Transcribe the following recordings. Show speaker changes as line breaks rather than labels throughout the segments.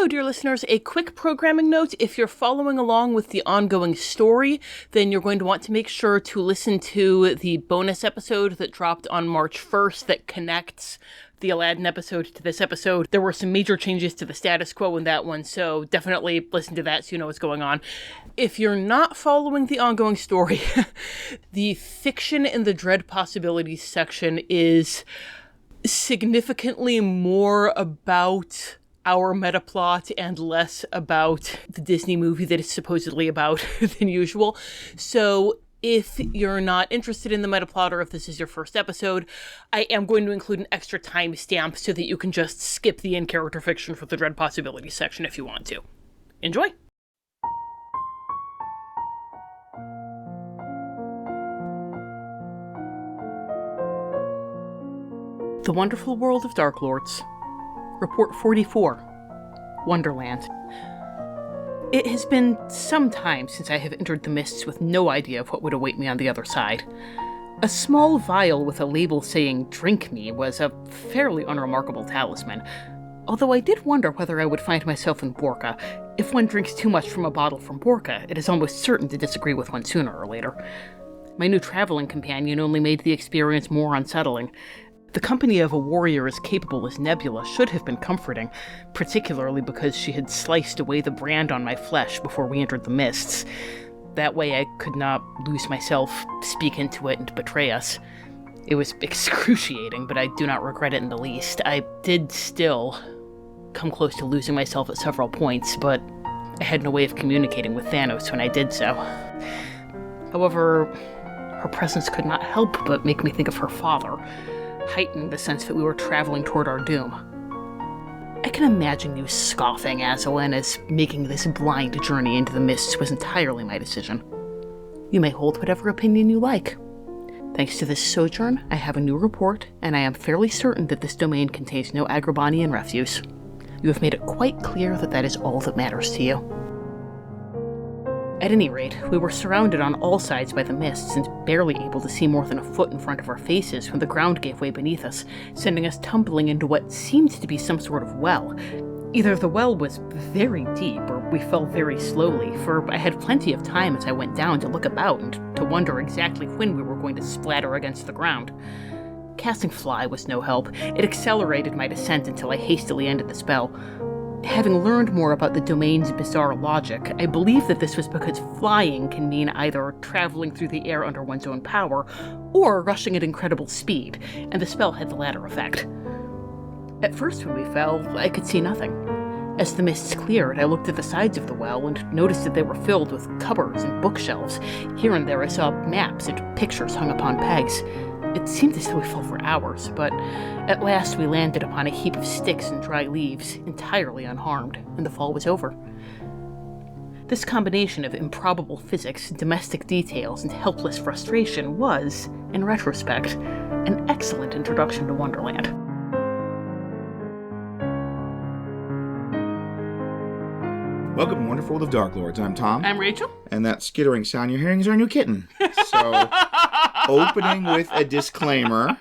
Also, dear listeners, a quick programming note. If you're following along with the ongoing story, then you're going to want to make sure to listen to the bonus episode that dropped on March 1st that connects the Aladdin episode to this episode. There were some major changes to the status quo in that one, so definitely listen to that so you know what's going on. If you're not following the ongoing story, the fiction in the Dread Possibilities section is significantly more about our metaplot and less about the Disney movie that it's supposedly about than usual. So if you're not interested in the metaplot, or if this is your first episode, I am going to include an extra timestamp so that you can just skip the in-character fiction for the Dread Possibilities section if you want to. Enjoy! The Wonderful World of Darklords. Report 44. Wonderland. It has been some time since I have entered the mists with no idea of what would await me on the other side. A small vial with a label saying "Drink Me" was a fairly unremarkable talisman, although I did wonder whether I would find myself in Borca. If one drinks too much from a bottle from Borca, it is almost certain to disagree with one sooner or later. My new traveling companion only made the experience more unsettling. The company of a warrior as capable as Nebula should have been comforting, particularly because she had sliced away the brand on my flesh before we entered the mists. That way I could not lose myself, speak into it, and betray us. It was excruciating, but I do not regret it in the least. I did still come close to losing myself at several points, but I had no way of communicating with Thanos when I did so. However, her presence could not help but make me think of her father, heightened the sense that we were traveling toward our doom. I can imagine you scoffing, Aslan, as making this blind journey into the mists was entirely my decision. You may hold whatever opinion you like. Thanks to this sojourn, I have a new report, and I am fairly certain that this domain contains no Agrabanian refuse. You have made it quite clear that that is all that matters to you. At any rate, we were surrounded on all sides by the mists and barely able to see more than a foot in front of our faces when the ground gave way beneath us, sending us tumbling into what seemed to be some sort of well. Either the well was very deep, or we fell very slowly, for I had plenty of time as I went down to look about and to wonder exactly when we were going to splatter against the ground. Casting Fly was no help. It accelerated my descent until I hastily ended the spell. Having learned more about the domain's bizarre logic, I believe that this was because flying can mean either traveling through the air under one's own power, or rushing at incredible speed, and the spell had the latter effect. At first when we fell, I could see nothing. As the mists cleared, I looked at the sides of the well and noticed that they were filled with cupboards and bookshelves. Here and there I saw maps and pictures hung upon pegs. It seemed as though we fell for hours, but at last we landed upon a heap of sticks and dry leaves, entirely unharmed, and the fall was over. This combination of improbable physics, domestic details, and helpless frustration was, in retrospect, an excellent introduction to Wonderland.
Welcome to Wonderful World of Darklords. I'm Tom.
I'm Rachel.
And that skittering sound you're hearing is our new kitten. So, opening with a disclaimer,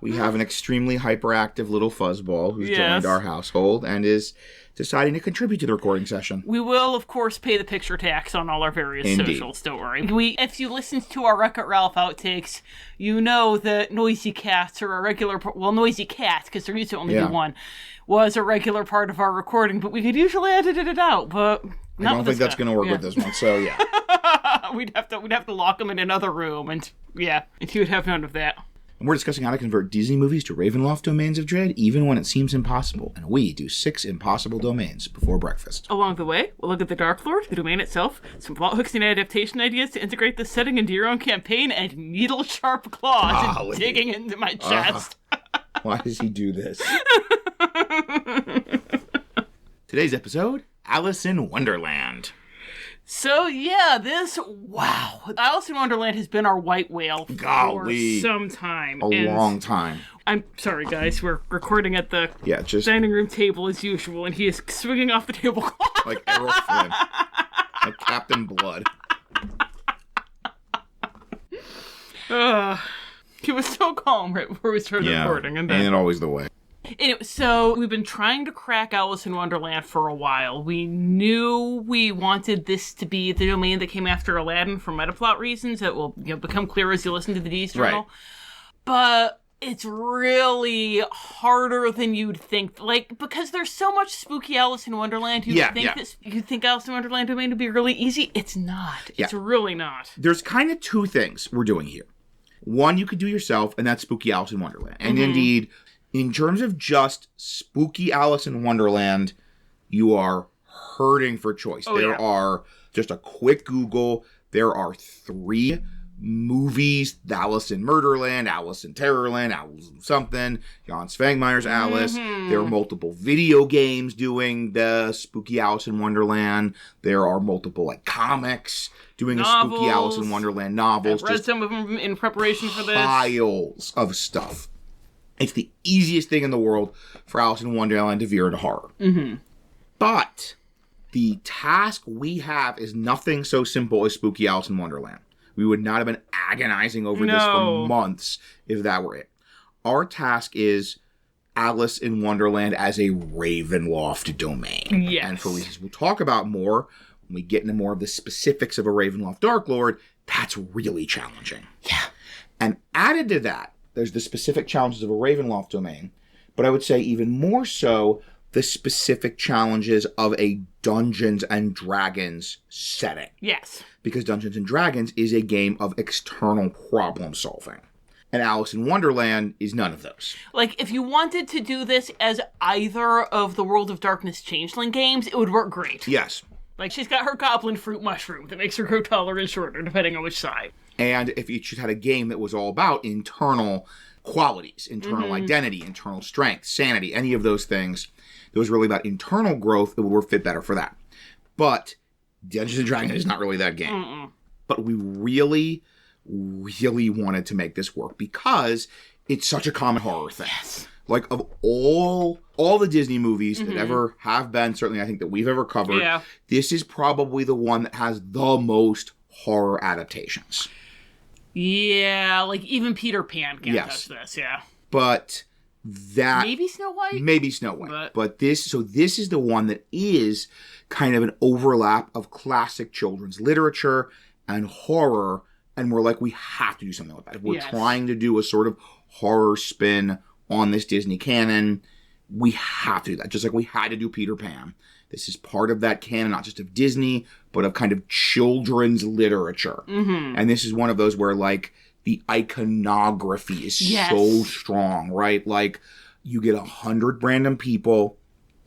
we have an extremely hyperactive little fuzzball who's joined our household and is deciding to contribute to the recording session.
We will, of course, pay the picture tax on all our various socials, don't worry. If you listened to our Wreck-It Ralph outtakes, you know that Noisy Cats are a regular... Noisy Cat, because there used to only be one, was a regular part of our recording, but we could usually edit it out, but...
I don't think that's going to work with this one, so yeah.
We'd have to lock them in another room, and you would have none of that.
And we're discussing how to convert Disney movies to Ravenloft domains of dread, even when it seems impossible. And we do 6 impossible domains before breakfast.
Along the way, we'll look at the Darklord, the domain itself, some plot hooks and adaptation ideas to integrate this setting into your own campaign, and needle-sharp claws digging into my chest.
Why does he do this? Today's episode, Alice in Wonderland.
So, wow. Alice in Wonderland has been our white whale for some time.
A long time.
I'm sorry, guys. We're recording at the dining room table as usual, and he is swinging off the tablecloth.
Like Errol Flynn. Like Captain Blood.
He was so calm right before we started recording. And
ain't always the way.
So we've been trying to crack Alice in Wonderland for a while. We knew we wanted this to be the domain that came after Aladdin for metaplot reasons that will become clear as you listen to the D's Journal.
Right.
But it's really harder than you'd think. Like, because there's so much spooky Alice in Wonderland, you'd think Alice in Wonderland domain would be really easy. It's not. It's really not.
There's kind of two things we're doing here. One you could do yourself, and that's spooky Alice in Wonderland. And indeed, in terms of just spooky Alice in Wonderland, you are hurting for choice. There are, just a quick Google, there are 3 movies: Alice in Murderland, Alice in Terrorland, Alice in something, Jan Svangmeyer's Alice. There are multiple video games doing the spooky Alice in Wonderland. There are multiple comics doing a spooky Alice in Wonderland novels.
I've read some of them in preparation for this.
Piles of stuff. It's the easiest thing in the world for Alice in Wonderland to veer into horror. But the task we have is nothing so simple as spooky Alice in Wonderland. We would not have been agonizing over this for months if that were it. Our task is Alice in Wonderland as a Ravenloft domain.
Yes.
And for reasons we'll talk about more when we get into more of the specifics of a Ravenloft darklord, that's really challenging.
Yeah.
And added to that, there's the specific challenges of a Ravenloft domain, but I would say even more so the specific challenges of a Dungeons and Dragons setting.
Yes.
Because Dungeons and Dragons is a game of external problem solving. And Alice in Wonderland is none of those.
Like, if you wanted to do this as either of the World of Darkness Changeling games, it would work great.
Yes.
Like, she's got her goblin fruit mushroom that makes her grow taller and shorter, depending on which side.
And if you just had a game that was all about internal qualities, internal identity, internal strength, sanity, any of those things, that was really about internal growth, it would fit better for that. But Dungeons and Dragons is not really that game. But we really, really wanted to make this work because it's such a common horror thing.
Yes.
Like, of all the Disney movies that ever have been, certainly I think that we've ever covered, this is probably the one that has the most horror adaptations.
Yeah, like even Peter Pan can't touch this,
But that...
Maybe Snow White?
Maybe Snow White. But this is the one that is kind of an overlap of classic children's literature and horror, and we're like, we have to do something like that. If we're trying to do a sort of horror spin on this Disney canon, we have to do that. Just like we had to do Peter Pan. This is part of that canon, not just of Disney, but of kind of children's literature. And this is one of those where, like, the iconography is so strong, right? Like, you get 100 random people.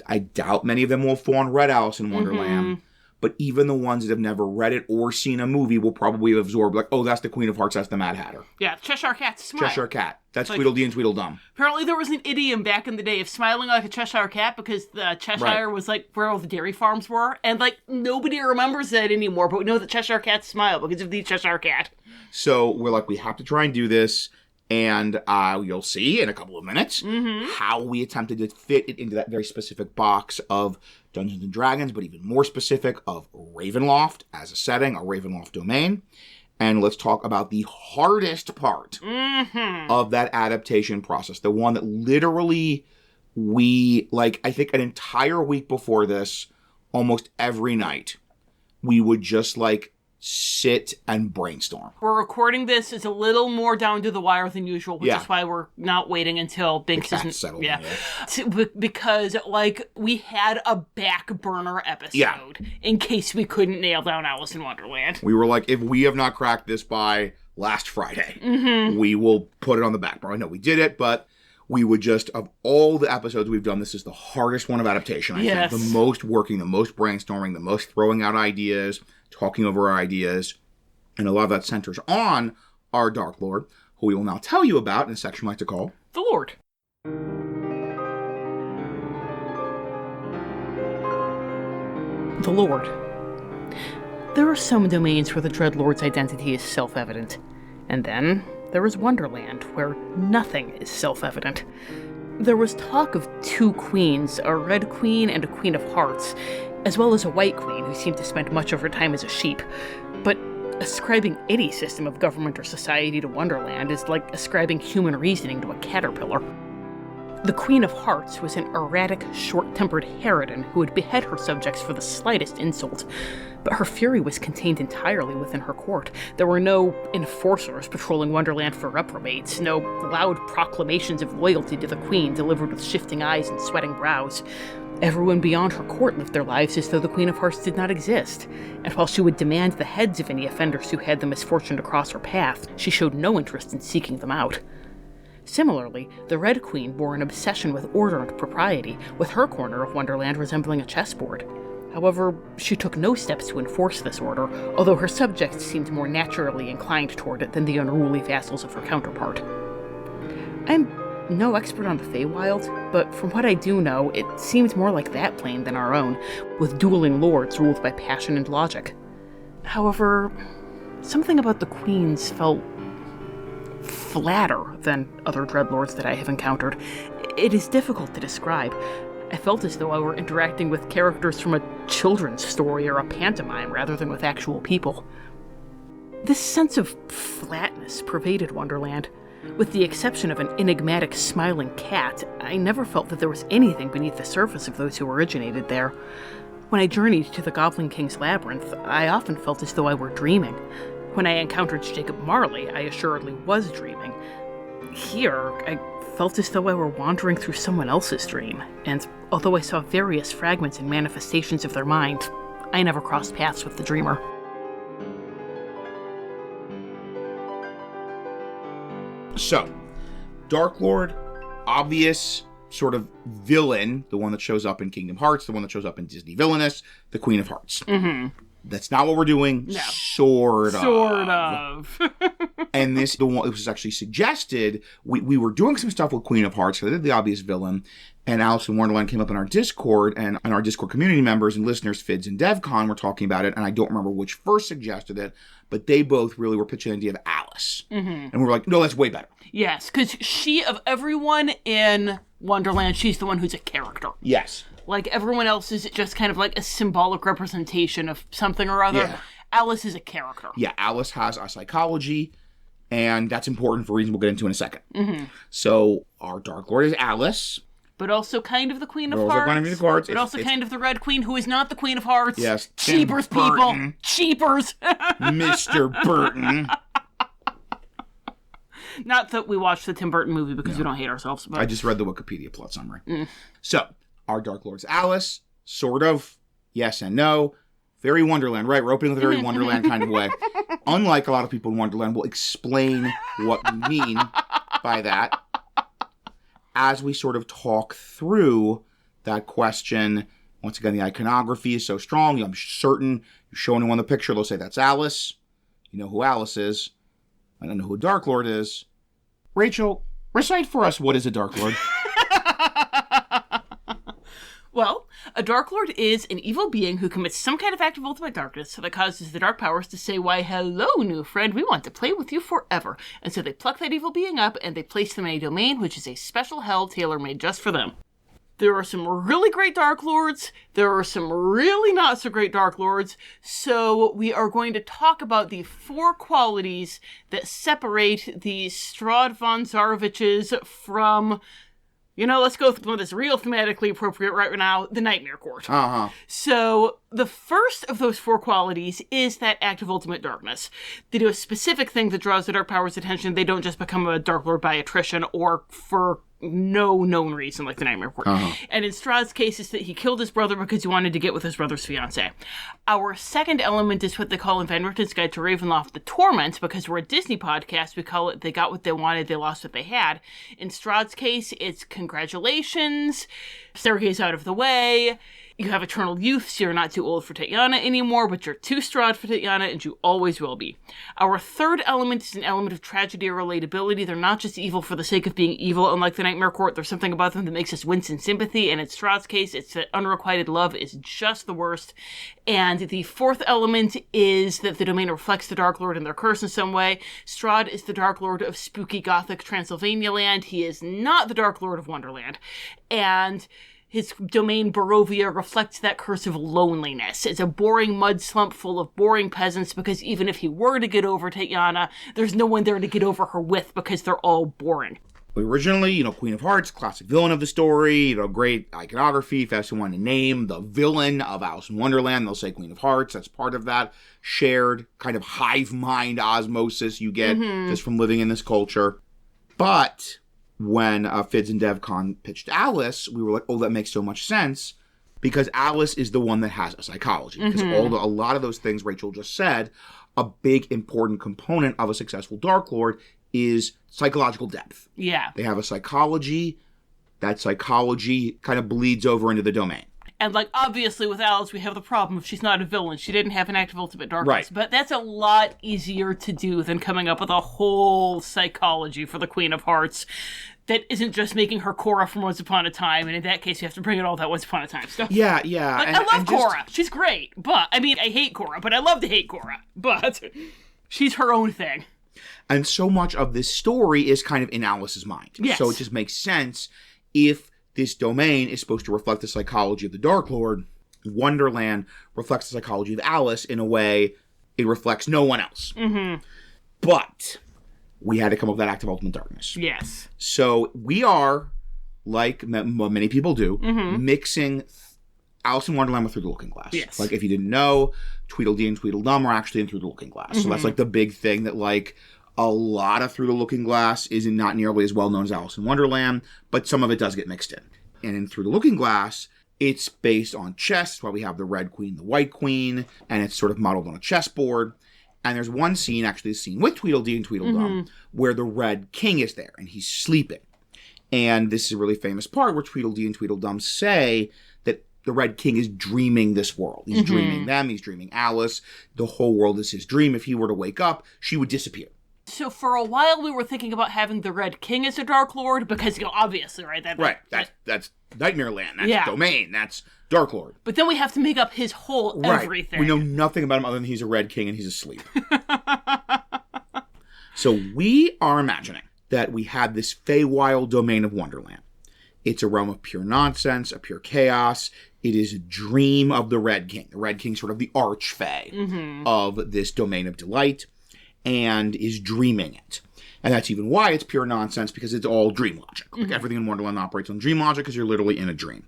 I doubt many of them will fall and read Alice in Wonderland. But even the ones that have never read it or seen a movie will probably absorb, like, oh, that's the Queen of Hearts, that's the Mad Hatter.
Yeah, Cheshire Cat's smile.
Cheshire Cat. That's like, Tweedledee and Tweedledum.
Apparently there was an idiom back in the day of smiling like a Cheshire Cat because the Cheshire was, like, where all the dairy farms were. And, like, nobody remembers that anymore, but we know that Cheshire Cats smile because of the Cheshire Cat. So
we're like, we have to try and do this. And you'll see in a couple of minutes how we attempted to fit it into that very specific box of Dungeons and Dragons, but even more specific of Ravenloft as a setting, a Ravenloft domain. And let's talk about the hardest part of that adaptation process. The one that literally we, like, I think an entire week before this, almost every night, we would just, like, sit and brainstorm.
We're recording this is a little more down to the wire than usual, which is why we're not waiting until Binks isn't
settled.
Because, like, we had a back burner episode in case we couldn't nail down Alice in Wonderland.
We were like, if we have not cracked this by last Friday, we will put it on the back burner. I know we did it, but we would just, of all the episodes we've done, this is the hardest one of adaptation, I think. The most working, the most brainstorming, the most throwing out ideas, talking over our ideas, and a lot of that centers on our darklord, who we will now tell you about in a section we like to call
The Lord. The Lord. There are some domains where the Dreadlord's identity is self-evident, and then there is Wonderland, where nothing is self-evident. There was talk of 2 queens, a red queen and a queen of hearts, as well as a white queen who seemed to spend much of her time as a sheep. But ascribing any system of government or society to Wonderland is like ascribing human reasoning to a caterpillar. The Queen of Hearts was an erratic, short-tempered harridan who would behead her subjects for the slightest insult. But her fury was contained entirely within her court. There were no enforcers patrolling Wonderland for reprobates, no loud proclamations of loyalty to the Queen delivered with shifting eyes and sweating brows. Everyone beyond her court lived their lives as though the Queen of Hearts did not exist, and while she would demand the heads of any offenders who had the misfortune to cross her path, she showed no interest in seeking them out. Similarly, the Red Queen bore an obsession with order and propriety, with her corner of Wonderland resembling a chessboard. However, she took no steps to enforce this order, although her subjects seemed more naturally inclined toward it than the unruly vassals of her counterpart. I'm no expert on the Feywild, but from what I do know, it seemed more like that plane than our own, with dueling lords ruled by passion and logic. However, something about the queens felt flatter than other dreadlords that I have encountered. It is difficult to describe. I felt as though I were interacting with characters from a children's story or a pantomime rather than with actual people. This sense of flatness pervaded Wonderland. With the exception of an enigmatic smiling cat, I never felt that there was anything beneath the surface of those who originated there. When I journeyed to the Goblin King's labyrinth, I often felt as though I were dreaming. When I encountered Jacob Marley, I assuredly was dreaming. Here, I felt as though I were wandering through someone else's dream, and although I saw various fragments and manifestations of their mind, I never crossed paths with the dreamer.
So, Darklord, obvious sort of villain, the one that shows up in Kingdom Hearts, the one that shows up in Disney Villainous, the Queen of Hearts.
Mm-hmm.
That's not what we're doing.
No.
Sort of. And this, the one, it was actually suggested, we were doing some stuff with Queen of Hearts, so they did the obvious villain, and Alice in Wonderland came up in our Discord, and our Discord community members and listeners, Fids and DevCon, were talking about it, and I don't remember which first suggested it, but they both really were pitching the idea of Alice.
Mm-hmm.
And we were like, no, that's way better.
Yes, because she, of everyone in Wonderland, she's the one who's a character.
Yes.
Like, everyone else is just kind of like a symbolic representation of something or other.
Yeah.
Alice is a character.
Yeah, Alice has a psychology, and that's important for reasons we'll get into in a second.
Mm-hmm.
So, our Darklord is Alice.
But also kind of the Queen of
Also
Hearts.
kind of the Hearts.
But also kind of the Red Queen, who is not the Queen of Hearts.
Yes.
Cheapers, people. Cheapers.
Mr. Burton.
Not that we watched the Tim Burton movie because we don't hate ourselves. But
I just read the Wikipedia plot summary. So, our Darklord's Alice, sort of, yes and no. Very Wonderland, right? We're opening with a very Wonderland kind of way. Unlike a lot of people in Wonderland, we'll explain what we mean by that as we sort of talk through that question. Once again, the iconography is so strong. I'm certain you show anyone the picture, they'll say, that's Alice. You know who Alice is. I don't know who a Darklord is. Rachel, recite for us what is a Darklord.
Well, a Darklord is an evil being who commits some kind of act of ultimate darkness that causes the dark powers to say, why, hello, new friend, we want to play with you forever. And so they pluck that evil being up and they place them in a domain which is a special hell tailor-made just for them. There are some really great Darklords. There are some really not so great Darklords. So we are going to talk about the 4 qualities that separate the Strahd von Zaroviches from, you know, let's go with one that's real thematically appropriate right now, the Nightmare Court.
Uh-huh.
So the first of those 4 qualities is that act of ultimate darkness. They do a specific thing that draws the dark powers' attention. They don't just become a Darklord by attrition or for no known reason, like the Nightmare Court.
Uh-huh.
And in Strahd's case, it's that he killed his brother because he wanted to get with his brother's fiancée. Our second element is what they call in Van Richten's Guide to Ravenloft the Torment, because we're a Disney podcast, we call it they got what they wanted, they lost what they had. In Strahd's case, it's congratulations, staircase out of the way, you have eternal youth, so you're not too old for Tatiana anymore, but you're too Strahd for Tatiana, and you always will be. Our third element is an element of tragedy or relatability. They're not just evil for the sake of being evil, unlike the Nightmare Court. There's something about them that makes us wince in sympathy, and in Strahd's case, it's that unrequited love is just the worst. And the fourth element is that the domain reflects the Darklord and their curse in some way. Strahd is the Darklord of spooky gothic Transylvania land. He is not the Darklord of Wonderland. And his domain, Barovia, reflects that curse of loneliness. It's a boring mud slump full of boring peasants because even if he were to get over Tatiana, there's no one there to get over her with because they're all boring.
Originally, Queen of Hearts, classic villain of the story, great iconography. If that's someone to name the villain of Alice in Wonderland, they'll say Queen of Hearts. That's part of that shared kind of hive mind osmosis you get just from living in this culture. But when Fids and DevCon pitched Alice, we were like, oh, that makes so much sense, because Alice is the one that has a psychology. Because a lot of those things Rachel just said, a big important component of a successful Darklord is psychological depth.
Yeah.
They have a psychology. That psychology kind of bleeds over into the domain.
And, obviously with Alice, we have the problem if she's not a villain. She didn't have an active ultimate darkness.
Right.
But that's a lot easier to do than coming up with a whole psychology for the Queen of Hearts that isn't just making her Cora from Once Upon a Time. And in that case, you have to bring in all that Once Upon a Time stuff.
Yeah.
I love Cora. She's great. But, I hate Cora, but I love to hate Cora. But she's her own thing.
And so much of this story is kind of in Alice's mind.
Yes.
So it just makes sense if this domain is supposed to reflect the psychology of the Darklord. Wonderland reflects the psychology of Alice in a way it reflects no one else. But we had to come up with that active ultimate darkness.
Yes.
So we are, like many people do, mixing Alice in Wonderland with Through the Looking Glass.
Yes.
If you didn't know, Tweedledee and Tweedledum are actually in Through the Looking Glass. So that's the big thing that a lot of Through the Looking Glass is not nearly as well known as Alice in Wonderland, but some of it does get mixed in. And in Through the Looking Glass, it's based on chess. That's why we have the Red Queen, the White Queen, and it's sort of modeled on a chessboard. And there's one scene, actually a scene with Tweedledee and Tweedledum, where the Red King is there, and he's sleeping. And this is a really famous part where Tweedledee and Tweedledum say that the Red King is dreaming this world. He's dreaming them, he's dreaming Alice. The whole world is his dream. If he were to wake up, she would disappear.
So for a while, we were thinking about having the Red King as a Darklord, because, obviously, right?
That's Nightmare Land. That's Domain. That's Darklord.
But then we have to make up his whole everything.
We know nothing about him other than he's a Red King and he's asleep. So we are imagining that we have this Feywild domain of Wonderland. It's a realm of pure nonsense, of pure chaos. It is a dream of the Red King. The Red King, sort of the arch-Fey of this domain of delight, and is dreaming it. And that's even why it's pure nonsense, because it's all dream logic. Everything in Wonderland operates on dream logic because you're literally in a dream.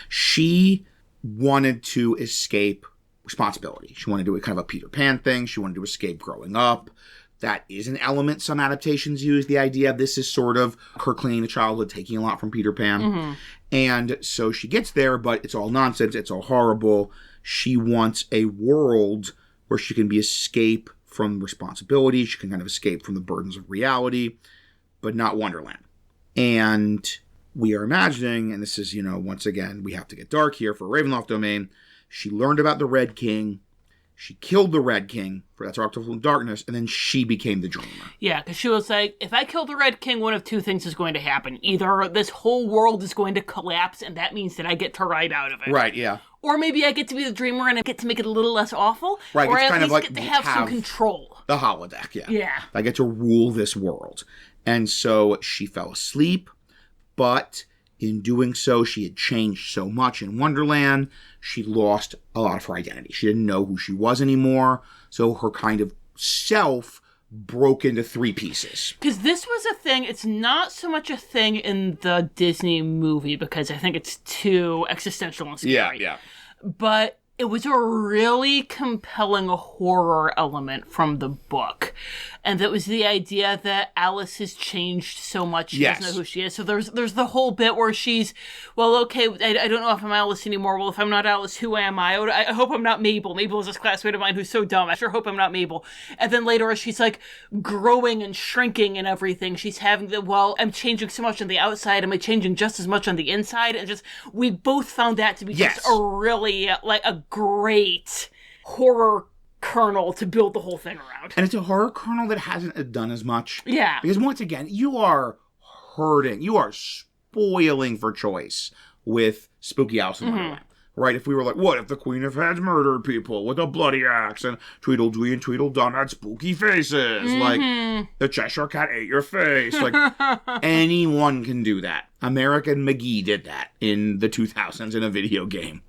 She wanted to escape responsibility. She wanted to do kind of a Peter Pan thing. She wanted to escape growing up. That is an element some adaptations use. The idea of this is sort of her clinging to childhood, taking a lot from Peter Pan. And so she gets there, but it's all nonsense. It's all horrible. She wants a world where she can escape from responsibility. She can kind of escape from the burdens of reality, but not Wonderland. And we are imagining, and this is, once again, we have to get dark here for Ravenloft domain. She learned about the Red King. She killed the Red King, for that's Octopus Darkness, and then she became the Dreamer.
Yeah, because she was like, if I kill the Red King, one of two things is going to happen. Either this whole world is going to collapse, and that means that I get to ride out of it.
Right, yeah.
Or maybe I get to be the Dreamer and I get to make it a little less awful.
Right,
or
it's
I
kind
at
of
least
like
get to have some control.
The holodeck, yeah.
Yeah.
I get to rule this world. And so she fell asleep, but in doing so, she had changed so much in Wonderland, she lost a lot of her identity. She didn't know who she was anymore, so her kind of self broke into three pieces.
Because this was a thing, it's not so much a thing in the Disney movie, because I think it's too existential and scary.
Yeah.
But it was a really compelling horror element from the book. And that was the idea that Alice has changed so much, she doesn't know who she is. So there's the whole bit where she's, well, okay, I don't know if I'm Alice anymore. Well, if I'm not Alice, who am I? I hope I'm not Mabel. Mabel is this classmate of mine who's so dumb. I sure hope I'm not Mabel. And then later, as she's like growing and shrinking and everything, she's having I'm changing so much on the outside. Am I changing just as much on the inside? And just, we both found that to be just a really, a great horror kernel to build the whole thing around.
And it's a horror kernel that hasn't done as much.
Yeah.
Because once again, you are hurting. You are spoiling for choice with Spooky Alice in Wonderland. Right? If we were like, what if the Queen of Heads murdered people with a bloody axe and Tweedledee and Tweedledum had spooky faces? Like, the Cheshire Cat ate your face. Like, anyone can do that. American McGee did that in the 2000s in a video game.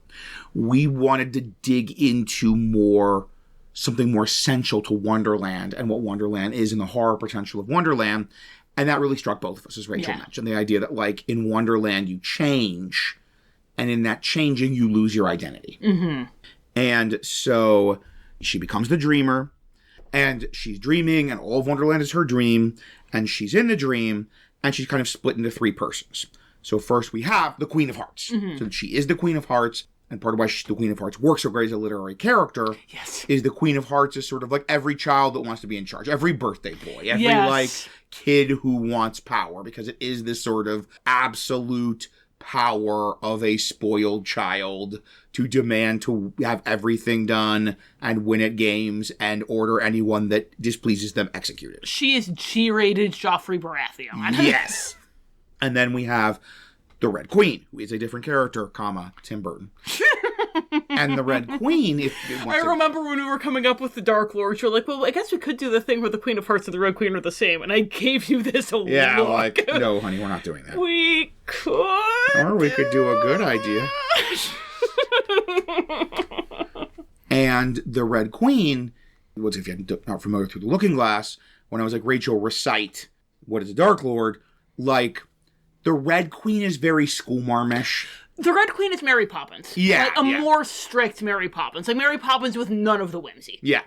We wanted to dig into something more essential to Wonderland and what Wonderland is and the horror potential of Wonderland. And that really struck both of us, as Rachel mentioned. The idea that, like, in Wonderland, you change, and in that changing, you lose your identity.
Mm-hmm.
And so she becomes the dreamer, and she's dreaming, and all of Wonderland is her dream, and she's in the dream, and she's kind of split into three persons. So first we have the Queen of Hearts.
Mm-hmm.
So she is the Queen of Hearts, and part of why the Queen of Hearts works so great as a literary character is the Queen of Hearts is sort of like every child that wants to be in charge, every birthday boy, every like kid who wants power, because it is this sort of absolute power of a spoiled child to demand to have everything done and win at games and order anyone that displeases them executed.
She is G-rated Joffrey Baratheon.
Yes. And then we have the Red Queen, who is a different character, Tim Burton. And the Red Queen,
I remember when we were coming up with the darklord, you're like, well, I guess we could do the thing where the Queen of Hearts and the Red Queen are the same. And I gave you this look.
Like, no, honey, we're not doing that.
We could.
Or we could do a good idea. And the Red Queen, if you're not familiar through the Looking Glass, when I was like, Rachel, recite what is a darklord, like, the Red Queen is very schoolmarmish.
The Red Queen is Mary Poppins.
Yeah.
Like a more strict Mary Poppins. Like Mary Poppins with none of the whimsy.
Yeah.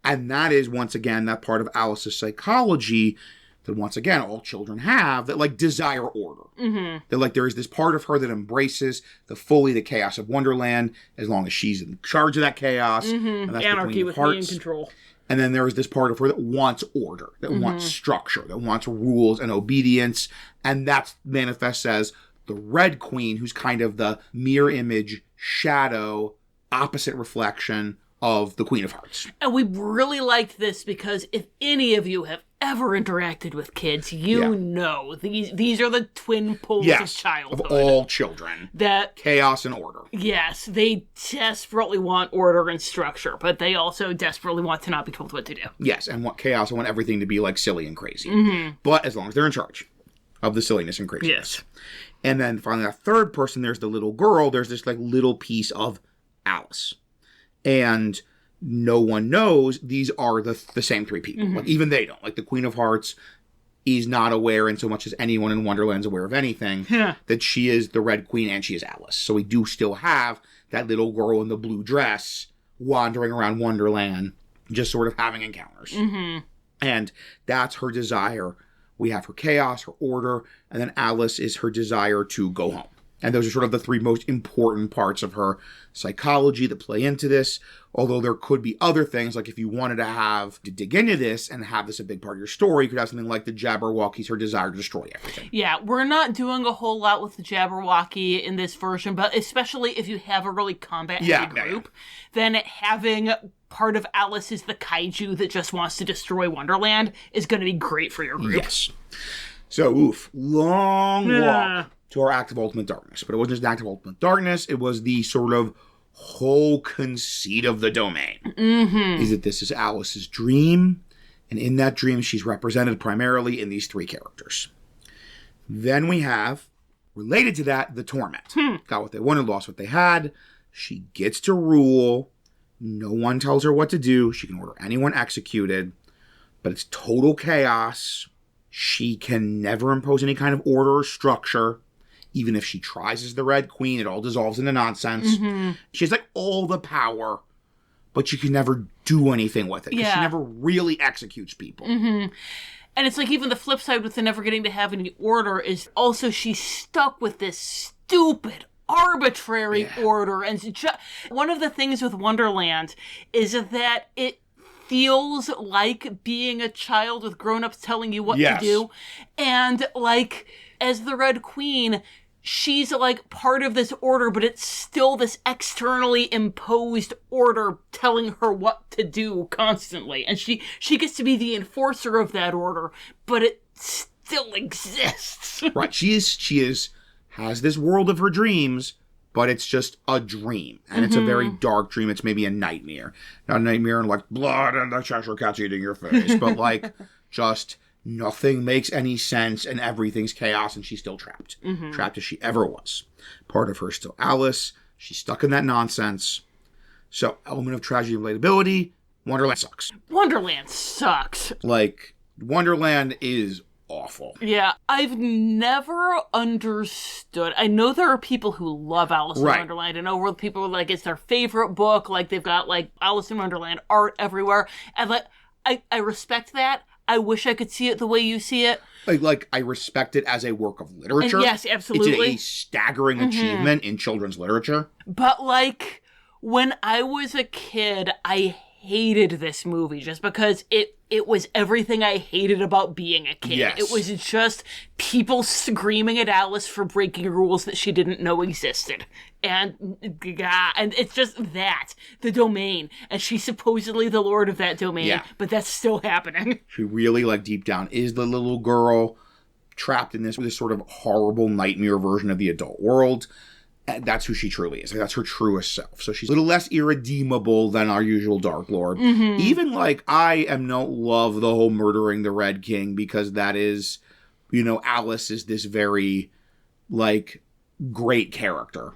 And that is, once again, that part of Alice's psychology that, once again, all children have, that, like, desire order.
Mm-hmm.
That, like, there is this part of her that embraces the chaos of Wonderland, as long as she's in charge of that chaos.
Mm-hmm.
And that's
Anarchy with me in control.
And then there is this part of her that wants order, that wants structure, that wants rules and obedience. And that manifests as the Red Queen, who's kind of the mirror image, shadow, opposite reflection of the Queen of Hearts.
And we really liked this because if any of you have ever interacted with kids, you know these are the twin poles of childhood.
Of all children.
That
chaos and order.
Yes, they desperately want order and structure, but they also desperately want to not be told what to do.
Yes, and want chaos and want everything to be like silly and crazy. But as long as they're in charge of the silliness and craziness.
Yes.
And then finally, that third person, there's the little girl. There's this like little piece of Alice. And no one knows these are the same three people. Like, even they don't. Like, the Queen of Hearts is not aware, in so much as anyone in Wonderland's aware of anything, that she is the Red Queen and she is Alice. So we do still have that little girl in the blue dress wandering around Wonderland, just sort of having encounters. And that's her desire. We have her chaos, her order, and then Alice is her desire to go home. And those are sort of the three most important parts of her psychology that play into this. Although there could be other things, like if you wanted to dig into this and have this a big part of your story, you could have something like the Jabberwockies, her desire to destroy everything.
Yeah, we're not doing a whole lot with the Jabberwocky in this version, but especially if you have a really combat-heavy group, then having part of Alice is the kaiju that just wants to destroy Wonderland is going to be great for your group.
Yes. So, long walk to our Act of Ultimate Darkness. But it wasn't just an Act of Ultimate Darkness, it was the sort of whole conceit of the domain. Is that this is Alice's dream, and in that dream she's represented primarily in these three characters. Then we have, related to that, the torment. Got what they wanted, lost what they had. She gets to rule. No one tells her what to do. She can order anyone executed, but it's total chaos. She can never impose any kind of order or structure. Even if she tries as the Red Queen, it all dissolves into nonsense. She has, like, all the power, but she can never do anything with it. Because she never really executes people.
And it's like even the flip side with the never getting to have any order is also she's stuck with this stupid, arbitrary order. And one of the things with Wonderland is that it feels like being a child with grown-ups telling you what to do. And, like, as the Red Queen, she's, like, part of this order, but it's still this externally imposed order telling her what to do constantly. And she gets to be the enforcer of that order, but it still exists.
Right. She has this world of her dreams, but it's just a dream. And it's a very dark dream. It's maybe a nightmare. Not a nightmare and, like, blood and the Cheshire Cat's eating your face, but, like, just nothing makes any sense and everything's chaos and she's still trapped. Trapped as she ever was. Part of her is still Alice. She's stuck in that nonsense. So, element of tragedy and relatability, Wonderland sucks.
Wonderland sucks.
Like, Wonderland is awful.
Yeah, I've never understood. I know there are people who love Alice in Wonderland. I know where people are like, it's their favorite book. Like, they've got, like, Alice in Wonderland art everywhere. And, like, I respect that. I wish I could see it the way you see it.
Like, I respect it as a work of literature.
And yes, absolutely.
It's a staggering achievement in children's literature.
But, like, when I was a kid, I hated this movie just because it was everything I hated about being a kid.
Yes.
It was just people screaming at Alice for breaking rules that she didn't know existed. And it's just that, the domain. And she's supposedly the lord of that domain, but that's still happening.
She really, like, deep down is the little girl trapped in this sort of horrible nightmare version of the adult world. And that's who she truly is. Like, that's her truest self. So she's a little less irredeemable than our usual darklord. Even, like, I don't love the whole murdering the Red King, because that is, you know, Alice is this very, like, great character.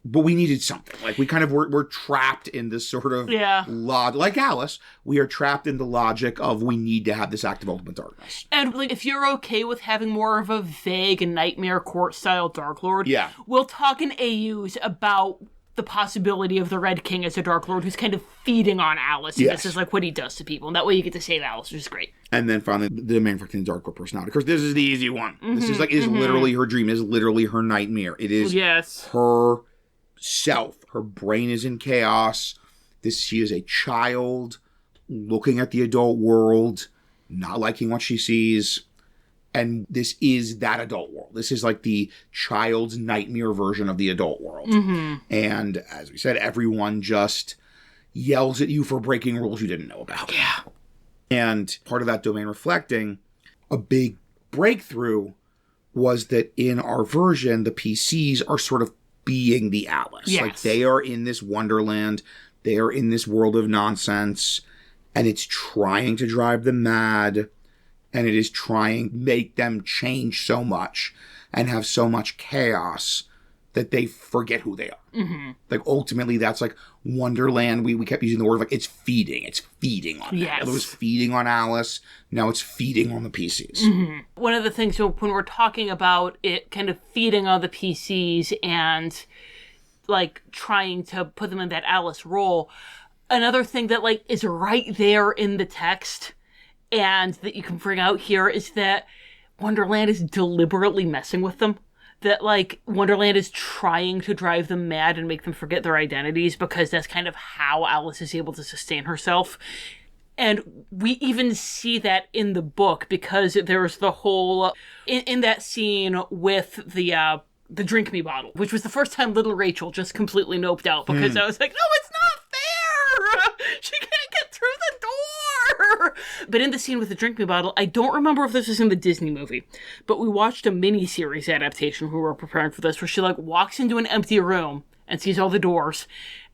But we needed something. Like, we kind of we're trapped in this sort of like Alice, we are trapped in the logic of we need to have this act of ultimate darkness.
And, like, if you're okay with having more of a vague nightmare court style darklord, we'll talk in AUs about the possibility of the Red King as a darklord who's kind of feeding on Alice. And this is, like, what he does to people. And that way you get to save Alice, which is great. And
then finally, the main freaking darklord personality. Of course, this is the easy one. This is, like, is literally her dream. It is literally her nightmare. It is her self. Her brain is in chaos. She is a child looking at the adult world, not liking what she sees. And this is that adult world. This is like the child's nightmare version of the adult world. And as we said, everyone just yells at you for breaking rules you didn't know about. And part of that domain reflecting, a big breakthrough was that in our version, the PCs are sort of being the Alice. Like, they are in this wonderland. They are in this world of nonsense. And it's trying to drive them mad. And it is trying to make them change so much and have so much chaos that they forget who they are. Like, ultimately, that's, like, Wonderland. We kept using the word, like, it's feeding. It's feeding on Alice. It was feeding on Alice. Now it's feeding on the PCs.
One of the things, so when we're talking about it kind of feeding on the PCs and, like, trying to put them in that Alice role, another thing that, like, is right there in the text and that you can bring out here is that Wonderland is deliberately messing with them. That, like, Wonderland is trying to drive them mad and make them forget their identities, because that's kind of how Alice is able to sustain herself. And we even see that in the book, because there's the whole, in that scene with the drink me bottle, which was the first time little Rachel just completely noped out, because I was like, no, it's not fair! She can't get through the door! But in the scene with the drink me bottle, I don't remember if this was in the Disney movie, but we watched a mini-series adaptation when we were preparing for this, where she, like, walks into an empty room and sees all the doors,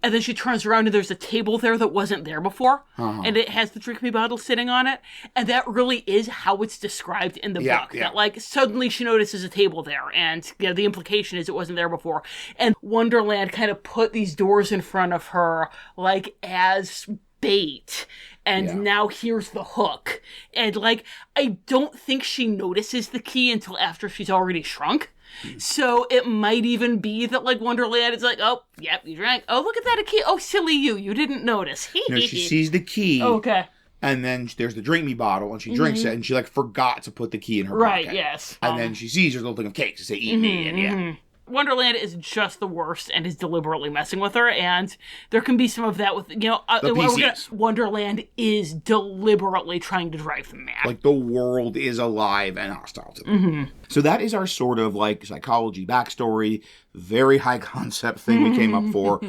and then she turns around and there's a table there that wasn't there before, and it has the drink me bottle sitting on it, and that really is how it's described in the book. That, like, suddenly she notices a table there, and, you know, the implication is it wasn't there before. And Wonderland kind of put these doors in front of her, like, as bait, and now here's the hook. And, like, I don't think she notices the key until after she's already shrunk. So it might even be that, like, Wonderland is like, oh, yep, you drank. Oh, look at that, a key. Oh, silly you didn't notice.
No, she sees the key.
Okay.
And then there's the drink me bottle, and she drinks it, and she, like, forgot to put the key in her pocket.
Right, yes.
And then she sees her little thing of cake to say, eat me, and
Wonderland is just the worst and is deliberately messing with her, and there can be some of that with, you know,
the PCs.
Wonderland is deliberately trying to drive them mad.
Like, the world is alive and hostile to them. So that is our sort of, like, psychology backstory, very high concept thing we came up for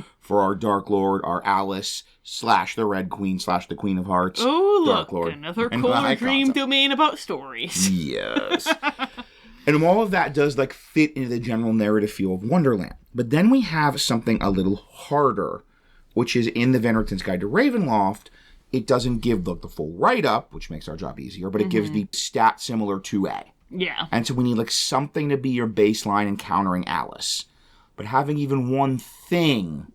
our Darklord, our Alice / the Red Queen / the Queen of Hearts.
Oh, look,
Darklord,
another cooler dream domain about stories.
Yes. And all of that does, like, fit into the general narrative feel of Wonderland. But then we have something a little harder, which is in the Veneratant's Guide to Ravenloft. It doesn't give the full write-up, which makes our job easier, but it gives the stat similar to A.
Yeah.
And so we need, like, something to be your baseline in countering Alice. But having even one thing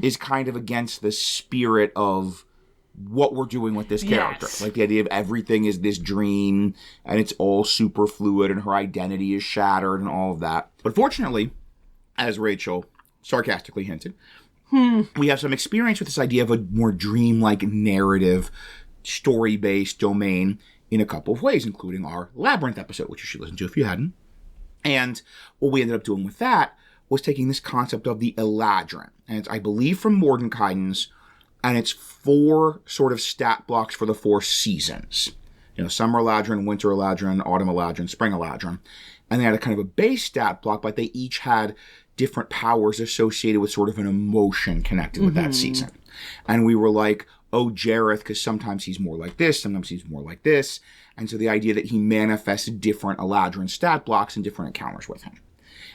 is kind of against the spirit of what we're doing with this character.
Yes.
Like the idea of everything is this dream and it's all super fluid and her identity is shattered and all of that. But fortunately, as Rachel sarcastically hinted, we have some experience with this idea of a more dreamlike narrative, story-based domain in a couple of ways, including our Labyrinth episode, which you should listen to if you hadn't. And what we ended up doing with that was taking this concept of the Eladrin. And it's, I believe, from Mordenkainen's, and it's 4 sort of stat blocks for the 4 seasons. You know, summer Eladrin, winter Eladrin, autumn Eladrin, spring Eladrin. And they had a kind of a base stat block, but they each had different powers associated with sort of an emotion connected with that season. And we were like, oh, Jareth, because sometimes he's more like this, sometimes he's more like this. And so the idea that he manifests different Eladrin stat blocks and different encounters with him.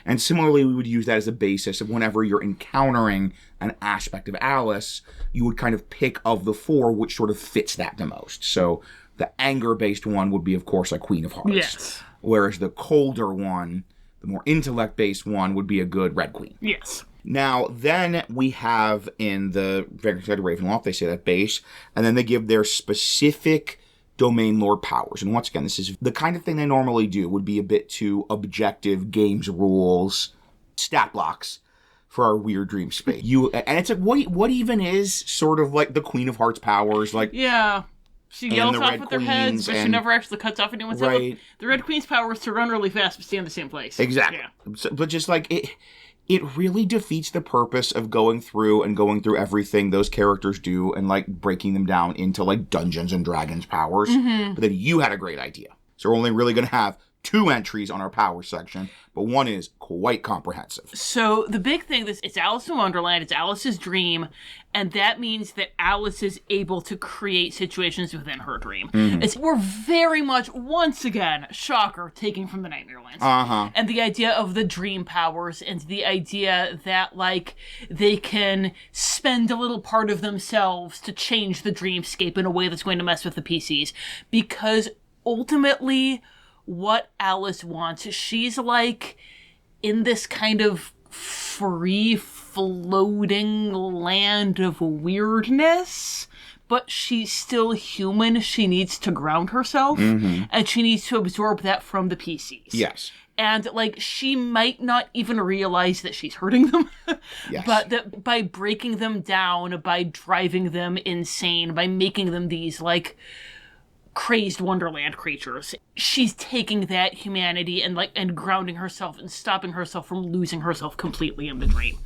And similarly, we would use that as a basis of whenever you're encountering an aspect of Alice, you would kind of pick of the 4 which sort of fits that the most. So the anger-based one would be, of course, like Queen of Hearts.
Yes.
Whereas the colder one, the more intellect-based one, would be a good Red Queen.
Yes.
Now, then we have in the Vanguard Side of Ravenloft, they say that base, and then they give their specific domain lord powers. And once again, this is the kind of thing they normally do, would be a bit too objective games rules, stat blocks for our weird dream space. And it's like, what even is sort of like the Queen of Hearts powers? Like,
yeah. She yells off with their heads, but she never actually cuts off anyone's head.
Right.
The Red Queen's power is to run really fast but stay in the same place.
Exactly.
Yeah.
So, but just like it really defeats the purpose of going through everything those characters do and like breaking them down into like Dungeons and Dragons powers. But then you had a great idea. So we're only really going to have 2 entries on our power section, but one is quite comprehensive.
So the big thing is it's Alice in Wonderland, it's Alice's dream, and that means that Alice is able to create situations within her dream. We're very much, once again, shocker, taking from the Nightmare Lands. And the idea of the dream powers and the idea that, like, they can spend a little part of themselves to change the dreamscape in a way that's going to mess with the PCs. Because ultimately, what Alice wants, she's like in this kind of free floating land of weirdness, but she's still human. She needs to ground herself, and she needs to absorb that from the PCs.
Yes.
And, like, she might not even realize that she's hurting them.
Yes.
But that by breaking them down, by driving them insane, by making them these, like, crazed Wonderland creatures, she's taking that humanity and grounding herself and stopping herself from losing herself completely in the dream.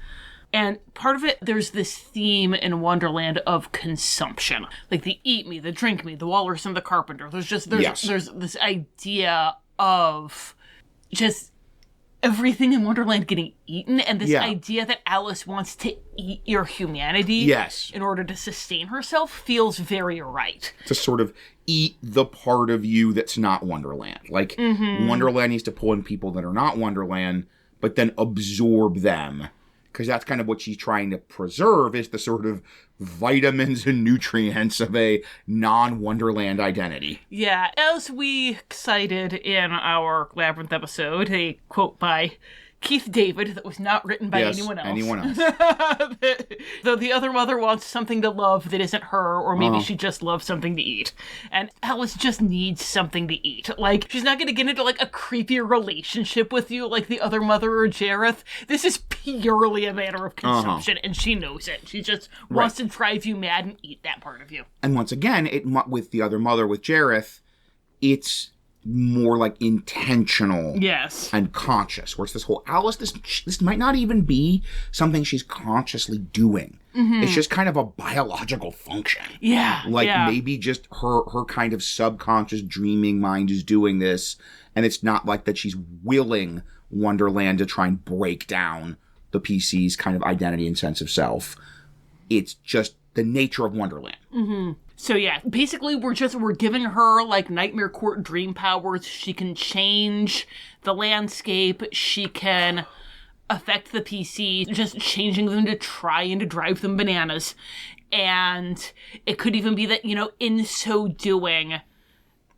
And part of it, there's this theme in Wonderland of consumption. Like the eat me, the drink me, the walrus and the carpenter. There's this idea of just everything in Wonderland getting eaten, and this idea that Alice wants to eat your humanity in order to sustain herself feels very right.
To sort of eat the part of you that's not Wonderland. Like, Wonderland needs to pull in people that are not Wonderland, but then absorb them. Because that's kind of what she's trying to preserve, is the sort of vitamins and nutrients of a non-Wonderland identity.
Yeah, as we cited in our Labyrinth episode, a quote by Keith David that was not written by anyone else. Though the other mother wants something to love that isn't her, or maybe she just loves something to eat. And Alice just needs something to eat. Like, she's not going to get into, like, a creepier relationship with you like the other mother or Jareth. This is purely a matter of consumption, and she knows it. She just wants to drive you mad and eat that part of you.
And once again, with the other mother, with Jareth, it's more like intentional and conscious, where it's this whole Alice, this might not even be something she's consciously doing. It's just kind of a biological function. Maybe just her kind of subconscious dreaming mind is doing this, and it's not like that she's willing Wonderland to try and break down the PC's kind of identity and sense of self. It's just the nature of Wonderland.
So yeah, basically we're giving her like Nightmare Court dream powers. She can change the landscape. She can affect the PC, just changing them to try and to drive them bananas. And it could even be that, in so doing,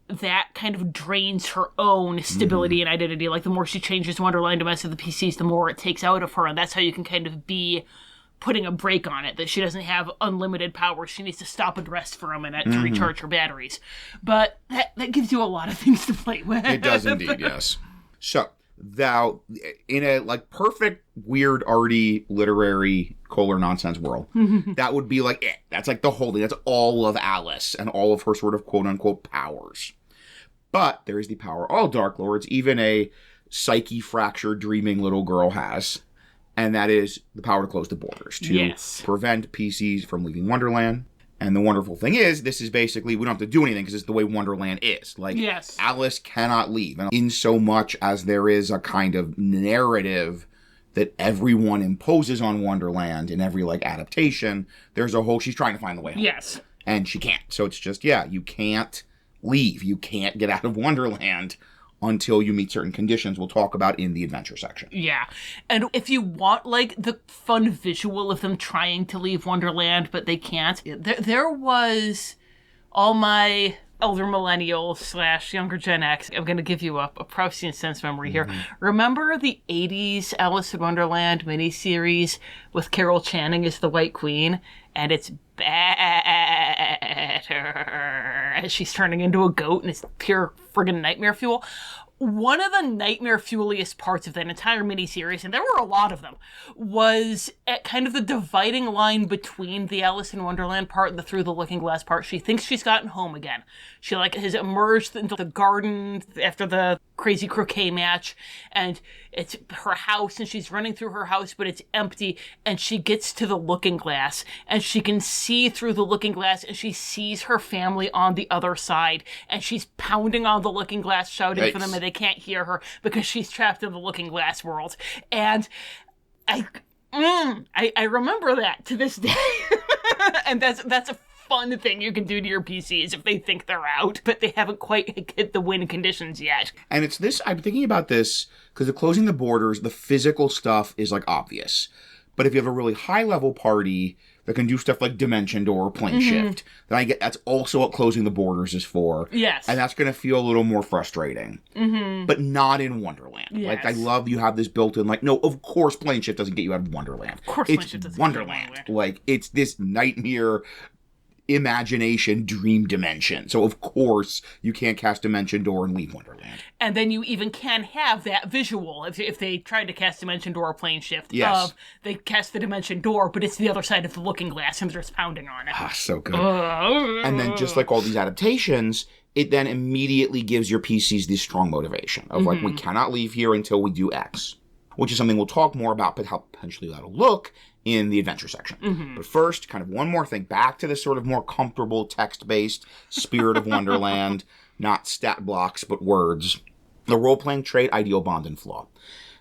that kind of drains her own stability and identity. Like, the more she changes Wonderland to mess with the PCs, the more it takes out of her. And that's how you can kind of be putting a brake on it, that she doesn't have unlimited power. She needs to stop and rest for a minute to recharge her batteries. But that gives you a lot of things to play with.
It does indeed, yes. So, thou, in a like perfect, weird, arty, literary, Kohler nonsense world, that would be like it. That's like the whole thing. That's all of Alice and all of her sort of quote-unquote powers. But there is the power all darklords, even a psyche-fractured, dreaming little girl has. And that is the power to close the borders, to prevent PCs from leaving Wonderland. And the wonderful thing is, this is basically, we don't have to do anything because it's the way Wonderland is. Like, Alice cannot leave. And in so much as there is a kind of narrative that everyone imposes on Wonderland in every, like, adaptation, there's a whole, she's trying to find the way home.
Yes.
And she can't. So it's just, you can't leave. You can't get out of Wonderland until you meet certain conditions we'll talk about in the adventure section.
Yeah. And if you want, like, the fun visual of them trying to leave Wonderland, but they can't, there was all my elder millennial / younger Gen X. I'm going to give you a Proustian sense memory here. Remember the 80s Alice in Wonderland miniseries with Carol Channing as the White Queen? And it's better as she's turning into a goat and it's pure friggin' nightmare fuel. One of the nightmare fueliest parts of that entire miniseries, and there were a lot of them, was at kind of the dividing line between the Alice in Wonderland part and the Through the Looking Glass part. She thinks she's gotten home again. She, like, has emerged into the garden after the crazy croquet match, and it's her house, and she's running through her house, but it's empty, and she gets to the looking glass, and she can see through the looking glass, and she sees her family on the other side, and she's pounding on the looking glass, shouting for them, and they can't hear her because she's trapped in the looking glass world. And I remember that to this day. And that's a fun thing you can do to your PCs if they think they're out, but they haven't quite hit the win conditions yet.
And it's this, I'm thinking about this, because the closing the borders, the physical stuff is, like, obvious. But if you have a really high-level party that can do stuff like Dimension Door or Plane Shift, then I get that's also what closing the borders is for.
Yes.
And that's going to feel a little more frustrating. But not in Wonderland.
Yes.
Like, I love you have this built-in, like, no, of course Plane Shift doesn't get you out of Wonderland.
Of course
it's
Plane Shift doesn't
Wonderland.
get you out of
Like, it's this nightmare imagination dream dimension. So, of course, you can't cast Dimension Door and leave Wonderland.
And then you even can have that visual if they tried to cast Dimension Door or Plane Shift.
Yes.
They cast the Dimension Door, but it's the other side of the looking glass and they're just pounding on it.
Ah, so good. And then just like all these adaptations, it then immediately gives your PCs this strong motivation of like, we cannot leave here until we do X, which is something we'll talk more about, but how potentially that'll look in the adventure section. But first, kind of one more thing, back to this sort of more comfortable text-based Spirit of Wonderland, not stat blocks, but words. The role-playing trait, ideal, bond, and flaw.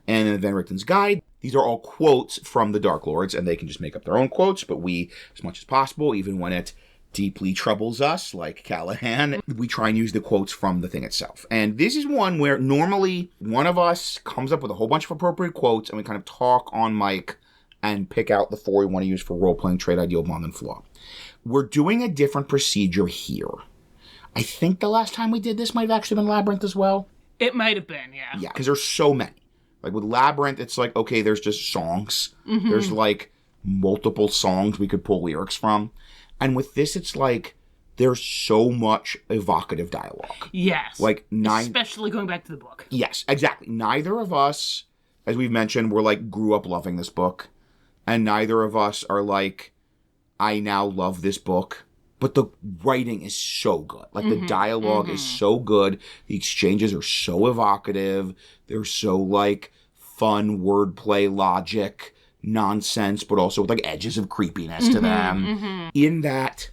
And in Van Richten's guide, these are all quotes from the Darklords, and they can just make up their own quotes, but we, as much as possible, even when it deeply troubles us, like Callahan, we try and use the quotes from the thing itself. And this is one where normally one of us comes up with a whole bunch of appropriate quotes, and we kind of talk on mic and pick out the 4 we want to use for role-playing trait, ideal, bond, and flaw. We're doing a different procedure here. I think the last time we did this might have actually been Labyrinth as well.
It might have been, yeah.
Yeah, because there's so many. Like with Labyrinth, it's like, okay, there's just songs. There's like multiple songs we could pull lyrics from. And with this, it's like, there's so much evocative dialogue.
Yes.
Like
especially going back to the book.
Yes, exactly. Neither of us, as we've mentioned, were like, grew up loving this book. And neither of us are like, I now love this book. But the writing is so good. Like, the dialogue is so good. The exchanges are so evocative. They're so, like, fun wordplay, logic, nonsense, but also with, like, edges of creepiness to them. In that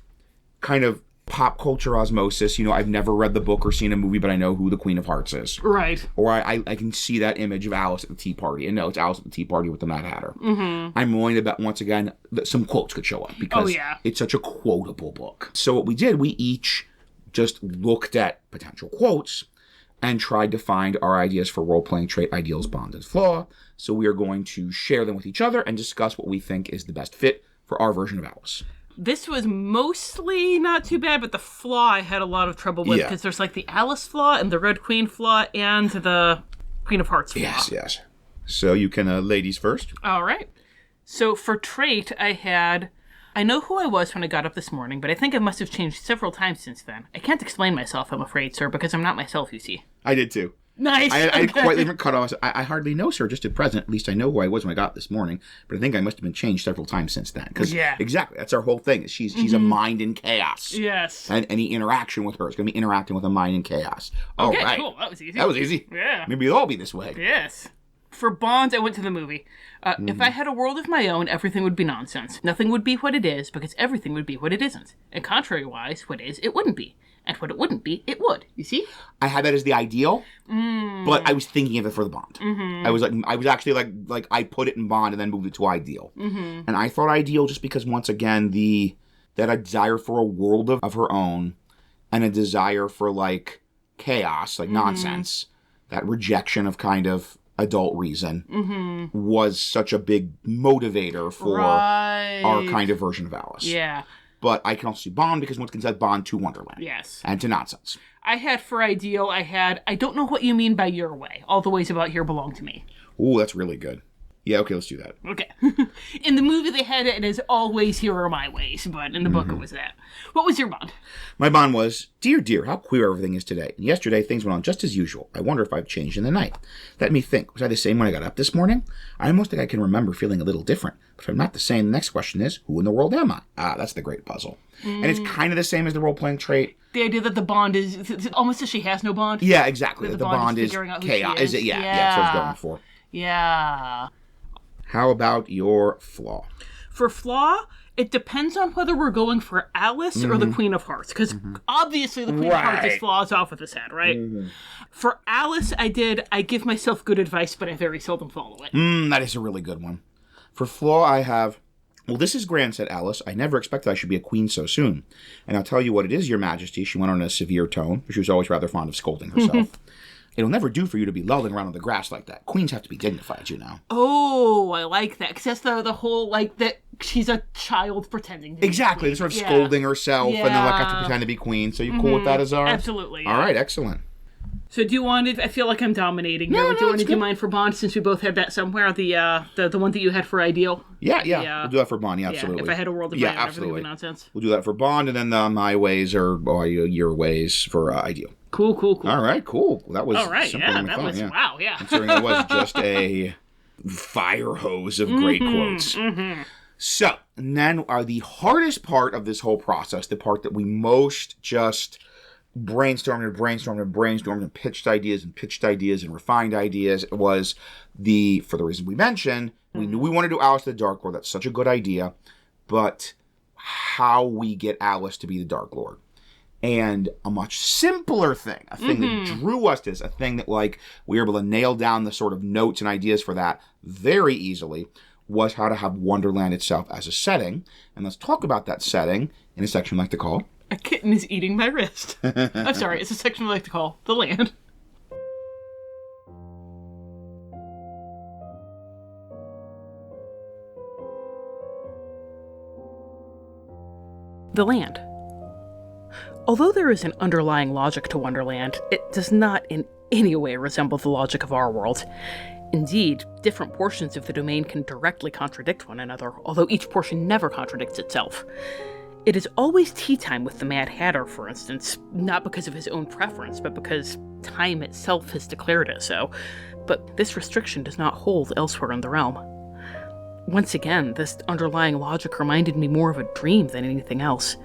kind of pop culture osmosis, you know, I've never read the book or seen a movie, but I know who the Queen of Hearts is.
Right.
Or I can see that image of Alice at the tea party. And no, it's Alice at the tea party with the Mad Hatter. I'm willing to bet, once again, that some quotes could show up because it's such a quotable book. So what we did, we each just looked at potential quotes and tried to find our ideas for role-playing trait, ideals, bond, and flaw. So we are going to share them with each other and discuss what we think is the best fit for our version of Alice.
This was mostly not too bad, but the flaw I had a lot of trouble with because there's like the Alice flaw and the Red Queen flaw and the Queen of Hearts flaw.
Yes. So you can, ladies first.
All right. So for trait, I know who I was when I got up this morning, but I think I must have changed several times since then. I can't explain myself, I'm afraid, sir, because I'm not myself, you see.
I did too.
Nice.
I had quite different cutoffs. I hardly know, sir, just at present. At least I know who I was when I got up this morning, but I think I must have been changed several times since then. Because exactly, that's our whole thing. She's a mind in chaos.
Yes.
And any interaction with her is going to be interacting with a mind in chaos.
Okay,
all right.
Cool. That was easy.
That was easy.
Yeah.
Maybe it'll all be this way.
Yes. For Bond, I went to the movie. If I had a world of my own, everything would be nonsense. Nothing would be what it is, because everything would be what it isn't. And contrary-wise, what is, it wouldn't be. And what it wouldn't be, it would. You see?
I had that as the ideal, but I was thinking of it for the Bond. Mm-hmm. I was actually like I put it in Bond and then moved it to ideal. Mm-hmm. And I thought ideal just because, once again, that a desire for a world of her own and a desire for, like, chaos, like nonsense, that rejection of kind of adult reason was such a big motivator for our kind of version of Alice.
Yeah.
But I can also see Bond because one can set Bond to Wonderland.
Yes.
And to nonsense.
I had for ideal, I don't know what you mean by your way. All the ways about here belong to me.
Ooh, that's really good. Yeah, okay, let's do that.
Okay. In the movie, they had it as always here are my ways, but in the book, it was that. What was your Bond?
My Bond was, dear, how queer everything is today. And yesterday, things went on just as usual. I wonder if I've changed in the night. Let me think. Was I the same when I got up this morning? I almost think I can remember feeling a little different. But if I'm not the same, the next question is, who in the world am I? Ah, that's the great puzzle. And it's kind of the same as the role-playing trait.
The idea that the Bond is almost as she has no Bond?
Yeah, exactly.
The
Bond is chaos. Is it? Yeah, that's what I was going for.
Yeah.
How about your flaw?
For flaw, it depends on whether we're going for Alice or the Queen of Hearts. Because obviously the Queen of Hearts is flaws off with his head, right? For Alice, I give myself good advice, but I very seldom follow it.
That is a really good one. For flaw, I have, well, this is grand, said Alice. I never expected I should be a queen so soon. And I'll tell you what it is, your majesty. She went on in a severe tone. She was always rather fond of scolding herself. It'll never do for you to be lolling around on the grass like that. Queens have to be dignified, you know.
Oh, I like that. Because that's the whole, like, that she's a child pretending to be
exactly. Sort of scolding herself and then, like, have to pretend to be queen. So you cool with that, Azar?
Absolutely, yeah.
All right, excellent.
So do you want it? I feel like I'm dominating here. Do you want to do mine for Bond, since we both had that somewhere? The one that you had for Ideal?
Yeah. We'll do that for Bond, absolutely.
If I had a world of my own, everything would be nonsense.
We'll do that for Bond, and then my ways or your ways for Ideal.
Cool.
All right, cool. That was
all right.
simpler than I thought.
Wow, yeah.
Considering it was just a fire hose of great quotes. So, and then the hardest part of this whole process, the part that we most just brainstormed and pitched ideas and refined ideas, was for the reason we mentioned, we knew we wanted to do Alice the Darklord. That's such a good idea. But how we get Alice to be the Darklord. And a much simpler thing, a thing that drew us to this, a thing that, like, we were able to nail down the sort of notes and ideas for that very easily, was how to have Wonderland itself as a setting. And let's talk about that setting in a section we like to call...
A kitten is eating my wrist. I'm sorry, it's a section we like to call The Land. The Land. Although there is an underlying logic to Wonderland, it does not in any way resemble the logic of our world. Indeed, different portions of the domain can directly contradict one another, although each portion never contradicts itself. It is always tea time with the Mad Hatter, for instance, not because of his own preference, but because time itself has declared it so. But this restriction does not hold elsewhere in the realm. Once again, this underlying logic reminded me more of a dream than anything else.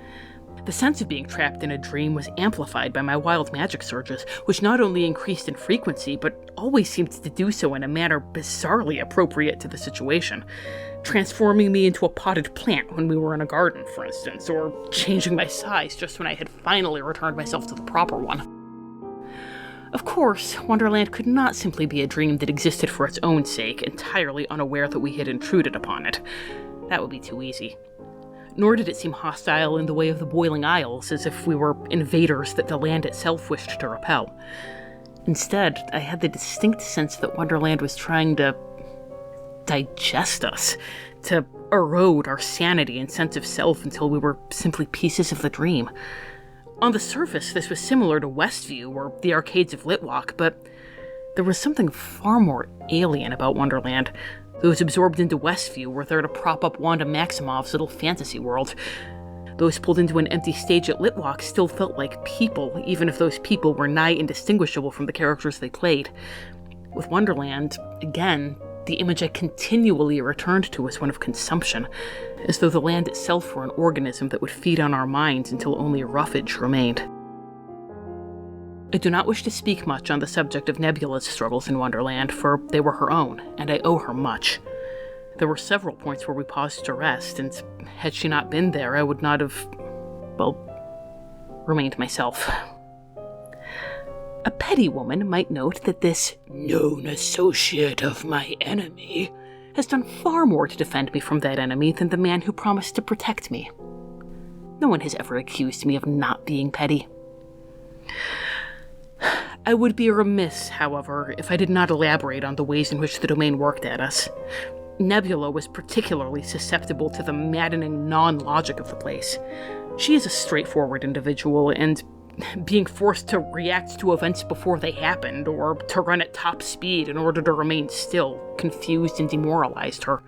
The sense of being trapped in a dream was amplified by my wild magic surges, which not only increased in frequency, but always seemed to do so in a manner bizarrely appropriate to the situation, transforming me into a potted plant when we were in a garden, for instance, or changing my size just when I had finally returned myself to the proper one. Of course, Wonderland could not simply be a dream that existed for its own sake, entirely unaware that we had intruded upon it. That would be too easy. Nor did it seem hostile in the way of the Boiling Isles, as if we were invaders that the land itself wished to repel. Instead, I had the distinct sense that Wonderland was trying to digest us, to erode our sanity and sense of self until we were simply pieces of the dream. On the surface, this was similar to Westview or the arcades of Litwalk, but there was something far more alien about Wonderland, Those absorbed into Westview were there to prop up Wanda Maximoff's little fantasy world. Those pulled into an empty stage at Litwalk still felt like people, even if those people were nigh indistinguishable from the characters they played. With Wonderland, again, the image I continually returned to was one of consumption, as though the land itself were an organism that would feed on our minds until only roughage remained. I do not wish to speak much on the subject of Nebula's struggles in Wonderland, for they were her own, and I owe her much. There were several points where we paused to rest, and had she not been there, I would not have, remained myself. A petty woman might note that this known associate of my enemy has done far more to defend me from that enemy than the man who promised to protect me. No one has ever accused me of not being petty. I would be remiss, however, if I did not elaborate on the ways in which the domain worked at us. Nebula was particularly susceptible to the maddening non-logic of the place. She is a straightforward individual, and being forced to react to events before they happened, or to run at top speed in order to remain still, confused and demoralized her.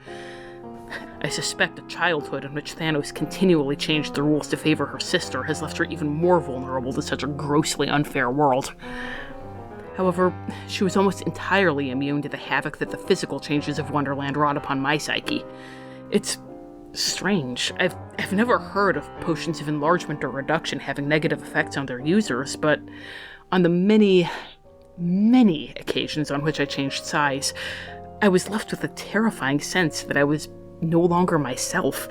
I suspect a childhood in which Thanos continually changed the rules to favor her sister has left her even more vulnerable to such a grossly unfair world. However, she was almost entirely immune to the havoc that the physical changes of Wonderland wrought upon my psyche. It's strange. I've never heard of potions of enlargement or reduction having negative effects on their users, but on the many, many occasions on which I changed size, I was left with a terrifying sense that I was no longer myself.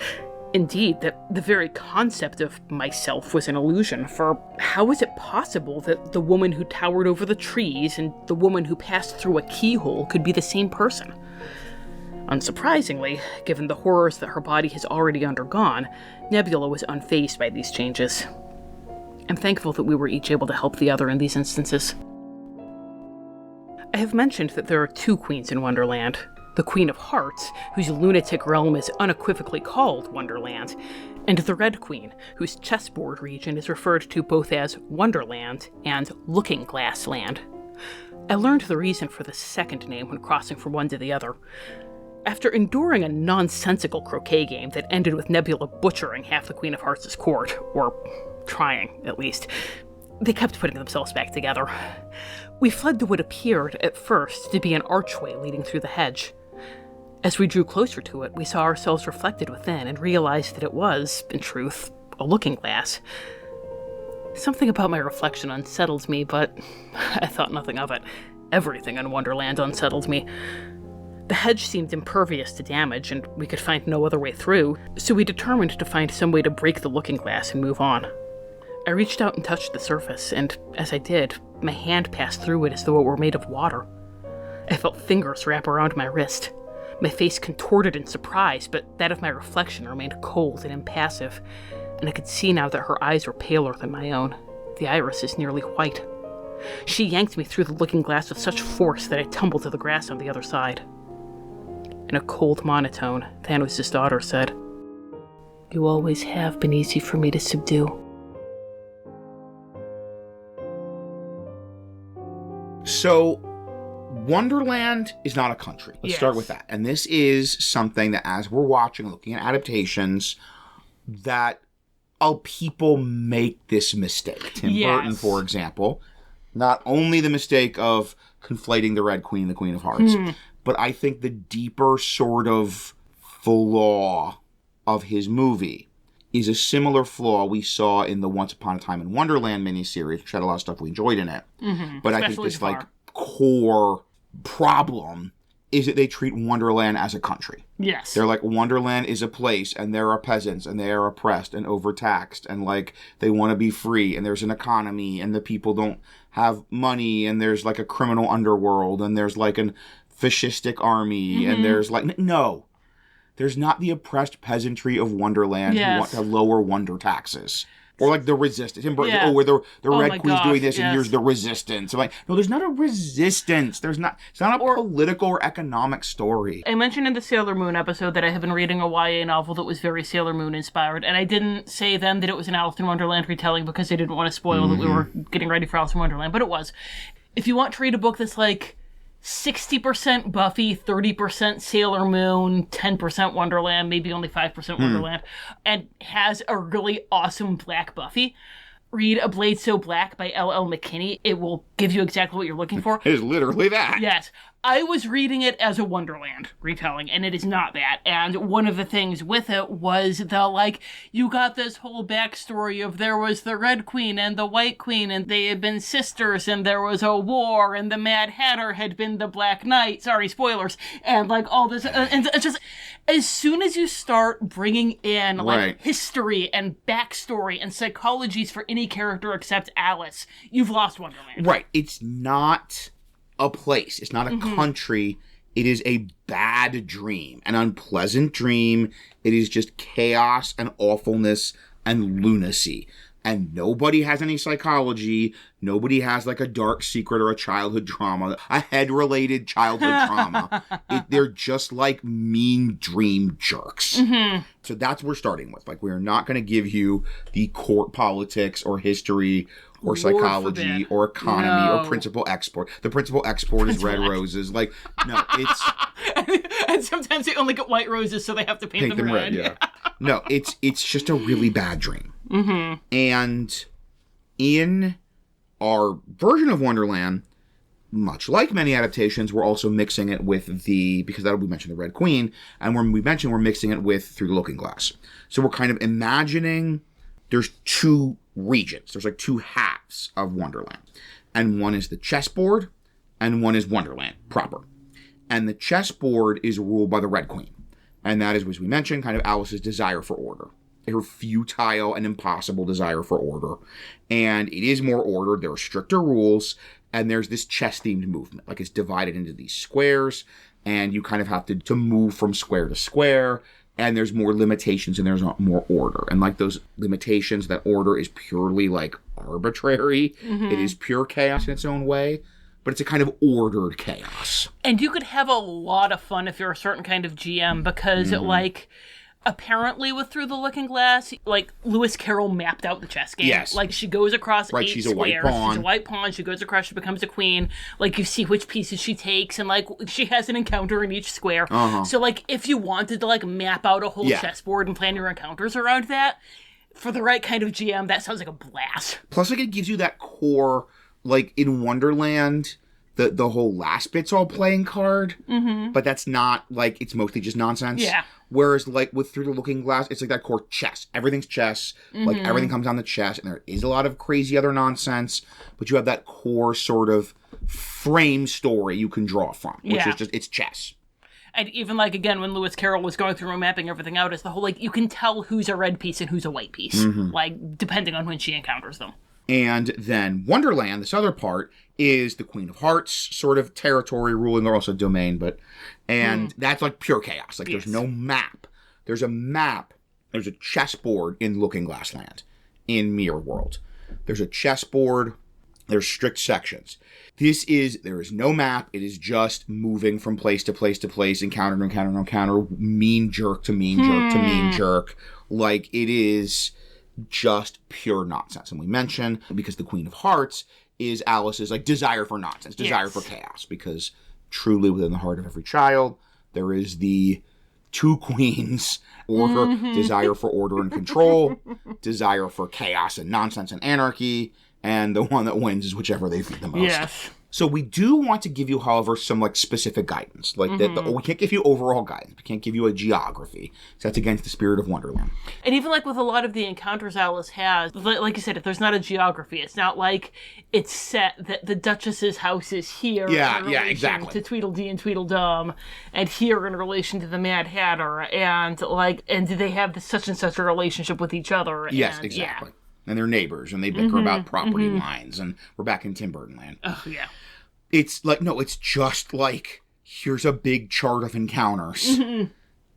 Indeed, that the very concept of myself was an illusion, for how was it possible that the woman who towered over the trees and the woman who passed through a keyhole could be the same person? Unsurprisingly, given the horrors that her body has already undergone, Nebula was unfazed by these changes. I'm thankful that we were each able to help the other in these instances. I have mentioned that there are two queens in Wonderland. The Queen of Hearts, whose lunatic realm is unequivocally called Wonderland, and the Red Queen, whose chessboard region is referred to both as Wonderland and Looking Glass Land. I learned the reason for the second name when crossing from one to the other. After enduring a nonsensical croquet game that ended with Nebula butchering half the Queen of Hearts' court, or trying, at least, they kept putting themselves back together. We fled to what appeared, at first, to be an archway leading through the hedge. As we drew closer to it, we saw ourselves reflected within and realized that it was, in truth, a looking glass. Something about my reflection unsettled me, but I thought nothing of it. Everything in Wonderland unsettled me. The hedge seemed impervious to damage, and we could find no other way through, so we determined to find some way to break the looking glass and move on. I reached out and touched the surface, and as I did, my hand passed through it as though it were made of water. I felt fingers wrap around my wrist. My face contorted in surprise, but that of my reflection remained cold and impassive, and I could see now that her eyes were paler than my own. The iris is nearly white. She yanked me through the looking glass with such force that I tumbled to the grass on the other side. In a cold monotone, Thanos' daughter said, "You always have been easy for me to subdue."
So, Wonderland is not a country. Let's start with that. And this is something that, as we're watching, looking at adaptations, that people make this mistake. Tim Burton, for example, not only the mistake of conflating the Red Queen and the Queen of Hearts, but I think the deeper sort of flaw of his movie is a similar flaw we saw in the Once Upon a Time in Wonderland miniseries, which had a lot of stuff we enjoyed in it. But I think this core problem is that they treat Wonderland as a country.
Yes.
They're like, Wonderland is a place, and there are peasants, and they are oppressed and overtaxed, and like they want to be free, and there's an economy, and the people don't have money, and there's like a criminal underworld, and there's like an fascistic army, and there's like, no. There's not the oppressed peasantry of Wonderland who want to lower wonder taxes. Or like the resistance. Where the Red Queen's doing this and here's the resistance. I'm like, no, there's not a resistance. It's not a political or economic story.
I mentioned in the Sailor Moon episode that I have been reading a YA novel that was very Sailor Moon inspired, and I didn't say then that it was an Alice in Wonderland retelling because I didn't want to spoil that we were getting ready for Alice in Wonderland, but it was. If you want to read a book that's like 60% Buffy, 30% Sailor Moon, 10% Wonderland, maybe only 5% Wonderland, and has a really awesome Black Buffy. Read A Blade So Black by L.L. McKinney. It will give you exactly what you're looking for.
It is literally that.
Yes. I was reading it as a Wonderland retelling, and it is not that. And one of the things with it was you got this whole backstory of there was the Red Queen and the White Queen, and they had been sisters, and there was a war, and the Mad Hatter had been the Black Knight. Sorry, spoilers. And, all this. And it's just, as soon as you start bringing in, history and backstory and psychologies for any character except Alice, you've lost Wonderland.
Right. It's not a place. It's not a country. It is a bad dream, an unpleasant dream. It is just chaos and awfulness and lunacy. And nobody has any psychology. Nobody has a dark secret or a childhood trauma, a head-related childhood trauma. They're just mean dream jerks. So that's what we're starting with. We're not going to give you the court politics or history or psychology or economy or principal export. The principal export is red roses. No, it's...
and sometimes they only get white roses, so they have to paint them red.
Yeah. No, it's just a really bad dream. And in our version of Wonderland, much like many adaptations, we're also mixing it with because we mentioned the Red Queen, and when we mentioned we're mixing it with Through the Looking Glass. So we're kind of imagining there's two regions. There's two halves of Wonderland. And one is the chessboard, and one is Wonderland proper. And the chessboard is ruled by the Red Queen. And that is, as we mentioned, kind of Alice's desire for order. Her futile and impossible desire for order. And it is more ordered. There are stricter rules. And there's this chess-themed movement. It's divided into these squares. And you kind of have to move from square to square. And there's more limitations and there's more order. And those limitations, that order is purely arbitrary. It is pure chaos in its own way. But it's a kind of ordered chaos.
And you could have a lot of fun if you're a certain kind of GM because, apparently with Through the Looking Glass, Lewis Carroll mapped out the chess game.
Yes.
She goes across 8
she's
squares.
A white pawn.
She's a white pawn. She goes across, she becomes a queen. You see which pieces she takes, and, she has an encounter in each square. So, if you wanted to, map out a whole chessboard and plan your encounters around that, for the right kind of GM, that sounds like a blast.
Plus, it gives you that core... in Wonderland, the whole last bit's all playing card, but that's not, it's mostly just nonsense.
Yeah.
Whereas, with Through the Looking Glass, it's that core chess. Everything's chess. Everything comes down to chess, and there is a lot of crazy other nonsense, but you have that core sort of frame story you can draw from, which is just, it's chess.
And even, again, when Lewis Carroll was going through and mapping everything out, it's the whole, you can tell who's a red piece and who's a white piece, depending on when she encounters them.
And then Wonderland, this other part, is the Queen of Hearts sort of territory ruling, or also domain, and that's pure chaos. There's no map. There's a map. There's a chessboard in Looking Glass Land, in Mirror World. There's a chessboard. There's strict sections. There is no map. It is just moving from place to place to place, encounter to encounter to encounter, mean jerk to mean jerk to mean jerk. It is just pure nonsense. And we mention, because the Queen of Hearts is Alice's desire for nonsense, desire for chaos, because truly within the heart of every child there is the two queens, order, desire for order and control, desire for chaos and nonsense and anarchy, and the one that wins is whichever they feed the most.
Yes.
So we do want to give you, however, some specific guidance. We can't give you overall guidance. We can't give you a geography. So that's against the spirit of Wonderland.
And even with a lot of the encounters Alice has, like you said, if there's not a geography, it's not it's set that the Duchess's house is here.
Yeah, exactly.
To Tweedledee and Tweedledum, and here in relation to the Mad Hatter, and they have such and such a relationship with each other.
Yes, exactly. Yeah. And they're neighbors, and they bicker about property lines, and we're back in Tim Burton land.
Oh, yeah.
It's no, it's just here's a big chart of encounters,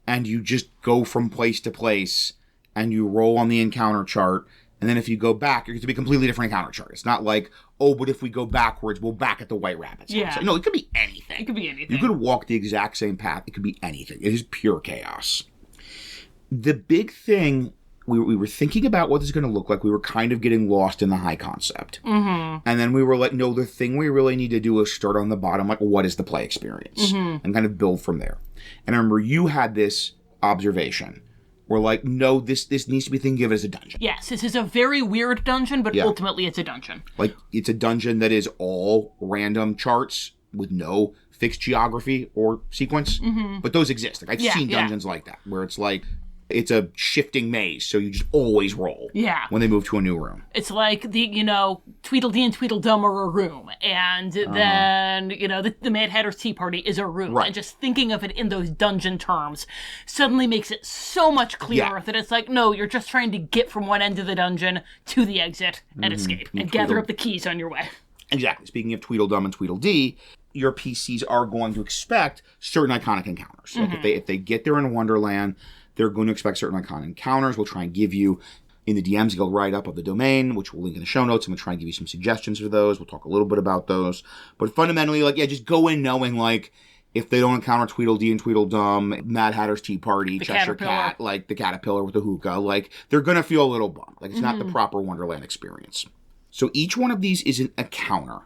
and you just go from place to place, and you roll on the encounter chart, and then if you go back, you're going to be a completely different encounter chart. It's not but if we go backwards, we'll back at the White Rabbit's house. No, it could be anything.
It could be anything.
You could walk the exact same path. It could be anything. It is pure chaos. The big thing we were thinking about what this is going to look like. We were kind of getting lost in the high concept. And then we were like, no, the thing we really need to do is start on the bottom, like, what is the play experience? And kind of build from there. And I remember you had this observation. We're like, no, this needs to be thinking of it as a dungeon.
Yes, this is a very weird dungeon, but ultimately it's a dungeon.
Like, it's a dungeon that is all random charts with no fixed geography or sequence. But those exist. Like, I've seen dungeons like that, where it's like, it's a shifting maze, so you just always roll when they move to a new room.
It's like the, Tweedledee and Tweedledum are a room, and then, the Mad Hatter's Tea Party is a room.
Right.
And just thinking of it in those dungeon terms suddenly makes it so much clearer that it's like, no, you're just trying to get from one end of the dungeon to the exit and escape, and gather up the keys on your way.
Exactly. Speaking of Tweedledum and Tweedledee, your PCs are going to expect certain iconic encounters. Like, if they get there in Wonderland, they're going to expect certain iconic encounters. We'll try and give you, in the DM's Guild write-up of the domain, which we'll link in the show notes, and we'll try and give you some suggestions for those. We'll talk a little bit about those. But fundamentally, just go in knowing, if they don't encounter Tweedledee and Tweedledum, Mad Hatter's Tea Party, Cheshire Cat, the caterpillar with the hookah, they're going to feel a little bummed. It's not the proper Wonderland experience. So each one of these is an encounter.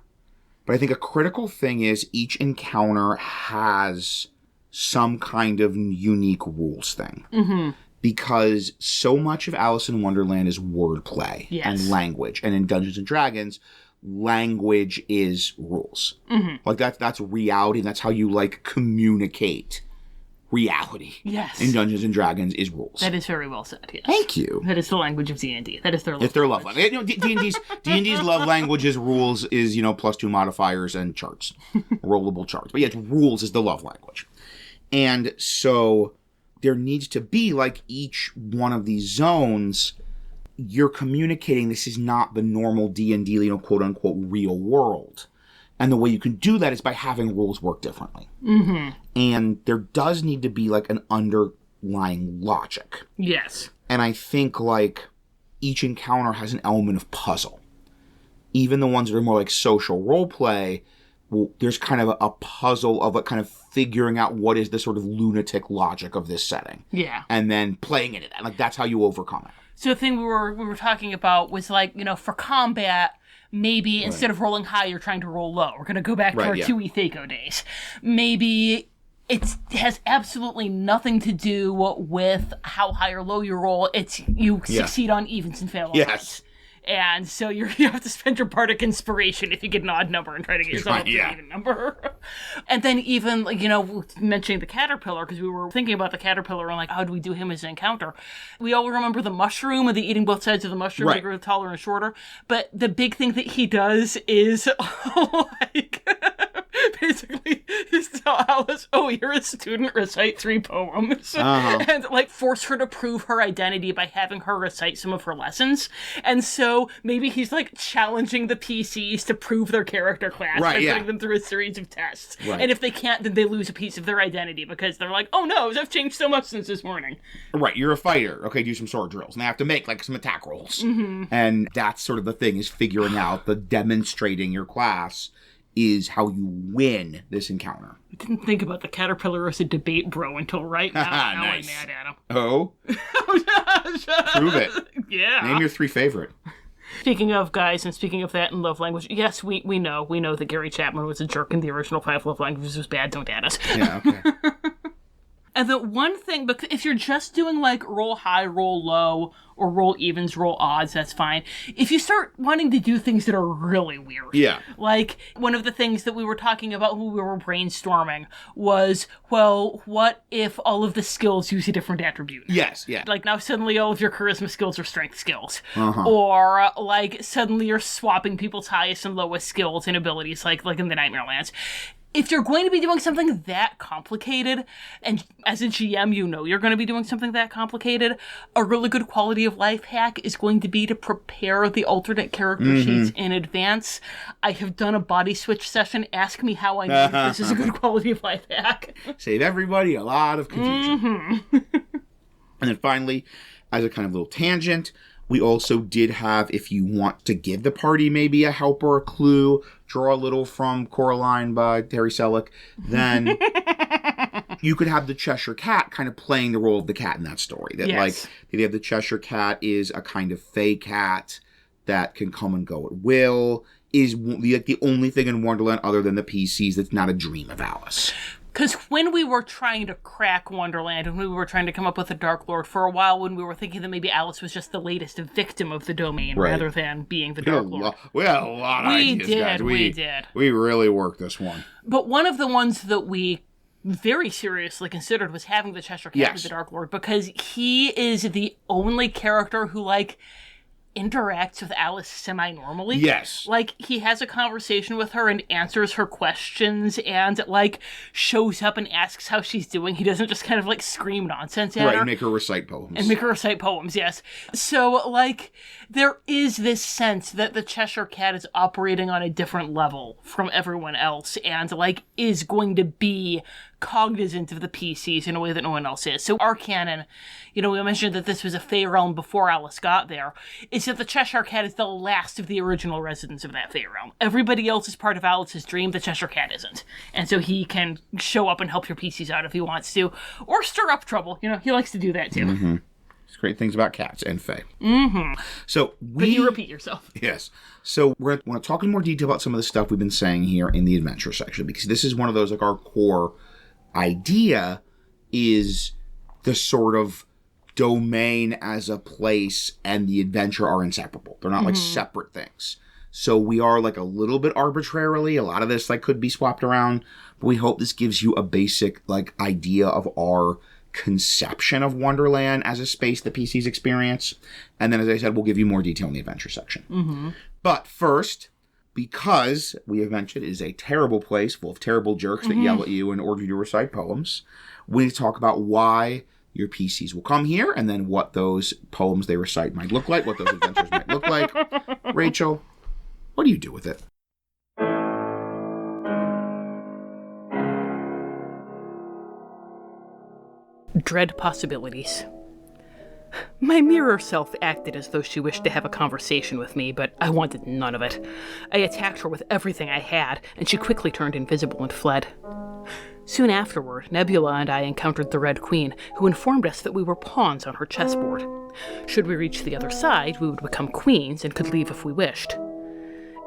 But I think a critical thing is each encounter has some kind of unique rules thing. Because so much of Alice in Wonderland is wordplay and language. And in Dungeons & Dragons, language is rules. That's reality. That's how you, communicate reality.
Yes.
In Dungeons & Dragons is rules.
That is very well said, yes.
Thank you.
That is the language of D&D. That is their love language.
It's their love language. D&D's love languages rules is, +2 modifiers and charts. Rollable charts. But rules is the love language. And so there needs to be, each one of these zones, you're communicating this is not the normal D&D, quote-unquote, real world. And the way you can do that is by having rules work differently. And there does need to be, an underlying logic.
Yes.
And I think, each encounter has an element of puzzle. Even the ones that are more social role play, there's kind of a puzzle of kind of figuring out what is the sort of lunatic logic of this setting.
Yeah.
And then playing into that. That's how you overcome it.
So the thing we were talking about was for combat, maybe instead of rolling high, you're trying to roll low. We're going to go back to our 2E Thaco days. Maybe it has absolutely nothing to do with how high or low you roll. It's you succeed on evens and fail on odds. And so you have to spend your bardic inspiration if you get an odd number and try to get yourself up to an even number. And then even, mentioning the caterpillar, because we were thinking about the caterpillar and how do we do him as an encounter? We all remember the mushroom and the eating both sides of the mushroom, bigger, taller, and shorter. But the big thing that he does is basically he's tell Alice, you're a student, recite 3 poems. And force her to prove her identity by having her recite some of her lessons. And so maybe he's challenging the PCs to prove their character class by putting them through a series of tests. And if they can't, then they lose a piece of their identity because they're like, oh no, I've changed so much since this morning.
Right, you're a fighter. Okay, do some sword drills. And they have to make some attack rolls. And that's sort of the thing, is figuring out demonstrating your class is how you win this encounter.
I didn't think about the caterpillar as a debate bro until right now. Now
Nice.
I'm mad at him.
Oh? Prove it.
Yeah.
Name your 3 favorite.
Speaking of guys, and speaking of that in love language, yes, we know that Gary Chapman was a jerk and the original 5 love languages was bad. Don't add us.
Yeah, okay.
And the one thing, because if you're just doing roll high, roll low, or roll evens, roll odds, that's fine. If you start wanting to do things that are really weird. Yeah. One of the things that we were talking about when we were brainstorming was, what if all of the skills use a different attribute?
Yes, yeah.
Now suddenly all of your charisma skills are strength skills. Or, suddenly you're swapping people's highest and lowest skills and abilities, like in the Nightmare Lands. If you're going to be doing something that complicated, and as a GM you're going to be doing something that complicated, a really good quality of life hack is going to be to prepare the alternate character sheets in advance. I have done a body switch session. Ask me how I know this is a good quality of life hack.
Save everybody a lot of confusion. And then finally, as a kind of little tangent, we also did have, if you want to give the party maybe a help or a clue, draw a little from Coraline by Terry Selick, then you could have the Cheshire Cat kind of playing the role of the cat in that story. That like the idea of the Cheshire Cat is a kind of fey cat that can come and go at will, is the only thing in Wonderland other than the PCs that's not a dream of Alice.
Because when we were trying to crack Wonderland, and we were trying to come up with a darklord, for a while when we were thinking that maybe Alice was just the latest victim of the domain rather than being the darklord.
We had a lot of ideas, guys.
We did.
We really worked this one.
But one of the ones that we very seriously considered was having the Cheshire Cat be the darklord, because he is the only character who, like, interacts with Alice semi-normally.
Yes.
Like, he has a conversation with her and answers her questions and, like, shows up and asks how she's doing. He doesn't just kind of, like, scream nonsense at her.
Right, and make her recite poems.
Yes. So, like, there is this sense that the Cheshire Cat is operating on a different level from everyone else and, like, is going to be cognizant of the PCs in a way that no one else is. So our canon, we mentioned that this was a Fey realm before Alice got there, is that the Cheshire Cat is the last of the original residents of that Fey realm. Everybody else is part of Alice's dream, the Cheshire Cat isn't. And so he can show up and help your PCs out if he wants to, or stir up trouble. He likes to do that too.
Mm-hmm. It's great things about cats and Fey.
Mm-hmm.
So
but you repeat yourself.
Yes. So we're going to want to talk in more detail about some of the stuff we've been saying here in the adventure section, because this is one of those, like, our core idea is the sort of domain as a place and the adventure are inseparable. They're not like separate things. So we are, like, a little bit arbitrarily, a lot of this, like, could be swapped around, but we hope this gives you a basic, like, idea of our conception of Wonderland as a space that PCs experience. And then, as I said, we'll give you more detail in the adventure section.
Mm-hmm.
But first, because we have mentioned it is a terrible place full of terrible jerks that yell at you and order you to recite poems, we need to talk about why your PCs will come here and then what those poems they recite might look like, what those adventures might look like. Rachel, what do you do with it?
Dread possibilities. My mirror self acted as though she wished to have a conversation with me, but I wanted none of it. I attacked her with everything I had, and she quickly turned invisible and fled. Soon afterward, Nebula and I encountered the Red Queen, who informed us that we were pawns on her chessboard. Should we reach the other side, we would become queens and could leave if we wished.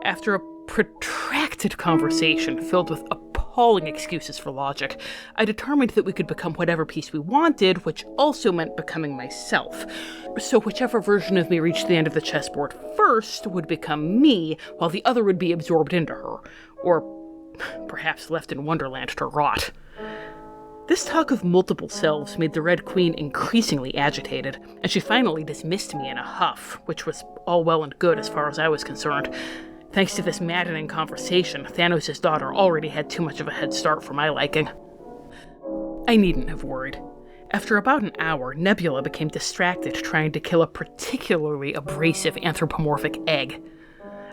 After a protracted conversation filled with appalling excuses for logic, I determined that we could become whatever piece we wanted, which also meant becoming myself. So whichever version of me reached the end of the chessboard first would become me, while the other would be absorbed into her, or perhaps left in Wonderland to rot. This talk of multiple selves made the Red Queen increasingly agitated, and she finally dismissed me in a huff, which was all well and good as far as I was concerned. Thanks to this maddening conversation, Thanos' daughter already had too much of a head start for my liking. I needn't have worried. After about an hour, Nebula became distracted trying to kill a particularly abrasive anthropomorphic egg.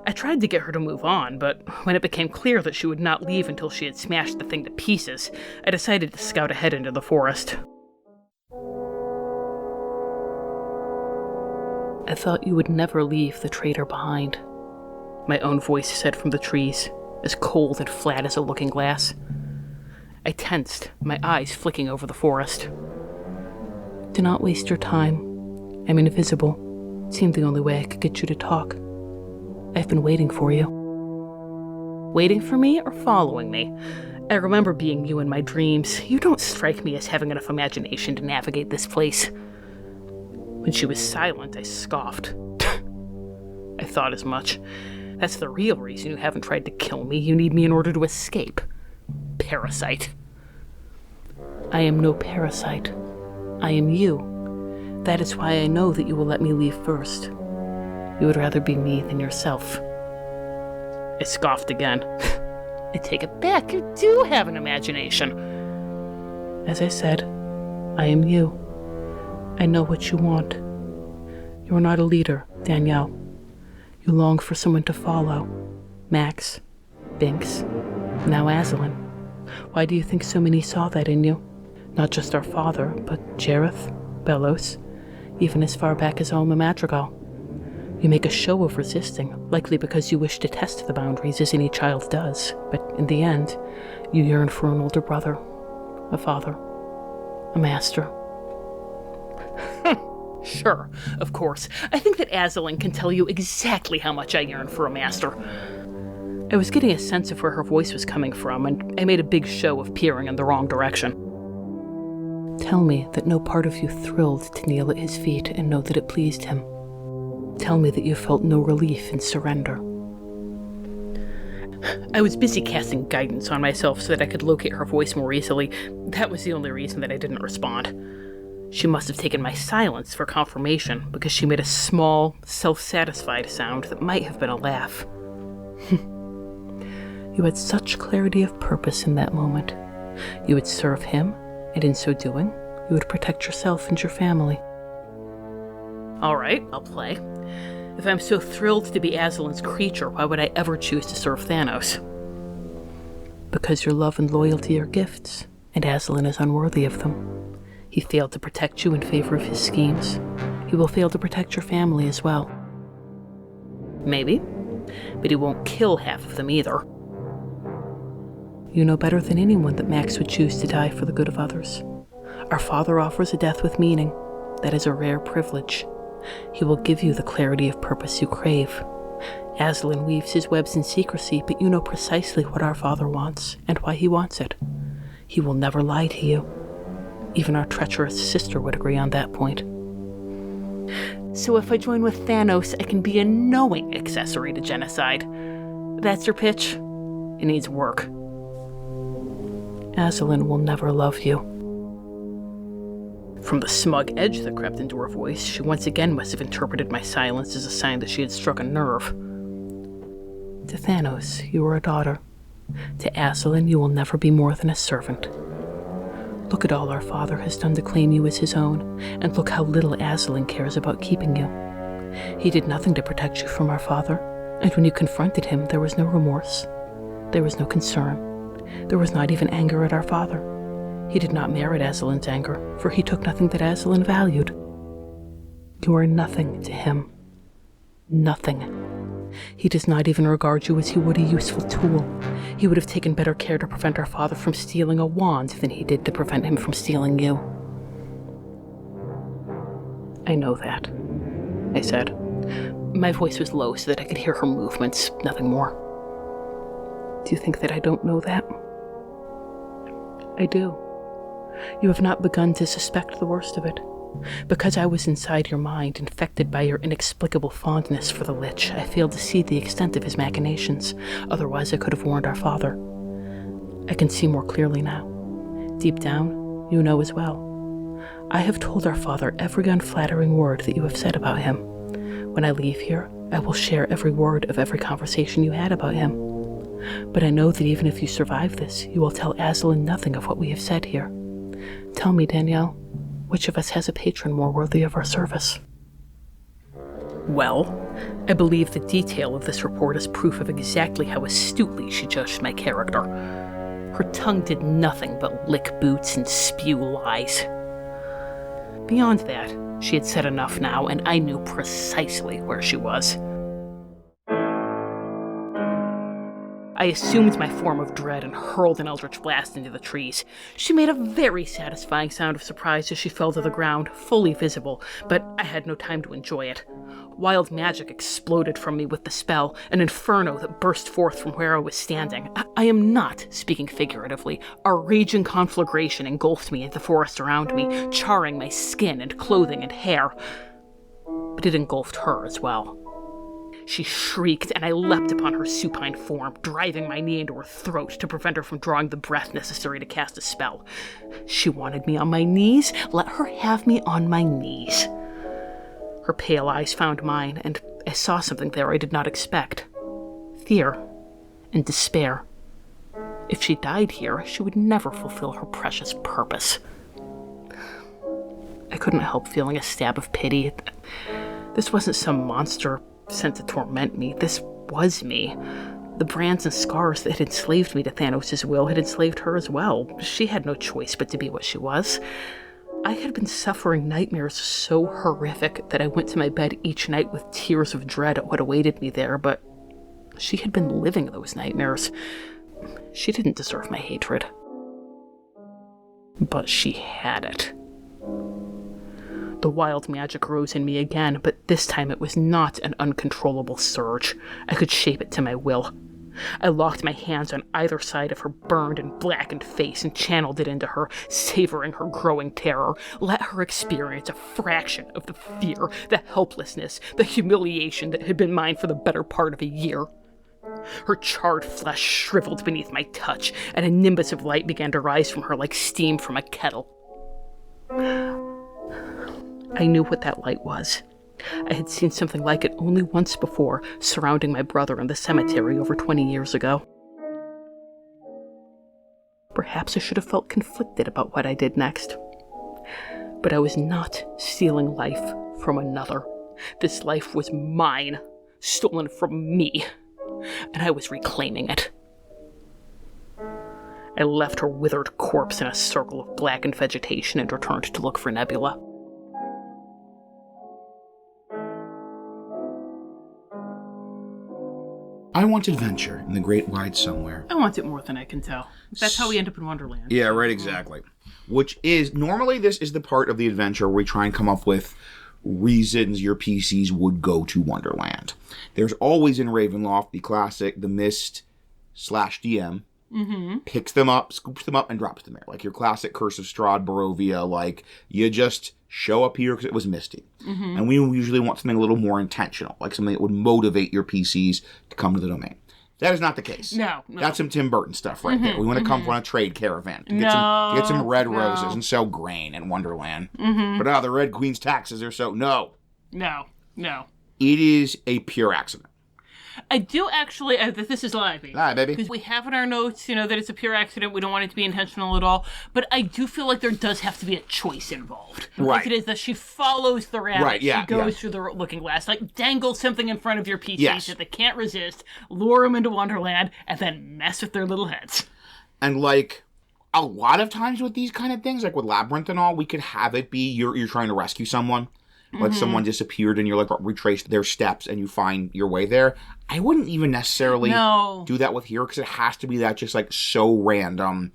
I tried to get her to move on, but when it became clear that she would not leave until she had smashed the thing to pieces, I decided to scout ahead into the forest. I thought you would never leave the traitor behind, my own voice said from the trees, as cold and flat as a looking glass. I tensed, my eyes flicking over the forest. Do not waste your time. I'm invisible. It seemed the only way I could get you to talk. I've been waiting for you. Waiting for me or following me? I remember being you in my dreams. You don't strike me as having enough imagination to navigate this place. When she was silent, I scoffed. I thought as much. That's the real reason you haven't tried to kill me. You need me in order to escape. Parasite. I am no parasite. I am you. That is why I know that you will let me leave first. You would rather be me than yourself. I scoffed again. I take it back. You do have an imagination. As I said, I am you. I know what you want. You are not a leader, Danielle. You long for someone to follow. Max, Binks, now Aslan. Why do you think so many saw that in you? Not just our father, but Jareth, Bellows, even as far back as Alma Madrigal. You make a show of resisting, likely because you wish to test the boundaries as any child does, but in the end, you yearn for an older brother, a father. A master. Sure, of course. I think that Aslan can tell you exactly how much I yearn for a master. I was getting a sense of where her voice was coming from, and I made a big show of peering in the wrong direction. Tell me that no part of you thrilled to kneel at his feet and know that it pleased him. Tell me that you felt no relief in surrender. I was busy casting guidance on myself so that I could locate her voice more easily. That was the only reason that I didn't respond. She must have taken my silence for confirmation, because she made a small, self-satisfied sound that might have been a laugh. You had such clarity of purpose in that moment. You would serve him, and in so doing, you would protect yourself and your family. All right, I'll play. If I'm so thrilled to be Aslan's creature, why would I ever choose to serve Thanos? Because your love and loyalty are gifts, and Aslan is unworthy of them. He failed to protect you in favor of his schemes. He will fail to protect your family as well. Maybe, but he won't kill half of them either. You know better than anyone that Max would choose to die for the good of others. Our Father offers a death with meaning. That is a rare privilege. He will give you the clarity of purpose you crave. Aslan weaves his webs in secrecy, but you know precisely what our Father wants and why he wants it. He will never lie to you. Even our treacherous sister would agree on that point. So if I join with Thanos, I can be a knowing accessory to genocide. That's your pitch? It needs work. Aslan will never love you. From the smug edge that crept into her voice, she once again must have interpreted my silence as a sign that she had struck a nerve. To Thanos, you are a daughter. To Aslan, you will never be more than a servant. Look at all our Father has done to claim you as his own, and look how little Aslan cares about keeping you. He did nothing to protect you from our Father, and when you confronted him, there was no remorse. There was no concern. There was not even anger at our Father. He did not merit Aslan's anger, for he took nothing that Aslan valued. You are nothing to him. Nothing. He does not even regard you as he would a useful tool. He would have taken better care to prevent our Father from stealing a wand than he did to prevent him from stealing you. I know that, I said. My voice was low so that I could hear her movements, nothing more. Do you think that I don't know that? I do. You have not begun to suspect the worst of it. Because I was inside your mind, infected by your inexplicable fondness for the Lich, I failed to see the extent of his machinations. Otherwise, I could have warned our Father. I can see more clearly now. Deep down, you know as well. I have told our Father every unflattering word that you have said about him. When I leave here, I will share every word of every conversation you had about him. But I know that even if you survive this, you will tell Aslan nothing of what we have said here. Tell me, Danielle, which of us has a patron more worthy of our service? Well, I believe the detail of this report is proof of exactly how astutely she judged my character. Her tongue did nothing but lick boots and spew lies. Beyond that, she had said enough now, and I knew precisely where she was. I assumed my form of dread and hurled an eldritch blast into the trees. She made a very satisfying sound of surprise as she fell to the ground, fully visible, but I had no time to enjoy it. Wild magic exploded from me with the spell, an inferno that burst forth from where I was standing. I am not speaking figuratively. A raging conflagration engulfed me and the forest around me, charring my skin and clothing and hair. But it engulfed her as well. She shrieked, and I leapt upon her supine form, driving my knee into her throat to prevent her from drawing the breath necessary to cast a spell. She wanted me on my knees. Let her have me on my knees. Her pale eyes found mine, and I saw something there I did not expect. Fear and despair. If she died here, she would never fulfill her precious purpose. I couldn't help feeling a stab of pity. This wasn't some monster sent to torment me. This was me. The brands and scars that had enslaved me to Thanos' will had enslaved her as well. She had no choice but to be what she was. I had been suffering nightmares so horrific that I went to my bed each night with tears of dread at what awaited me there, but she had been living those nightmares. She didn't deserve my hatred. But she had it. The wild magic rose in me again, but this time it was not an uncontrollable surge. I could shape it to my will. I locked my hands on either side of her burned and blackened face and channeled it into her, savoring her growing terror. Let her experience a fraction of the fear, the helplessness, the humiliation that had been mine for the better part of a year. Her charred flesh shriveled beneath my touch, and a nimbus of light began to rise from her like steam from a kettle. I knew what that light was. I had seen something like it only once before, surrounding my brother in the cemetery over 20 years ago. Perhaps I should have felt conflicted about what I did next. But I was not stealing life from another. This life was mine, stolen from me, and I was reclaiming it. I left her withered corpse in a circle of blackened vegetation and returned to look for Nebula.
I want adventure in the great wide somewhere.
I want it more than I can tell. That's how we end up in Wonderland.
Yeah, right, exactly. Which is, normally this is the part of the adventure where we try and come up with reasons your PCs would go to Wonderland. There's always in Ravenloft the classic, the Mist /DM, picks them up, scoops them up, and drops them there. Like your classic Curse of Strahd, Barovia, like you just show up here because it was misty. And we usually want something a little more intentional, like something that would motivate your PCs to come to the domain. That is not the case.
No.
That's some Tim Burton stuff right there. We want to come on a trade caravan to get some red roses and sell grain in Wonderland. But the Red Queen's taxes are so... No. It is a pure accident.
I do actually, this is live, baby.
Live, baby.
Because we have in our notes, that it's a pure accident. We don't want it to be intentional at all. But I do feel like there does have to be a choice involved.
Right.
Like it is that she follows the rabbit.
Right, yeah.
She goes through the looking glass. Like, dangle something in front of your PCs
Yes.
that they can't resist, lure them into Wonderland, and then mess with their little heads.
And, like, a lot of times with these kind of things, like with Labyrinth and all, we could have it be you're trying to rescue someone. Like someone disappeared and you're like retrace their steps and you find your way there. I wouldn't even necessarily do that with here because it has to be that just like so random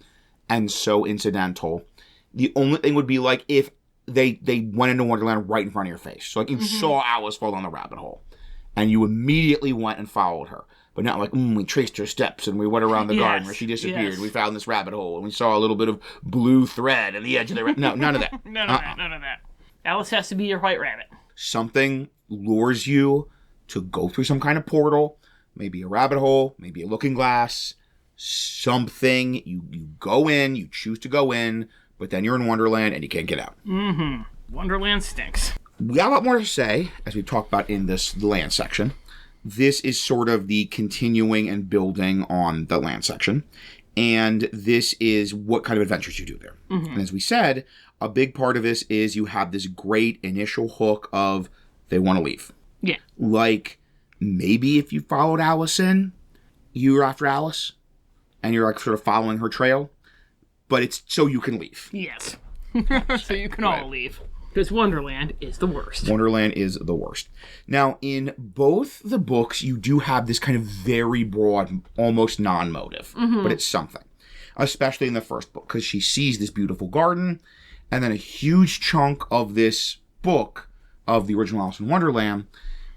and so incidental. The only thing would be like if they went into Wonderland right in front of your face. So like you saw Alice fall down the rabbit hole and you immediately went and followed her. But not like, we traced her steps and we went around the garden where she disappeared. Yes. We found this rabbit hole and we saw a little bit of blue thread at the edge of the... No, none of that.
None of that. Alice has to be your white rabbit.
Something lures you to go through some kind of portal, maybe a rabbit hole, maybe a looking glass, something. You go in, you choose to go in, but then you're in Wonderland and you can't get out.
Wonderland stinks.
We got a lot more to say, as we talked about in this land section. This is sort of the continuing and building on the land section. And this is what kind of adventures you do there. And as we said, a big part of this is you have this great initial hook of they want to leave.
Yeah.
Like, maybe if you followed Alice in, you were after Alice, and you're like sort of following her trail, but it's so you can leave.
Yes. So you can all leave. Because Wonderland is the worst.
Wonderland is the worst. Now, in both the books, you do have this kind of very broad, almost non-motive, but it's something. Especially in the first book, because she sees this beautiful garden, and then a huge chunk of this book, of the original Alice in Wonderland,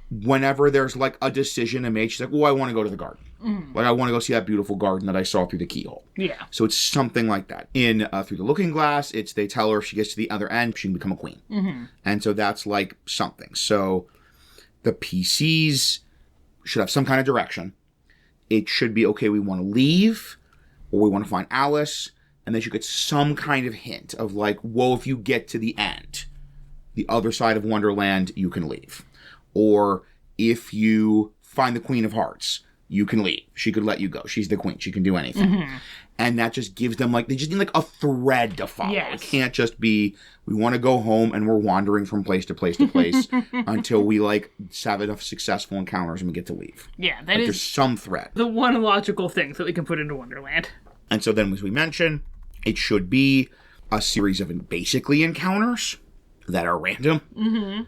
whenever there's like a decision to make, she's like, I want to go to the garden. Like, I want to go see that beautiful garden that I saw through the keyhole.
Yeah.
So it's something like that. In Through the Looking Glass, they tell her if she gets to the other end, she can become a queen. And so that's like something. So the PCs should have some kind of direction. It should be, okay, we want to leave, or we want to find Alice, and they should get some kind of hint of like, if you get to the end, the other side of Wonderland, you can leave. Or if you find the Queen of Hearts, you can leave. She could let you go. She's the queen. She can do anything. And that just gives them, like, they just need, like, a thread to follow. Yes. It can't just be, we want to go home and we're wandering from place to place to place until we, like, have enough successful encounters and we get to leave.
Yeah, that is...
There's some thread.
The one logical thing that we can put into Wonderland.
And so then, as we mentioned, it should be a series of basically encounters that are random.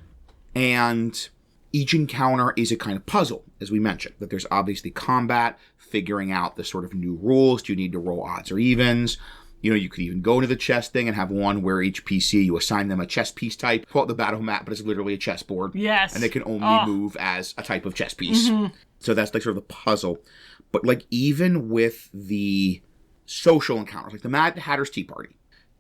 And each encounter is a kind of puzzle, as we mentioned. That there's obviously combat, figuring out the sort of new rules. Do you need to roll odds or evens? You could even go to the chess thing and have one where each PC, you assign them a chess piece type. Call it the battle map, but it's literally a chessboard.
Yes.
And they can only move as a type of chess piece. Mm-hmm. So that's like sort of the puzzle. But like even with the social encounters, like the Mad Hatter's Tea Party,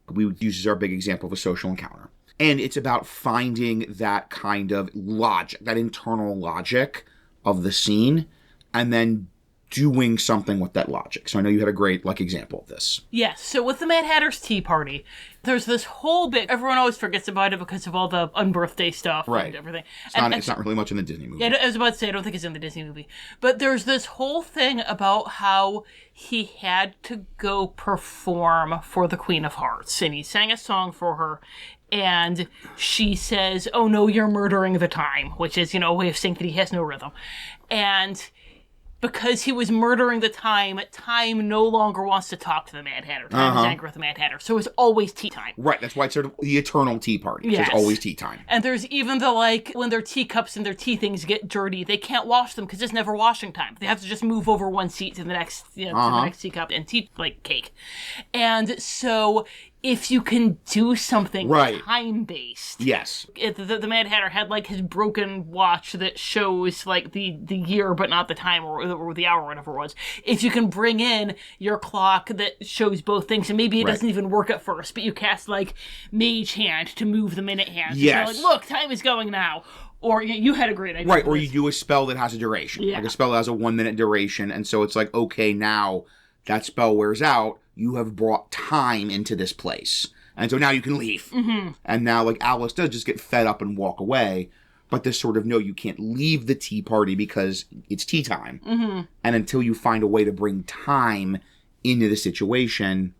we would use as our big example of a social encounter. And it's about finding that kind of logic, that internal logic of the scene, and then doing something with that logic. So I know you had a great example of this.
Yes. So with the Mad Hatter's Tea Party, there's this whole bit, everyone always forgets about it because of all the unbirthday stuff and everything.
It's not really much in the Disney movie.
Yeah, I was about to say, I don't think it's in the Disney movie. But there's this whole thing about how he had to go perform for the Queen of Hearts. And he sang a song for her. And she says, "Oh no, you're murdering the time," which is, a way of saying that he has no rhythm. And because he was murdering the time no longer wants to talk to the Mad Hatter. Time is angry with the Mad Hatter. So it's always tea time.
Right, that's why it's sort of the eternal tea party. Yes. So it's always tea time.
And there's even the, when their teacups and their tea things get dirty, they can't wash them because it's never washing time. They have to just move over one seat to the next, to the next teacup and tea, cake. And so if you can do something time-based.
Yes.
The Mad Hatter had, his broken watch that shows, the year but not the time or the hour or whatever it was. If you can bring in your clock that shows both things, and maybe it doesn't even work at first, but you cast, Mage Hand to move the minute hand.
Yes.
So look, time is going now. Or you had a great idea.
Right, or you do a spell that has a duration.
Yeah.
Like a spell that has a 1 minute duration, and so it's okay, now that spell wears out, you have brought time into this place. And so now you can leave. Mm-hmm. And now, Alice does just get fed up and walk away. But this sort of, no, you can't leave the tea party because it's tea time. Mm-hmm. And until you find a way to bring time into the situation,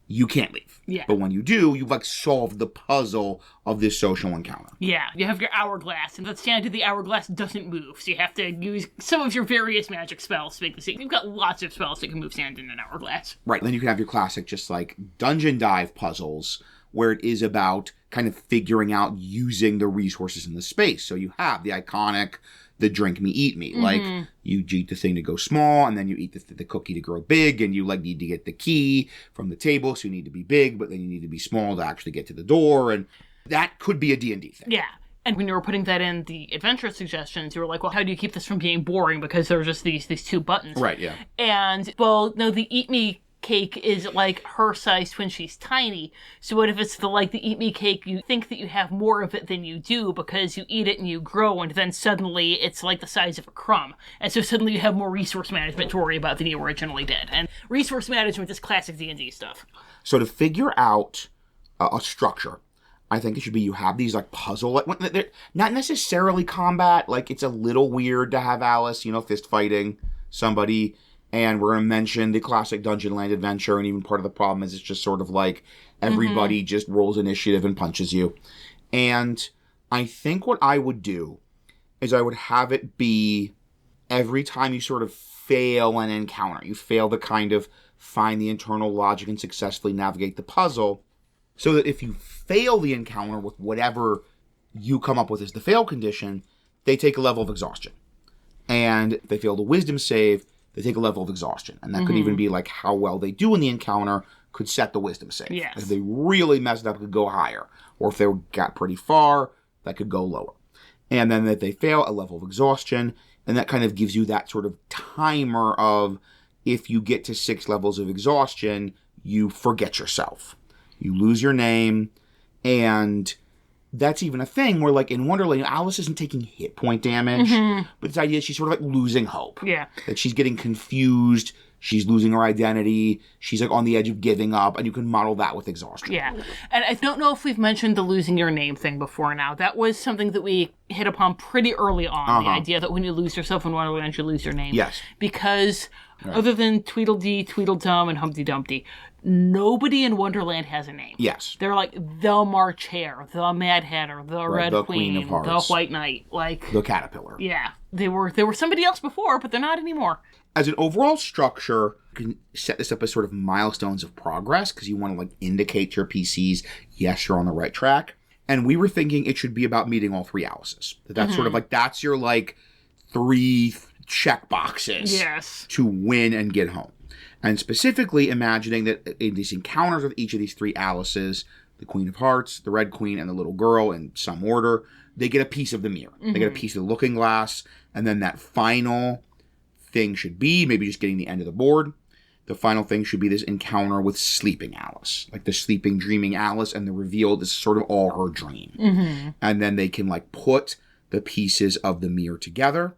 you can't leave.
Yeah.
But when you do, you've solved the puzzle of this social encounter.
Yeah. You have your hourglass, and the stand of the hourglass doesn't move. So you have to use some of your various magic spells to make the scene. You've got lots of spells that can move sand in an hourglass.
Right. Then you can have your classic just dungeon dive puzzles where it is about kind of figuring out using the resources in the space. So you have the iconic, the drink me, eat me. Mm-hmm. You eat the thing to go small, and then you eat the cookie to grow big, and you need to get the key from the table, so you need to be big, but then you need to be small to actually get to the door, and that could be a D&D thing.
Yeah. And when you were putting that in the adventure suggestions, you were like, well, how do you keep this from being boring? Because there are just these two buttons.
Right, yeah.
And, well, no, the eat me cake is her size when she's tiny. So what if it's the eat me cake, you think that you have more of it than you do because you eat it and you grow, and then suddenly it's the size of a crumb. And so suddenly you have more resource management to worry about than you originally did. And resource management is classic D&D stuff.
So to figure out a structure, I think it should be you have these puzzle, not necessarily combat. It's a little weird to have Alice, fist fighting somebody. And we're going to mention the classic Dungeonland adventure, and even part of the problem is it's just sort of everybody just rolls initiative and punches you. And I think what I would do is I would have it be every time you sort of fail an encounter, you fail to kind of find the internal logic and successfully navigate the puzzle, so that if you fail the encounter with whatever you come up with as the fail condition, they take a level of exhaustion. And if they fail the wisdom save, they take a level of exhaustion. And that could even be how well they do in the encounter could set the wisdom save.
Yes.
If they really messed up, it could go higher. Or if they got pretty far, that could go lower. And then if they fail, a level of exhaustion. And that kind of gives you that sort of timer of, if you get to 6 levels of exhaustion, you forget yourself. You lose your name. And that's even a thing where, in Wonderland, Alice isn't taking hit point damage, but this idea is she's sort of losing hope.
Yeah.
That she's getting confused, she's losing her identity, she's on the edge of giving up, and you can model that with exhaustion.
Yeah. And I don't know if we've mentioned the losing your name thing before now. That was something that we hit upon pretty early on, the idea that when you lose yourself in Wonderland, you lose your name.
Yes.
Because other than Tweedledee, Tweedledum, and Humpty Dumpty, nobody in Wonderland has a name.
Yes.
They're the March Hare, the Mad Hatter, the Red
the
Queen,
of Hearts,
the White Knight,
the Caterpillar.
Yeah. They were somebody else before, but they're not anymore.
As an overall structure, you can set this up as sort of milestones of progress, because you want to indicate to your PCs, yes, you're on the right track. And we were thinking it should be about meeting all 3 Alices. That's sort of that's your 3 check boxes
yes.
to win and get home. And specifically imagining that in these encounters with each of these three Alices, the Queen of Hearts, the Red Queen, and the little girl in some order, they get a piece of the mirror. They get a piece of the looking glass, and then that final thing should be, maybe just getting the end of the board, the final thing should be this encounter with sleeping Alice. Like the sleeping, dreaming Alice, and the reveal this is sort of all her dream. And then they can like put the pieces of the mirror together,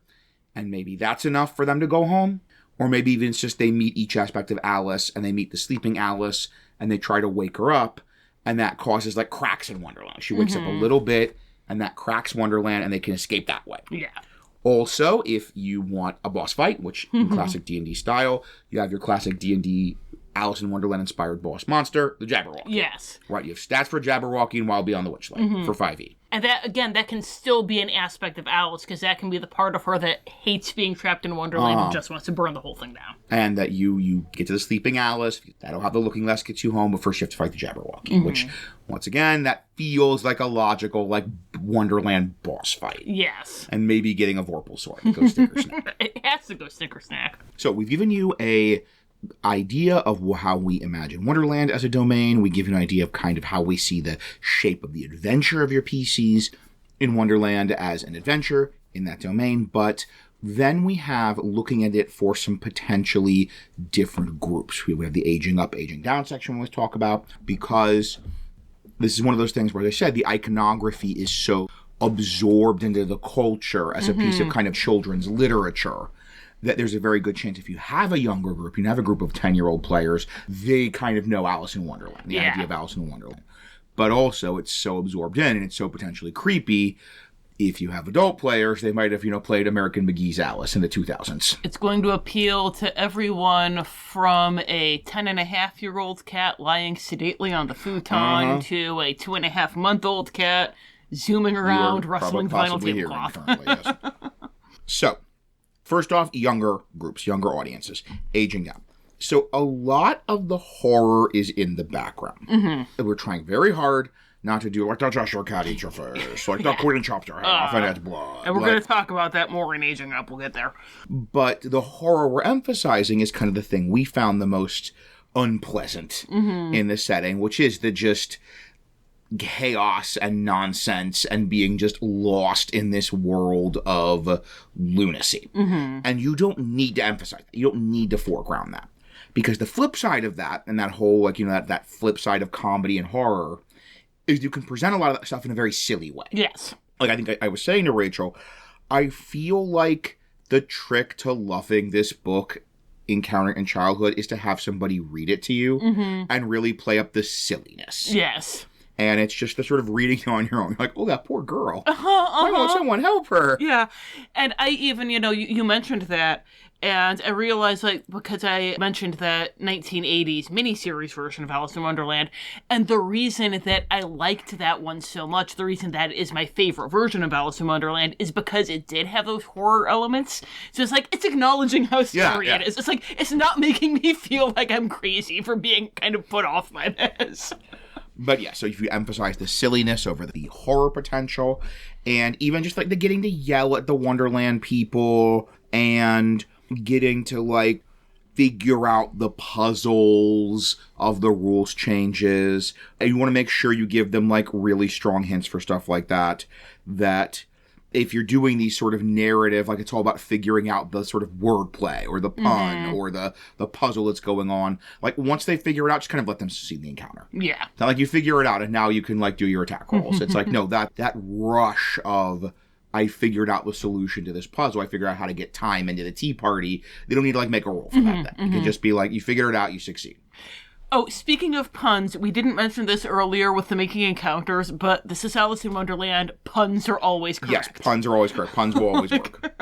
and maybe that's enough for them to go home. Or maybe even it's just they meet each aspect of Alice, and they meet the sleeping Alice, and they try to wake her up, and that causes like cracks in Wonderland. She wakes up a little bit, and that cracks Wonderland, and they can escape that way.
Yeah.
Also, if you want a boss fight, which in classic D&D style, you have your classic D&D Alice in Wonderland inspired boss monster, the Jabberwocky.
Yes.
Right, you have stats for Jabberwocky and Wild Beyond the Witchlight for 5e.
And that, again, that can still be an aspect of Alice, because that can be the part of her that hates being trapped in Wonderland and just wants to burn the whole thing down.
And that you get to the sleeping Alice, that'll have the looking glass get you home, but first you have to fight the Jabberwocky, which, once again, that feels like a logical, like, Wonderland boss fight.
Yes.
And maybe getting a Vorpal sword. It goes Snicker Snack.
It has to go Snicker Snack.
So we've given you a idea of how we imagine Wonderland as a domain. We give you an idea of kind of how we see the shape of the adventure of your PCs in Wonderland as an adventure in that domain. But then we have looking at it for some potentially different groups. We have the aging up, aging down section we always talk about, because this is one of those things where, as I said, the iconography is so absorbed into the culture as a piece of kind of children's literature that there's a very good chance if you have a younger group, you have a group of 10-year-old players, they kind of know Alice in Wonderland, the idea of Alice in Wonderland. But also, it's so absorbed in, and it's so potentially creepy. If you have adult players, they might have, played American McGee's Alice in the 2000s.
It's going to appeal to everyone from a 10-and-a-half-year-old cat lying sedately on the futon to a 2-and-a-half-month-old cat zooming around, rustling vinyl tablecloth.
Yes. So, first off, younger groups, younger audiences, aging down. So a lot of the horror is in the background. We're trying very hard not to do like the Cheshire Cat eats your face, like the Queen chops your head off and it's blood.
And we're going to talk about that more in Aging Up. We'll get there.
But the horror we're emphasizing is kind of the thing we found the most unpleasant in the setting, which is the just chaos and nonsense and being just lost in this world of lunacy. And you don't need to emphasize that. You don't need to foreground that. Because the flip side of that, and that whole, that flip side of comedy and horror, is you can present a lot of that stuff in a very silly way.
Yes.
Like I think I was saying to Rachel, I feel like the trick to loving this book, Encountering in Childhood, is to have somebody read it to you and really play up the silliness.
Yes.
And it's just the sort of reading on your own. You're like, oh, that poor girl. Why won't someone help her?
Yeah. And I even, you mentioned that, and I realized, because I mentioned that 1980s miniseries version of Alice in Wonderland, and the reason that I liked that one so much, the reason that is my favorite version of Alice in Wonderland, is because it did have those horror elements. So it's acknowledging how scary it is. It's it's not making me feel like I'm crazy for being kind of put off by this.
But yeah, so if you emphasize the silliness over the horror potential, and even just the getting to yell at the Wonderland people, and getting to figure out the puzzles of the rules changes, and you want to make sure you give them really strong hints for stuff like that, that if you're doing these sort of narrative, it's all about figuring out the sort of wordplay or the pun or the puzzle that's going on. Once they figure it out, just kind of let them see the encounter.
Yeah.
It's not you figure it out and now you can do your attack rolls. It's no, that rush of I figured out the solution to this puzzle. I figured out how to get time into the tea party. They don't need to make a roll for that then. It can just be you figured it out, you succeed.
Oh, speaking of puns, we didn't mention this earlier with the making encounters, but this is Alice in Wonderland. Puns are always correct.
Yes, puns are always correct. Puns will always work.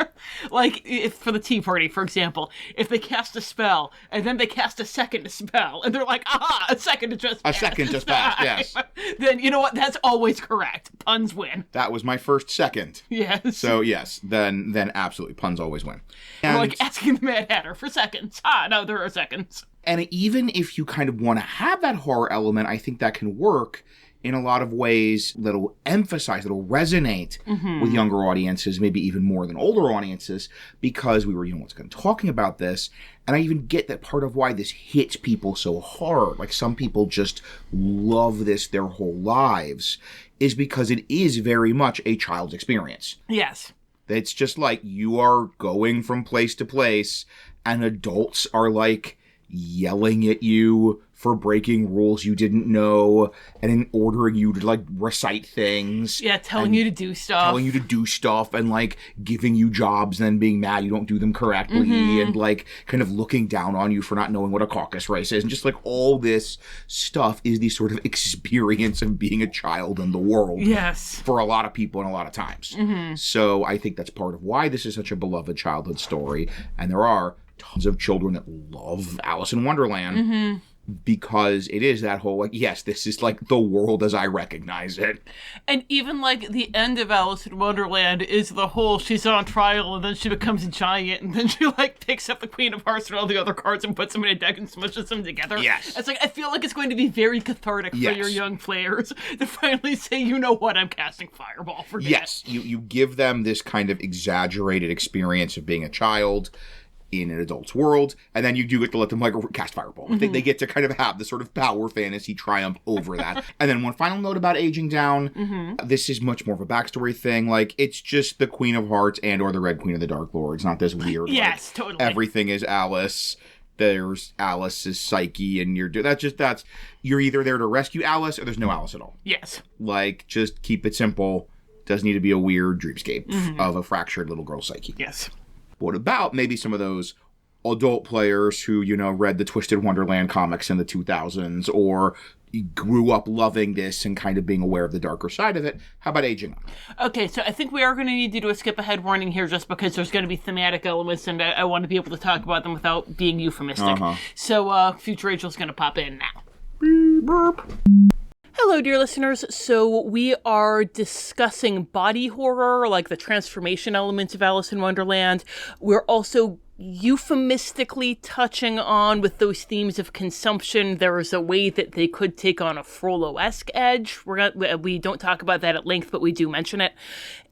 If for the tea party, for example, if they cast a spell, and then they cast a second spell, and they're like, aha, a second just passed.
A second just passed, yes.
Then, you know what? That's always correct. Puns win.
That was my first second.
Yes.
So, yes, then absolutely, puns always win. And
we're asking the Mad Hatter for seconds. No, there are seconds.
And even if you kind of want to have that horror element, I think that can work in a lot of ways that'll emphasize, that'll resonate with younger audiences, maybe even more than older audiences, because we were, once again, talking about this. And I even get that part of why this hits people so hard, like some people just love this their whole lives, is because it is very much a child's experience.
Yes.
It's just like you are going from place to place, and adults are like yelling at you for breaking rules you didn't know, and ordering you to like recite things.
Yeah, telling you to do stuff.
And like giving you jobs and then being mad you don't do them correctly, and like kind of looking down on you for not knowing what a caucus rice is. And just like all this stuff is the sort of experience of being a child in the world.
Yes.
For a lot of people and a lot of times. So I think that's part of why this is such a beloved childhood story. And there are tons of children that love Alice in Wonderland. Because it is that whole, like, yes, this is, like, the world as I recognize it.
And even, like, the end of Alice in Wonderland is the whole, she's on trial, and then she becomes a giant, and then she, like, picks up the Queen of Hearts and all the other cards and puts them in a deck and smushes them together.
Yes.
It's like, I feel like it's going to be very cathartic for your young players to finally say, you know what, I'm casting Fireball for
Yes, you give them this kind of exaggerated experience of being a child in an adult's world, and then you do get to let them like cast Fireball. They get to kind of have the sort of power fantasy triumph over that. And then one final note about aging down, this is much more of a backstory thing. Like, it's just the Queen of Hearts and or the Red Queen of the Darklord. It's not this weird,
yes, totally.
Everything is Alice. There's Alice's psyche, and you're either there to rescue Alice or there's no Alice at all.
Yes.
Like, just keep it simple. Doesn't need to be a weird dreamscape of a fractured little girl's psyche.
Yes.
What about maybe some of those adult players who, read the Twisted Wonderland comics in the 2000s or grew up loving this and kind of being aware of the darker side of it? How about aging up?
Okay, so I think we are going to need to do a skip ahead warning here just because there's going to be thematic elements and I want to be able to talk about them without being euphemistic. So Future Rachel's going to pop in now. Beep, burp. Hello, dear listeners. So we are discussing body horror, like the transformation elements of Alice in Wonderland. We're also euphemistically touching on, with those themes of consumption, there is a way that they could take on a Frollo-esque edge. We don't talk about that at length, but we do mention it.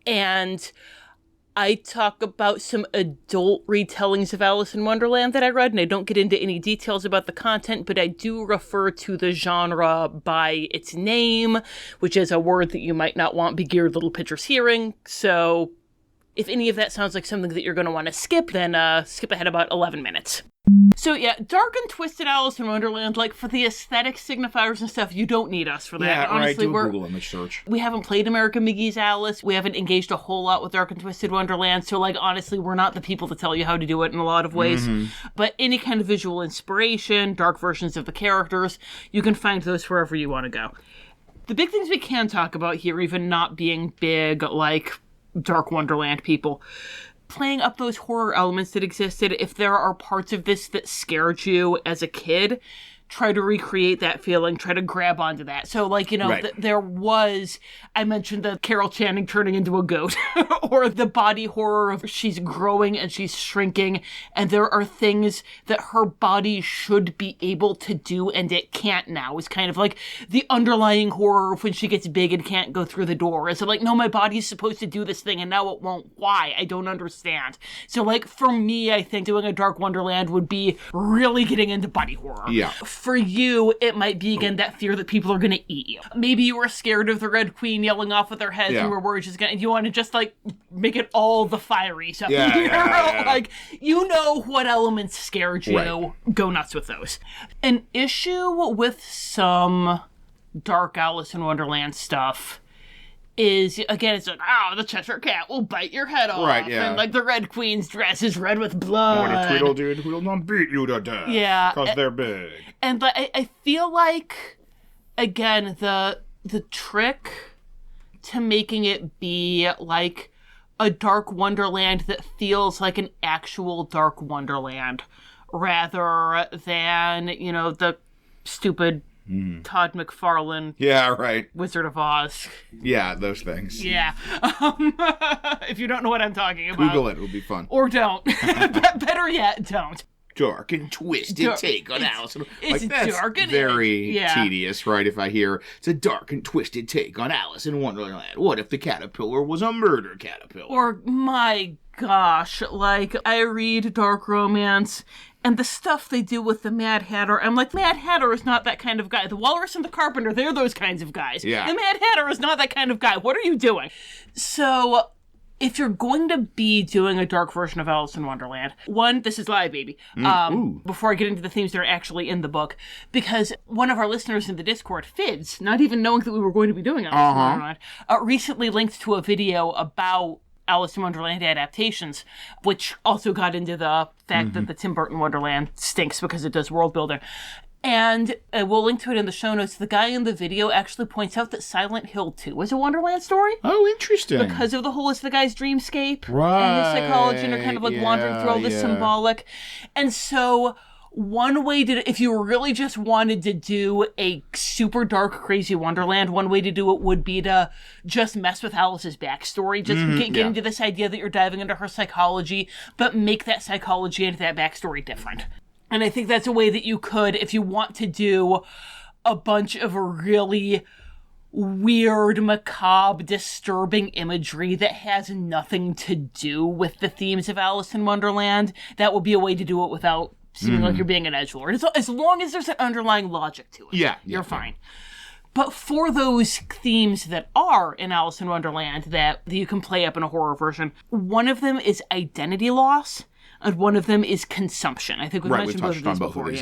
And I talk about some adult retellings of Alice in Wonderland that I read, and I don't get into any details about the content, but I do refer to the genre by its name, which is a word that you might not want begeared little pitchers hearing. So if any of that sounds like something that you're going to want to skip, then skip ahead about 11 minutes. So yeah, dark and twisted Alice in Wonderland, like for the aesthetic signifiers and stuff, you don't need us for that.
Yeah,
honestly,
right, do a Google image search.
We haven't played American McGee's Alice. We haven't engaged a whole lot with Dark and Twisted Wonderland, so like honestly, we're not the people to tell you how to do it in a lot of ways. But any kind of visual inspiration, dark versions of the characters, you can find those wherever you want to go. The big things we can talk about here, even not being big like Dark Wonderland people, playing up those horror elements that existed. If there are parts of this that scared you as a kid, try to recreate that feeling, try to grab onto that. So, like, there was, I mentioned the Carol Channing turning into a goat, or the body horror of she's growing and she's shrinking, and there are things that her body should be able to do and it can't now. It's kind of like the underlying horror of when she gets big and can't go through the door. Is it like, no, my body's supposed to do this thing and now it won't. Why? I don't understand. So, like, for me, I think doing a Dark Wonderland would be really getting into body horror.
Yeah.
For you, it might be, again, that fear that people are going to eat you. Maybe you were scared of the Red Queen yelling off with their heads and were worried she's going to... You want to just, like, make it all the fiery stuff. Like, you know what elements scared you. Right. Go nuts with those. An issue with some dark Alice in Wonderland stuff is, again, it's like, the Cheshire Cat will bite your head off.
Right, yeah.
And, like, the Red Queen's dress is red with blood.
What a Tweedledee and Tweedledum beat you to death.
Yeah.
Because they're big.
And but I feel like, again, the trick to making it be, like, a Dark Wonderland that feels like an actual Dark Wonderland, rather than, the stupid Todd McFarlane.
Yeah, right.
Wizard of Oz.
Yeah, those things.
Yeah. If you don't know what I'm talking about.
Google it. It'll be fun.
Or don't. Better yet, don't.
dark and twisted take on Alice.
It's
that's
dark and
very tedious, right? If I hear it's a dark and twisted take on Alice in Wonderland. What if the caterpillar was a murder caterpillar?
Or, my gosh, like, I read dark romance, and the stuff they do with the Mad Hatter, I'm like, Mad Hatter is not that kind of guy. The Walrus and the Carpenter, they're those kinds of guys.
Yeah.
The Mad Hatter is not that kind of guy. What are you doing? So, if you're going to be doing a dark version of Alice in Wonderland, one, this is live, baby. Before I get into the themes that are actually in the book, because one of our listeners in the Discord, Fids, not even knowing that we were going to be doing Alice in Wonderland, recently linked to a video about Alice in Wonderland adaptations, which also got into the fact that the Tim Burton Wonderland stinks because it does world building. And we'll link to it in the show notes. The guy in the video actually points out that Silent Hill 2 is a Wonderland story.
Oh, interesting.
Because of the whole it's the guy's dreamscape.
Right.
And his psychology, and are kind of like wandering through all this symbolic. And so one way to, if you really just wanted to do a super dark, crazy Wonderland, one way to do it would be to just mess with Alice's backstory. Just get into this idea that you're diving into her psychology, but make that psychology and that backstory different. And I think that's a way that you could, if you want to do a bunch of really weird, macabre, disturbing imagery that has nothing to do with the themes of Alice in Wonderland, that would be a way to do it without seeming like you're being an edgelord. As long as there's an underlying logic to it, you're fine. But for those themes that are in Alice in Wonderland that you can play up in a horror version, one of them is identity loss, and one of them is consumption. I think we've mentioned both of these before.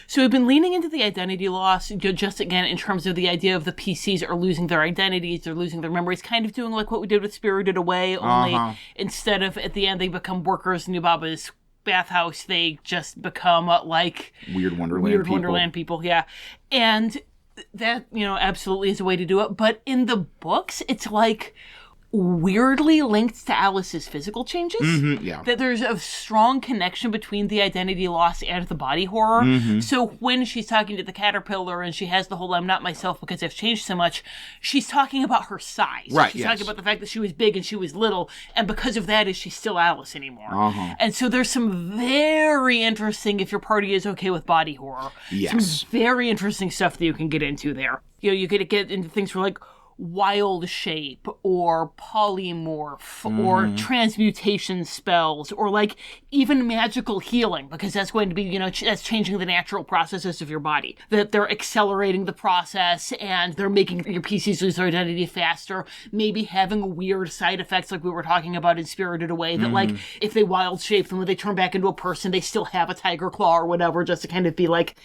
So we've been leaning into the identity loss, just again in terms of the idea of the PCs are losing their identities, they're losing their memories, kind of doing like what we did with Spirited Away, only instead of at the end they become workers in Yubaba's bathhouse, they just become like
weird Wonderland
people. And that, absolutely is a way to do it. But in the books, it's like weirdly linked to Alice's physical changes. That there's a strong connection between the identity loss and the body horror. So when she's talking to the caterpillar and she has the whole I'm not myself because I've changed so much, she's talking about her size. She's talking about the fact that she was big and she was little, and because of that is she still Alice anymore. And so there's some very interesting, if your party is okay with body horror, some very interesting stuff that you can get into there. You could get into things for like wild shape or polymorph or transmutation spells or like even magical healing, because that's going to be, that's changing the natural processes of your body, that they're accelerating the process and they're making your PCs lose their identity faster, maybe having weird side effects like we were talking about in Spirited Away, that like if they wild shape them, when they turn back into a person, they still have a tiger claw or whatever, just to kind of be like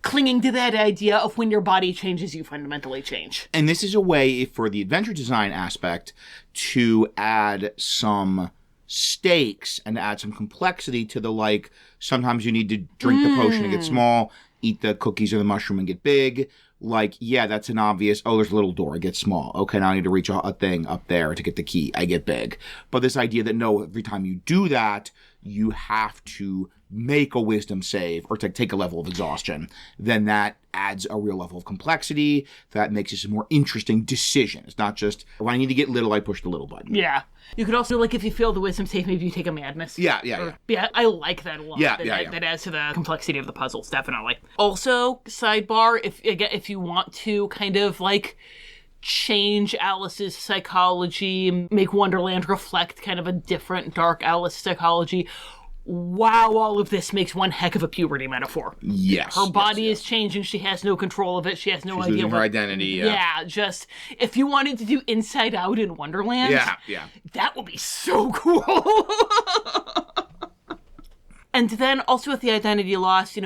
clinging to that idea of when your body changes, you fundamentally change.
And this is a way for the adventure design aspect to add some stakes and add some complexity to the, like, sometimes you need to drink the potion and get small, eat the cookies or the mushroom and get big. Like, that's an obvious, there's a little door, I get small. Okay, now I need to reach a thing up there to get the key, I get big. But this idea that, no, every time you do that, you have to make a wisdom save or to take a level of exhaustion, then that adds a real level of complexity. That makes it a more interesting decision. It's not just, when I need to get little, I push the little button.
You could also, like, if you fail the wisdom save, maybe you take a madness.
Yeah,
I like that a lot. That adds to the complexity of the puzzles, definitely. Also, sidebar, if you want to kind of, like, change Alice's psychology, make Wonderland reflect kind of a different dark Alice psychology, all of this makes one heck of a puberty metaphor. Her body is changing. She has no control of it. She has no idea. She's
losing her identity.
Just, if you wanted to do Inside Out in Wonderland, that would be so cool. And then also with the identity loss,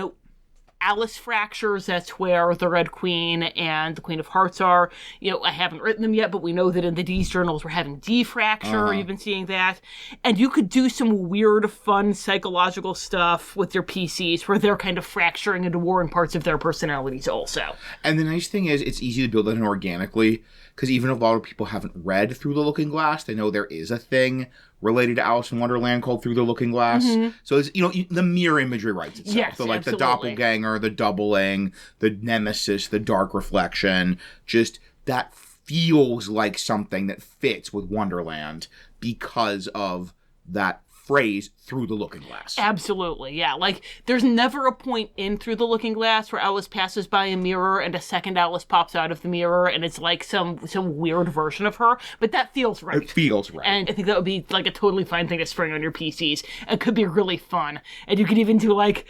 Alice fractures, that's where the Red Queen and the Queen of Hearts are. I haven't written them yet, but we know that in the D's journals we're having D fracture. You've been seeing that. And you could do some weird, fun, psychological stuff with your PCs where they're kind of fracturing into warring parts of their personalities also.
And the nice thing is it's easy to build that in organically, because even if a lot of people haven't read Through the Looking Glass, they know there is a thing related to Alice in Wonderland called Through the Looking Glass. So it's, the mirror imagery writes itself. So like the doppelganger, the doubling, the nemesis, the dark reflection, just that feels like something that fits with Wonderland because of that phrase through the looking glass.
Absolutely, yeah. Like, there's never a point in Through the Looking Glass where Alice passes by a mirror and a second Alice pops out of the mirror and it's like some weird version of her, but that feels right.
It feels right.
And I think that would be like a totally fine thing to spring on your PCs and could be really fun. And you could even do like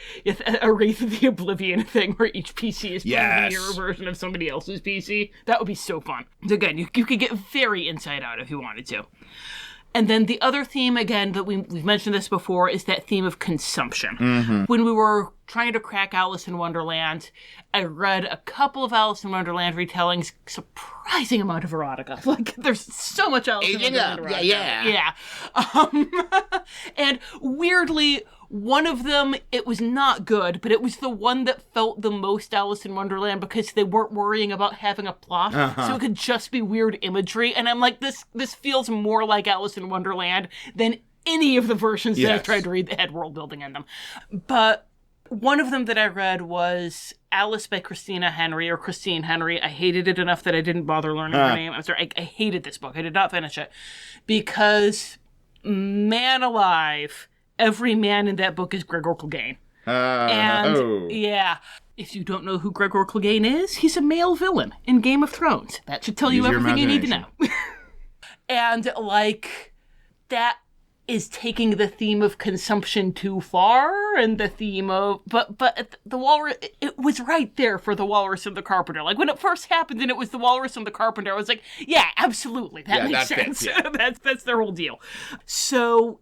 a Wraith of the Oblivion thing where each PC is playing a mirror version of somebody else's PC. That would be so fun. So again, you could get very inside out if you wanted to. And then the other theme, again, that we've mentioned this before, is that theme of consumption.
Mm-hmm.
When we were trying to crack Alice in Wonderland, I read a couple of Alice in Wonderland retellings, surprising amount of erotica. Like, there's so much Alice in Wonderland erotica. Yeah. And weirdly, one of them, it was not good, but it was the one that felt the most Alice in Wonderland because they weren't worrying about having a plot, so it could just be weird imagery. And I'm like, this feels more like Alice in Wonderland than any of the versions that I've tried to read that had world building in them. But one of them that I read was Alice by Christine Henry. I hated it enough that I didn't bother learning her name. I'm sorry, I hated this book. I did not finish it because, man alive, every man in that book is Gregor Clegane. If you don't know who Gregor Clegane is, he's a male villain in Game of Thrones. That should tell you everything you need to know. And, like, that is taking the theme of consumption too far, and the theme of... But the Walrus... It was right there for the Walrus and the Carpenter. Like, when it first happened and it was the Walrus and the Carpenter, I was like, yeah, absolutely, that makes sense. Fits, yeah. That's their whole deal. So...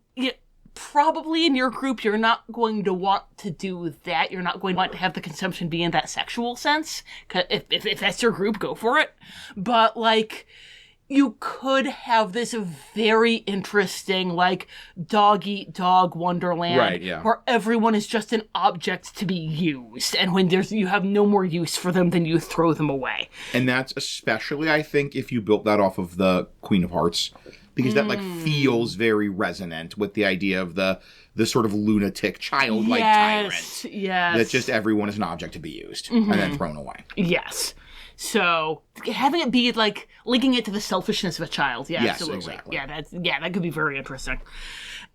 probably in your group, you're not going to want to do that. You're not going to want to have the consumption be in that sexual sense. If that's your group, go for it. But, like, you could have this very interesting, like, dog-eat-dog Wonderland, where everyone is just an object to be used. And when you have no more use for them, then you throw them away.
And that's especially, I think, if you built that off of the Queen of Hearts. Because that, like, feels very resonant with the idea of the sort of lunatic, childlike tyrant.
Yes.
That just everyone is an object to be used and then thrown away.
Yes. So, having it be, like, linking it to the selfishness of a child. Yeah,
yes,
absolutely.
Exactly.
That could be very interesting.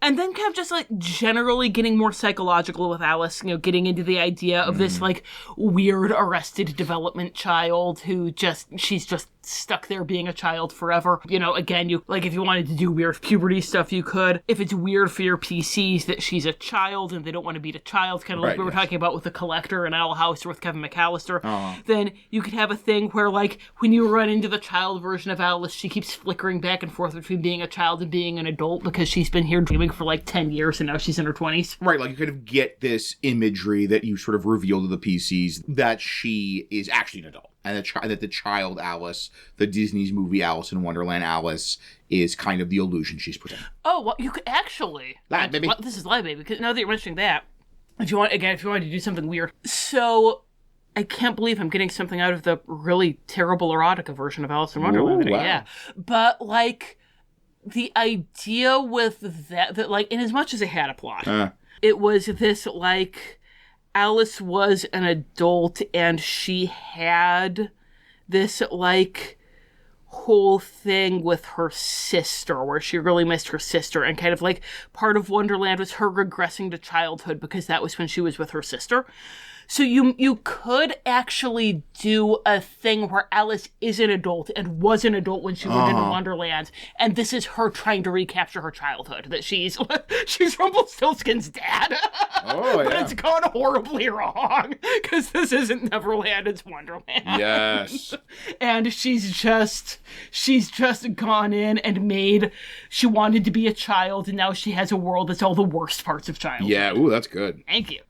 And then kind of just, like, generally getting more psychological with Alice, getting into the idea of this, like, weird arrested development child who she's just stuck there being a child forever. Again, if you wanted to do weird puberty stuff, you could. If it's weird for your PCs that she's a child and they don't want to beat a child, kind of like we were talking about with The Collector and Owl House or with Kevin McAllister, then you could have a thing where, like, when you run into the child version of Alice, she keeps flickering back and forth between being a child and being an adult because she's been here dreaming for, like, 10 years and now she's in her 20s.
Right, like, you kind of get this imagery that you sort of reveal to the PCs that she is actually an adult. And that the child Alice, the Disney's movie Alice in Wonderland Alice, is kind of the illusion she's presenting.
Oh, well, you could actually...
Live Baby.
Well, this is Live Baby, because now that you're mentioning that, if you wanted to do something weird. So, I can't believe I'm getting something out of the really terrible erotica version of Alice in Wonderland.
Ooh, wow.
Yeah. But, like, the idea with that, like, in as much as it had a plot, it was this, like... Alice was an adult and she had this, like, whole thing with her sister where she really missed her sister, and kind of like part of Wonderland was her regressing to childhood because that was when she was with her sister. So you could actually do a thing where Alice is an adult and was an adult when she lived in Wonderland, and this is her trying to recapture her childhood. That she's Rumpelstiltskin's dad. But it's gone horribly wrong because this isn't Neverland, it's Wonderland.
Yes.
And she's just gone in and she wanted to be a child, and now she has a world that's all the worst parts of childhood.
Yeah, ooh, that's good.
Thank you.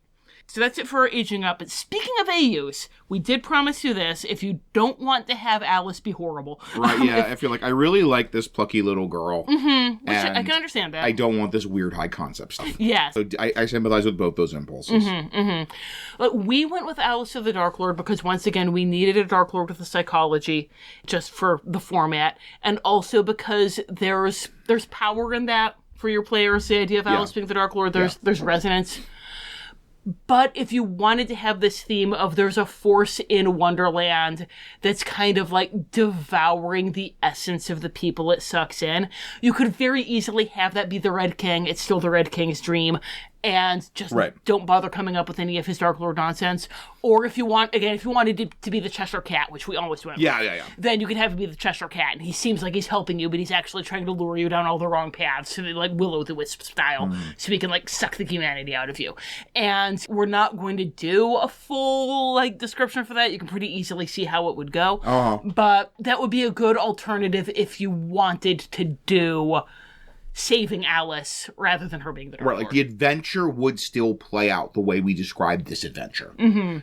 So that's it for our aging up. But speaking of AUs, we did promise you this. If you don't want to have Alice be horrible.
Right, yeah. I feel like I really like this plucky little girl.
Mm-hmm. Which I can understand that.
I don't want this weird high concept stuff.
Yes.
So I sympathize with both those impulses.
Mm-hmm, mm-hmm. But we went with Alice of the Darklord because, once again, we needed a Darklord with a psychology just for the format. And also because there's power in that for your players, the idea of Alice being the Darklord. There's resonance. But if you wanted to have this theme of there's a force in Wonderland that's kind of like devouring the essence of the people it sucks in, you could very easily have that be the Red King. It's still the Red King's dream. And just don't bother coming up with any of his darklord nonsense. Or if you wanted it to be the Cheshire Cat, which we always went with, then you could have him be the Cheshire Cat. And he seems like he's helping you, but he's actually trying to lure you down all the wrong paths, like Will-o'-the-Wisp style, so he can like suck the humanity out of you. And we're not going to do a full like description for that. You can pretty easily see how it would go. But that would be a good alternative if you wanted to do saving Alice rather than her being the Dark Lord.
Like the adventure would still play out the way we described this adventure.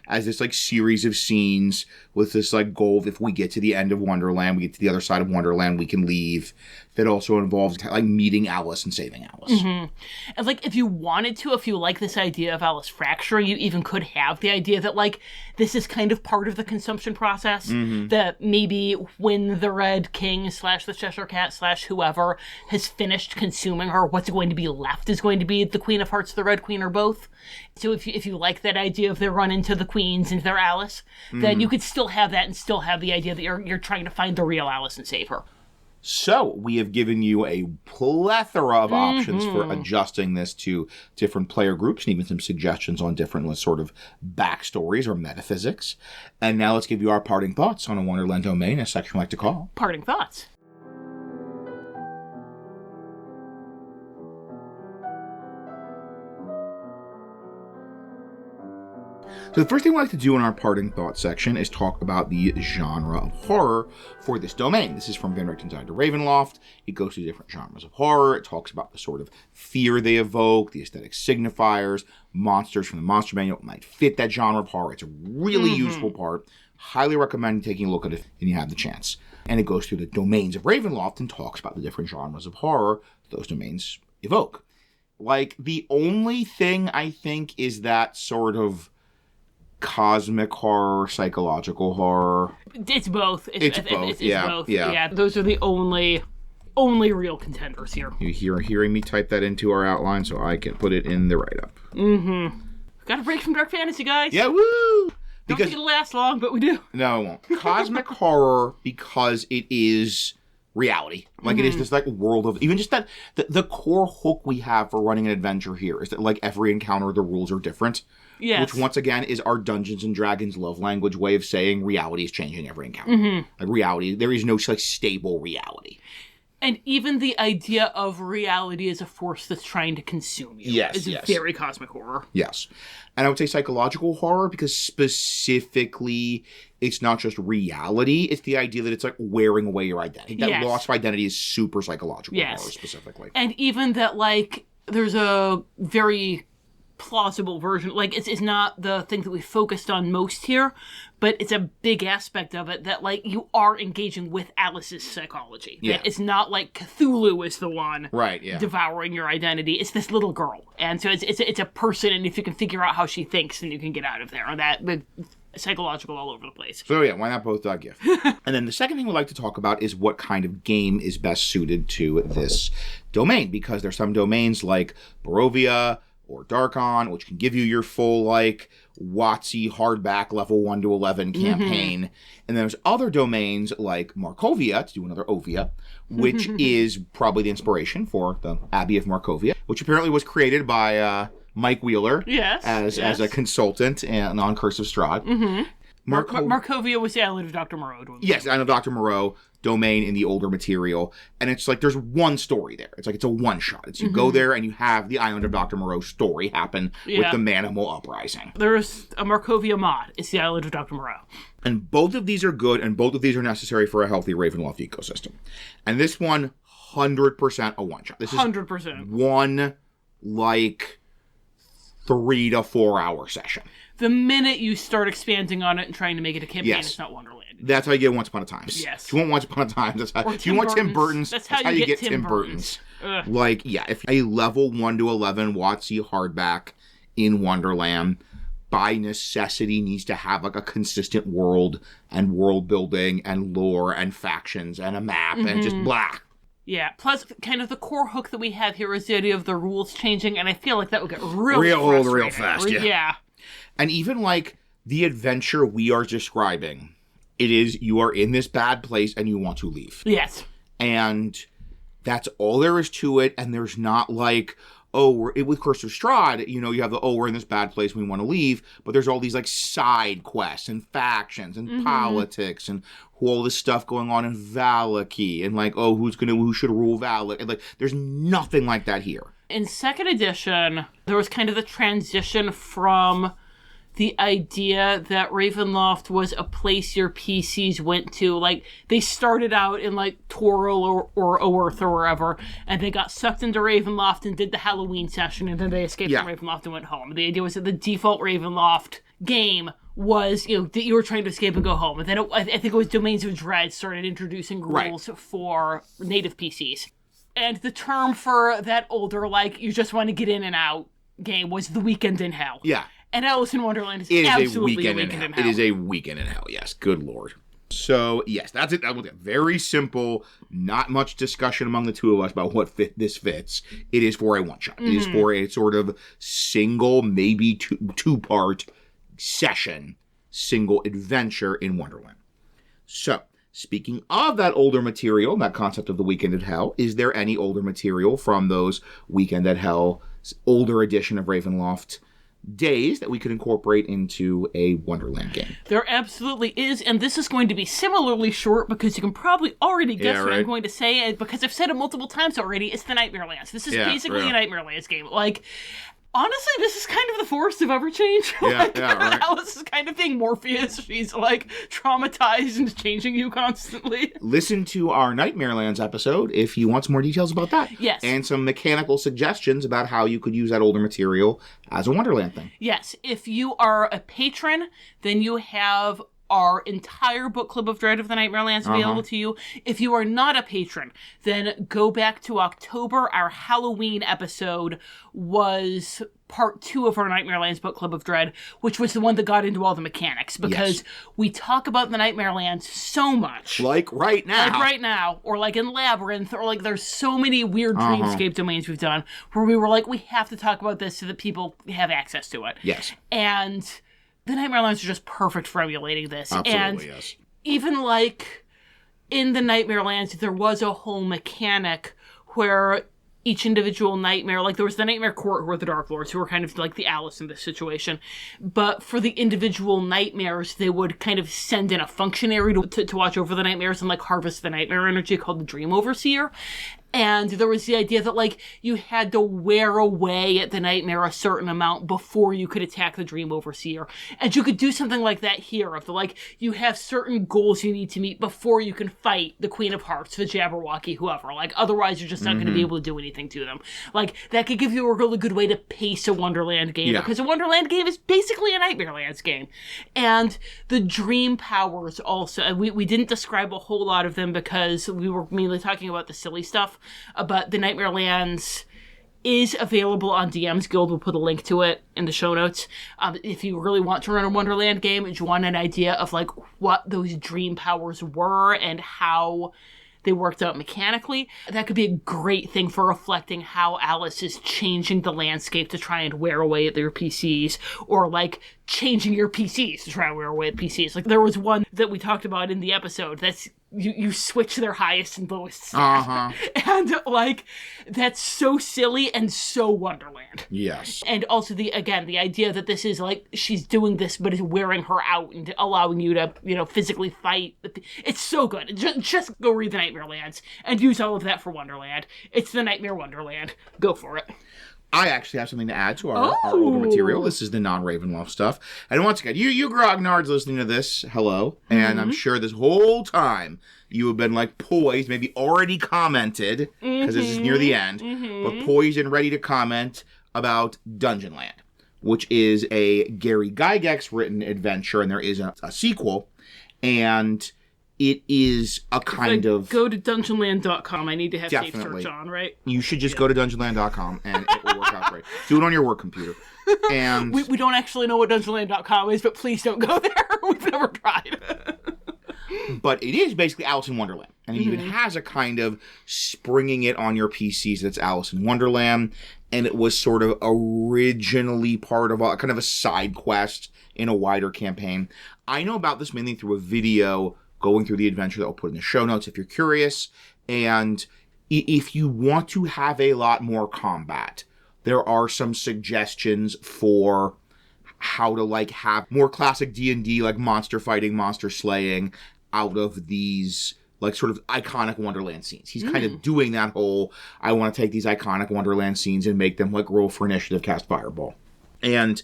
As this like series of scenes with this like goal of if we get to the end of Wonderland, we get to the other side of Wonderland, we can leave. That also involves like meeting Alice and saving Alice.
And like if you wanted to, if you like this idea of Alice fracturing, you even could have the idea that like this is kind of part of the consumption process. That maybe when the Red King / the Cheshire Cat / whoever has finished consuming her, what's going to be left is going to be the Queen of Hearts, the Red Queen, or both. So if you like that idea of their run into the queens and their Alice, then you could still have that and still have the idea that you're trying to find the real Alice and save her.
So we have given you a plethora of options for adjusting this to different player groups and even some suggestions on different sort of backstories or metaphysics. And now let's give you our parting thoughts on a Wonderland domain, a section we like to call
Parting Thoughts.
So the first thing we like to do in our parting thoughts section is talk about the genre of horror for this domain. This is from Van Richten's Guide to Ravenloft. It goes through different genres of horror. It talks about the sort of fear they evoke, the aesthetic signifiers, monsters from the monster manual that might fit that genre of horror. It's a really useful part. Highly recommend taking a look at it when you have the chance. And it goes through the domains of Ravenloft and talks about the different genres of horror those domains evoke. Like, the only thing I think is that sort of cosmic horror, psychological horror.
It's both.
It's both.
Yeah. Those are the only real contenders here.
You're hearing me type that into our outline so I can put it in the write-up.
Got a break from dark fantasy, guys.
Yeah, woo!
Don't think it'll last long, but we do.
No, it won't. Cosmic horror, because it is reality. Like, it is this, like, world of... Even just that... The core hook we have for running an adventure here is that, like, every encounter, the rules are different.
Yes.
Which, once again, is our Dungeons & Dragons love language way of saying reality is changing every encounter. Like, reality... There is no, like, stable reality.
And even the idea of reality as a force that's trying to consume you is very cosmic horror.
Yes. And I would say psychological horror because specifically it's not just reality, it's the idea that it's like wearing away your identity. That loss of identity is super psychological horror specifically.
And even that, like, there's a very plausible version. Like, it's not the thing that we focused on most here, but it's a big aspect of it that, like, you are engaging with Alice's psychology. Yeah. That it's not like Cthulhu is the one devouring your identity. It's this little girl. And so it's a person, and if you can figure out how she thinks, then you can get out of there. And that... psychological all over the place.
So yeah, why not both give? And then the second thing we'd like to talk about is what kind of game is best suited to this domain, because there's some domains like Barovia or Darkon, which can give you your full, like, WotC hardback level 1 to 11 campaign. And there's other domains like Markovia, to do another Ovia, which is probably the inspiration for the Abbey of Markovia, which apparently was created by Mike Wheeler as a consultant on Curse of Strahd.
Markovia was the island of Dr. Moreau.
Yes, Island of Dr. Moreau domain in the older material. And it's like there's one story there. It's like it's a one-shot. It's you go there and you have the Island of Dr. Moreau story happen with the Manimal Uprising.
There's a Markovia mod. It's the Island of Dr. Moreau. And
both of these are good, and both of these are necessary for a healthy Ravenloft ecosystem. And this one, 100% a one-shot. This is
100%.
One, like... 3 to 4 hour session.
The minute you start expanding on it and trying to make it a campaign, it's not Wonderland.
That's how you get Once Upon a Time.
Yes.
If you want Once Upon a Time, that's how... If you want Tim Burton's, that's how you get Tim Burton's. Like, if a level 1 to 11 WotC hardback in Wonderland by necessity needs to have, like, a consistent world and world building and lore and factions and a map and just blah.
Yeah, plus kind of the core hook that we have here is the idea of the rules changing, and I feel like that would get real
old real fast,
yeah.
And even, like, the adventure we are describing, it is you are in this bad place and you want to leave.
Yes.
And that's all there is to it, and there's not, like, with Curse of Strahd, you know, you have we're in this bad place, we want to leave, but there's all these, like, side quests and factions and politics and all this stuff going on in Valaki, and, like, who should rule Valak, and, like, there's nothing like that here.
In 2nd edition, there was kind of the transition from the idea that Ravenloft was a place your PCs went to. Like, they started out in, like, Toril or Oerth or wherever, and they got sucked into Ravenloft and did the Halloween session, and then they escaped from Ravenloft and went home. The idea was that the default Ravenloft game was, you know, that you were trying to escape and go home. And then I think it was Domains of Dread started introducing rules for native PCs. And the term for that older, like, you just want to get in and out game was the Weekend in Hell.
Yeah.
And Alice in Wonderland is absolutely a weekend in hell.
It is a weekend in hell, yes. Good Lord. So, yes, that's it. That was very simple. Not much discussion among the two of us about what this fits. It is for a one-shot. It is for a sort of single, maybe two-part session, single adventure in Wonderland. So, speaking of that older material, that concept of the Weekend at Hell, is there any older material from those Weekend at Hell, older edition of Ravenloft days that we could incorporate into a Wonderland game?
There absolutely is, and this is going to be similarly short because you can probably already guess what I'm going to say, and because I've said it multiple times already. It's the Nightmare Lands. This is basically a Nightmare Lands game. Like, honestly, this is kind of the Forest of Everchange. Alice is kind of being Morpheus. She's, like, traumatized and changing you constantly.
Listen to our Nightmare Lands episode if you want some more details about that.
Yes.
And some mechanical suggestions about how you could use that older material as a Wonderland thing.
Yes. If you are a patron, then you have our entire book Club of Dread of the Nightmare Lands available to you. If you are not a patron, then go back to October. Our Halloween episode was part 2 of our Nightmare Lands book Club of Dread, which was the one that got into all the mechanics, because we talk about the Nightmare Lands so much.
Like right now.
Or like in Labyrinth, or like there's so many weird dreamscape domains we've done where we were like, we have to talk about this so that people have access to it.
Yes.
And the Nightmare Lands are just perfect for emulating this.
Absolutely, yes.
Even like in the Nightmare Lands, there was a whole mechanic where each individual nightmare, like there was the Nightmare Court, who were the Darklords, who were kind of like the Alice in this situation. But for the individual nightmares, they would kind of send in a functionary to watch over the nightmares and like harvest the nightmare energy, called the Dream Overseer. And there was the idea that, like, you had to wear away at the nightmare a certain amount before you could attack the Dream Overseer. And you could do something like that here, of the, like, you have certain goals you need to meet before you can fight the Queen of Hearts, the Jabberwocky, whoever. Like, otherwise you're just not going to be able to do anything to them. Like, that could give you a really good way to pace a Wonderland game, because a Wonderland game is basically a Nightmare Lands game. And the dream powers also, and we didn't describe a whole lot of them because we were mainly talking about the silly stuff. But the Nightmare Lands is available on DM's Guild. We'll put a link to it in the show notes. If you really want to run a Wonderland game and you want an idea of like what those dream powers were and how they worked out mechanically, that could be a great thing for reflecting how Alice is changing the landscape to try and wear away at their PCs, or like changing your PCs to try and wear away at PCs. Like there was one that we talked about in the episode that's you switch their highest and lowest stat. And like that's so silly and so Wonderland.
Yes.
And also the idea that this is like she's doing this but is wearing her out and allowing you to, you know, physically fight. It's so good. Just go read the Nightmare Lands and use all of that for Wonderland. It's the Nightmare Wonderland. Go for it.
I actually have something to add to our older material. This is the non-Ravenloft stuff. And once again, you grognards listening to this, hello. And I'm sure this whole time you have been like poised, maybe already commented, because this is near the end, but poised and ready to comment about Dungeonland, which is a Gary Gygax written adventure, and there is a sequel. And it is a kind of...
Go to dungeonland.com. I need to have safe search on, right?
You should just go to dungeonland.com and it will work out great. Do it on your work computer. And
we don't actually know what dungeonland.com is, but please don't go there. We've never tried.
But it is basically Alice in Wonderland. And it even has a kind of springing it on your PCs that's Alice in Wonderland. And it was sort of originally part of a kind of a side quest in a wider campaign. I know about this mainly through a video going through the adventure that I'll put in the show notes if you're curious. And if you want to have a lot more combat, there are some suggestions for how to like have more classic D&D, like monster fighting, monster slaying out of these like sort of iconic Wonderland scenes. He's kind of doing that whole, I want to take these iconic Wonderland scenes and make them like roll for initiative, cast Fireball. And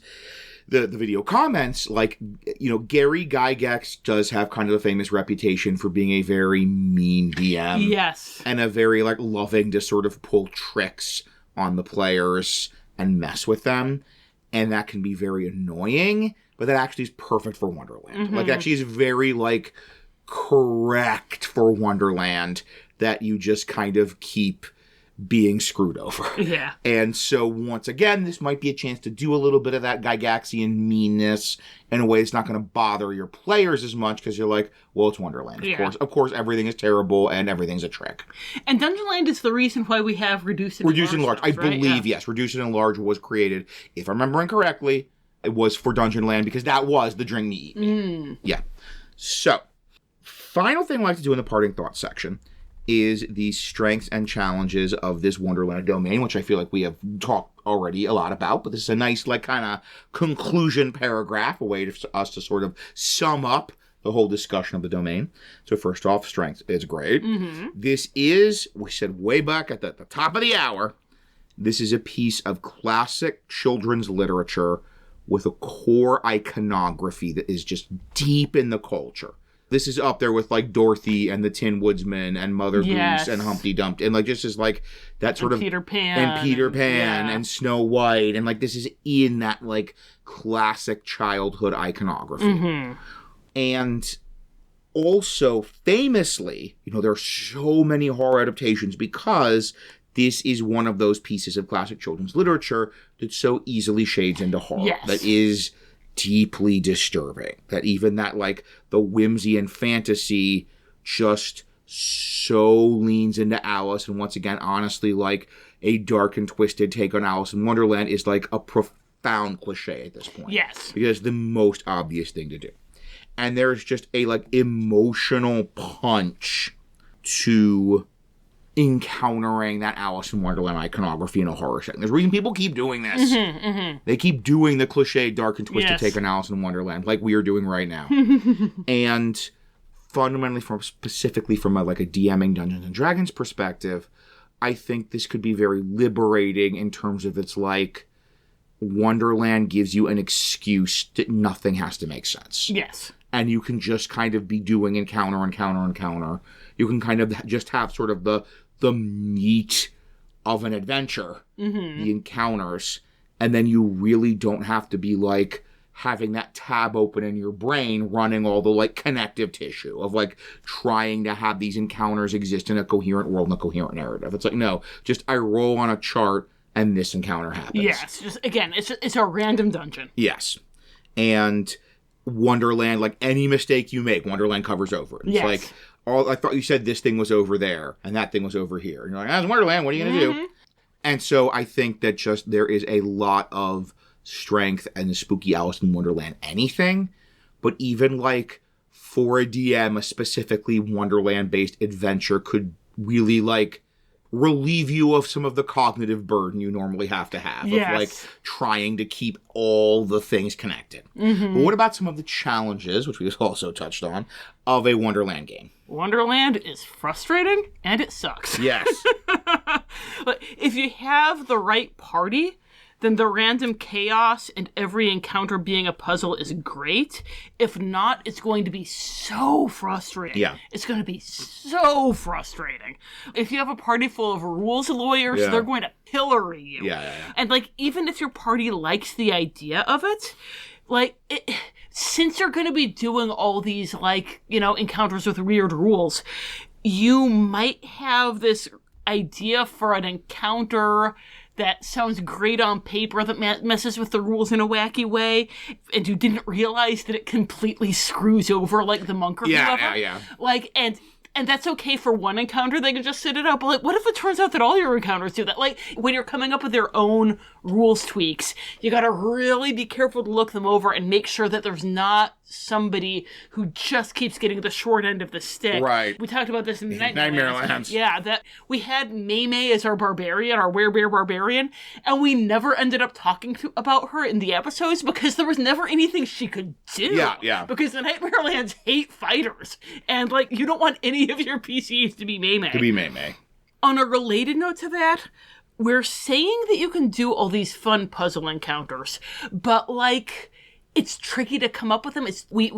the video comments, like, you know, Gary Gygax does have kind of a famous reputation for being a very mean DM.
Yes.
And a very like loving to sort of pull tricks on the players and mess with them. And that can be very annoying, but that actually is perfect for Wonderland. Like, actually is very like correct for Wonderland that you just kind of keep being screwed over.
Yeah.
And so once again, this might be a chance to do a little bit of that Gygaxian meanness in a way that's not going to bother your players as much because you're like, well, it's Wonderland. Of course, everything is terrible and everything's a trick.
And Dungeonland is the reason why we have Reduce and
Enlarge. I
right?
believe, yes, Reduce and Enlarge was created, if I'm remembering correctly, it was for Dungeonland because that was the Drink Me Eat Me. Yeah. So, final thing I like to do in the parting thoughts section is the strengths and challenges of this Wonderland domain, which I feel like we have talked already a lot about, but this is a nice, like, kind of conclusion paragraph, a way for us to sort of sum up the whole discussion of the domain. So first off, strength is great. This is, we said way back at the top of the hour, this is a piece of classic children's literature with a core iconography that is just deep in the culture. This is up there with, like, Dorothy and the Tin Woodsman and Mother Goose and Humpty Dumpty. And, like, just is, like, that sort of...
Peter Pan.
And Peter Pan and Snow White. And, like, this is in that, like, classic childhood iconography. And also, famously, you know, there are so many horror adaptations because this is one of those pieces of classic children's literature that so easily shades into horror. That is deeply disturbing. That even that, like, the whimsy and fantasy just so leans into Alice. And once again, honestly, like, a dark and twisted take on Alice in Wonderland is, like, a profound cliche at this point.
Yes.
Because it's the most obvious thing to do. And there's just a, like, emotional punch to encountering that Alice in Wonderland iconography in a horror setting. There's a reason people keep doing this. They keep doing the cliche dark and twisted take on Alice in Wonderland, like we are doing right now. And fundamentally, specifically from a DMing Dungeons and Dragons perspective, I think this could be very liberating in terms of its, like, Wonderland gives you an excuse that nothing has to make sense.
Yes.
And you can just kind of be doing encounter. You can kind of just have sort of the meat of an adventure, the encounters, and then you really don't have to be, like, having that tab open in your brain running all the, like, connective tissue of, like, trying to have these encounters exist in a coherent world and a coherent narrative. It's like, no, just I roll on a chart and this encounter happens.
Yes, just, again, it's a random dungeon.
Yes. And Wonderland, like, any mistake you make, Wonderland covers over it. It's like, I thought you said this thing was over there, and that thing was over here. And you're like, it's Wonderland, what are you going to do? And so I think that just there is a lot of strength in the spooky Alice in Wonderland anything, but even, like, for a DM, a specifically Wonderland-based adventure could really, like, relieve you of some of the cognitive burden you normally have to have. Of, like, trying to keep all the things connected. But what about some of the challenges, which we also touched on, of a Wonderland game?
Wonderland is frustrating, and it sucks.
Yes.
But if you have the right party, then the random chaos and every encounter being a puzzle is great. If not, it's going to be so frustrating.
Yeah.
It's going to be so frustrating. If you have a party full of rules lawyers, they're going to pillory you.
Yeah.
And, like, even if your party likes the idea of it, like, since you're going to be doing all these, like, you know, encounters with weird rules, you might have this idea for an encounter that sounds great on paper that messes with the rules in a wacky way, and you didn't realize that it completely screws over, like, the monk or whoever.
Yeah.
Like, and that's okay for one encounter, they can just sit it out. But, like, what if it turns out that all your encounters do that? Like, when you're coming up with your own rules tweaks, you gotta really be careful to look them over and make sure that there's not somebody who just keeps getting the short end of the stick.
Right.
We talked about this in
Nightmare Lands.
Yeah, that we had Maymay as our barbarian, our werebear barbarian, and we never ended up talking about her in the episodes because there was never anything she could do.
Yeah.
Because the Nightmare Lands hate fighters, and, like, you don't want any of your PCs to be Maymay. On a related note to that, we're saying that you can do all these fun puzzle encounters, but, like, it's tricky to come up with them. We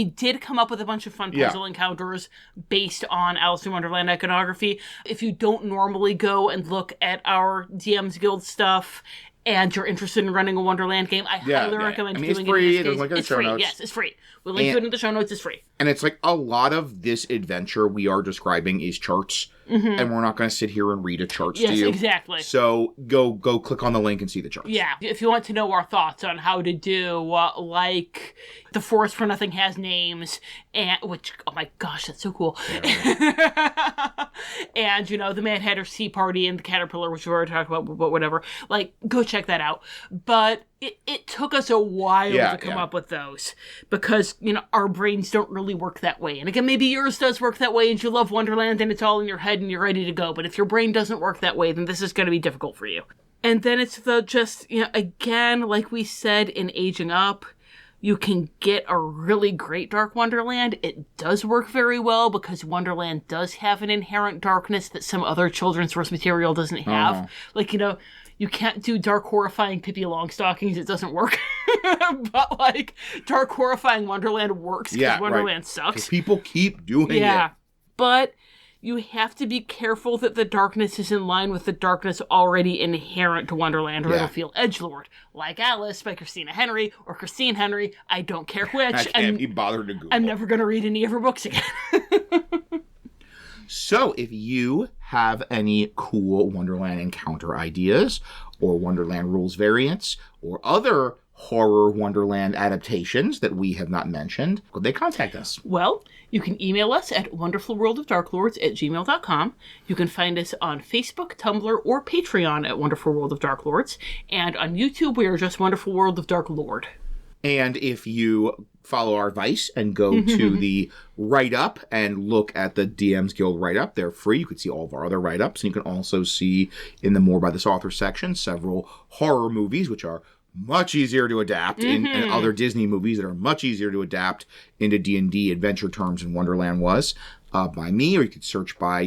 did come up with a bunch of fun puzzle encounters based on Alice in Wonderland iconography. If you don't normally go and look at our DM's Guild stuff and you're interested in running a Wonderland game, I highly recommend doing it.
It's free.
In this case.
There's like
It's free. Yes, it's free. We'll link to it in the show notes. It's free.
And it's like a lot of this adventure we are describing is charts. Mm-hmm. And we're not going to sit here and read a charts to you.
Yes, exactly.
So go click on the link and see the charts.
Yeah. If you want to know our thoughts on how to do, like, the Forest for Nothing has names, and which, oh my gosh, that's so cool. Yeah. And, the Mad Hatter Sea Party and the Caterpillar, which we've already talked about, but whatever. Like, go check that out. But it took us a while to come up with those because, our brains don't really work that way. And again, maybe yours does work that way and you love Wonderland and it's all in your head and you're ready to go. But if your brain doesn't work that way, then this is going to be difficult for you. And then it's again, like we said in Aging Up, you can get a really great Dark Wonderland. It does work very well because Wonderland does have an inherent darkness that some other children's source material doesn't have. Uh-huh. Like, you can't do dark, horrifying Pippi Longstockings. It doesn't work. But, like, dark, horrifying Wonderland works because Wonderland sucks.
People keep doing it.
Yeah. But you have to be careful that the darkness is in line with the darkness already inherent to Wonderland, or it'll feel edgelord. Like Alice by Christina Henry, or Christine Henry. I don't care which.
I can't be bothered to Google.
I'm never going to read any of her books again.
So, if you have any cool Wonderland encounter ideas, or Wonderland rules variants, or other horror Wonderland adaptations that we have not mentioned, could they contact us?
Well, you can email us at wonderfulworldofdarklords@gmail.com. You can find us on Facebook, Tumblr, or Patreon at Wonderful World of Dark Lords. And on YouTube, we are just Wonderful World of Dark Lord.
And if you follow our advice and go to the write-up and look at the DM's Guild write-up, they're free. You can see all of our other write-ups. And you can also see in the More by this Author section several horror movies, which are much easier to adapt, and other Disney movies that are much easier to adapt into D&D adventure terms than Wonderland was, by me, or you could search by,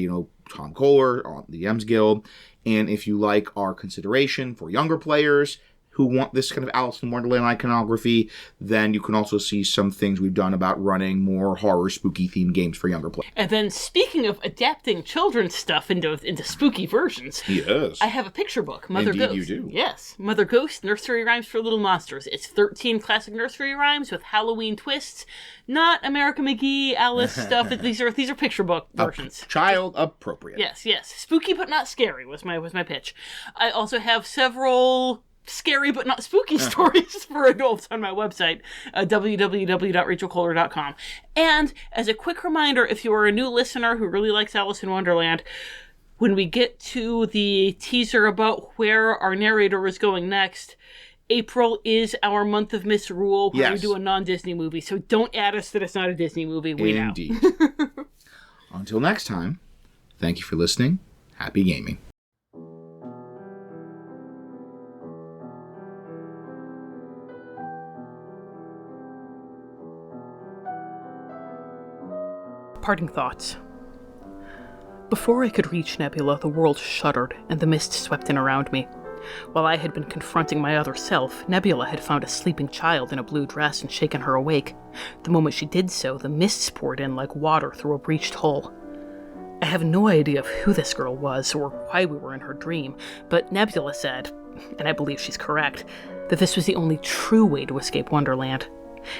Tom Kohler on the DM's Guild. And if you like our consideration for younger players who want this kind of Alice in Wonderland iconography, then you can also see some things we've done about running more horror, spooky themed games for younger players.
And then, speaking of adapting children's stuff into spooky versions,
yes,
I have a picture book, Mother Ghost.
You do.
Yes, Mother Ghost, Nursery Rhymes for Little Monsters. It's 13 classic nursery rhymes with Halloween twists, not America McGee, Alice stuff. These are picture book versions.
Child appropriate.
Yes. Spooky but not scary was my pitch. I also have several scary but not spooky stories for adults on my website, www.rachelkohler.com. And as a quick reminder, if you are a new listener who really likes Alice in Wonderland, when we get to the teaser about where our narrator is going next, April is our month of Misrule, where we do a non-Disney movie. So don't add us that it's not a Disney movie. We
Indeed. know. Until next time, thank you for listening. Happy gaming.
Parting thoughts. Before I could reach Nebula, the world shuddered, and the mist swept in around me. While I had been confronting my other self, Nebula had found a sleeping child in a blue dress and shaken her awake. The moment she did so, the mists poured in like water through a breached hole. I have no idea of who this girl was or why we were in her dream, but Nebula said, and I believe she's correct, that this was the only true way to escape Wonderland.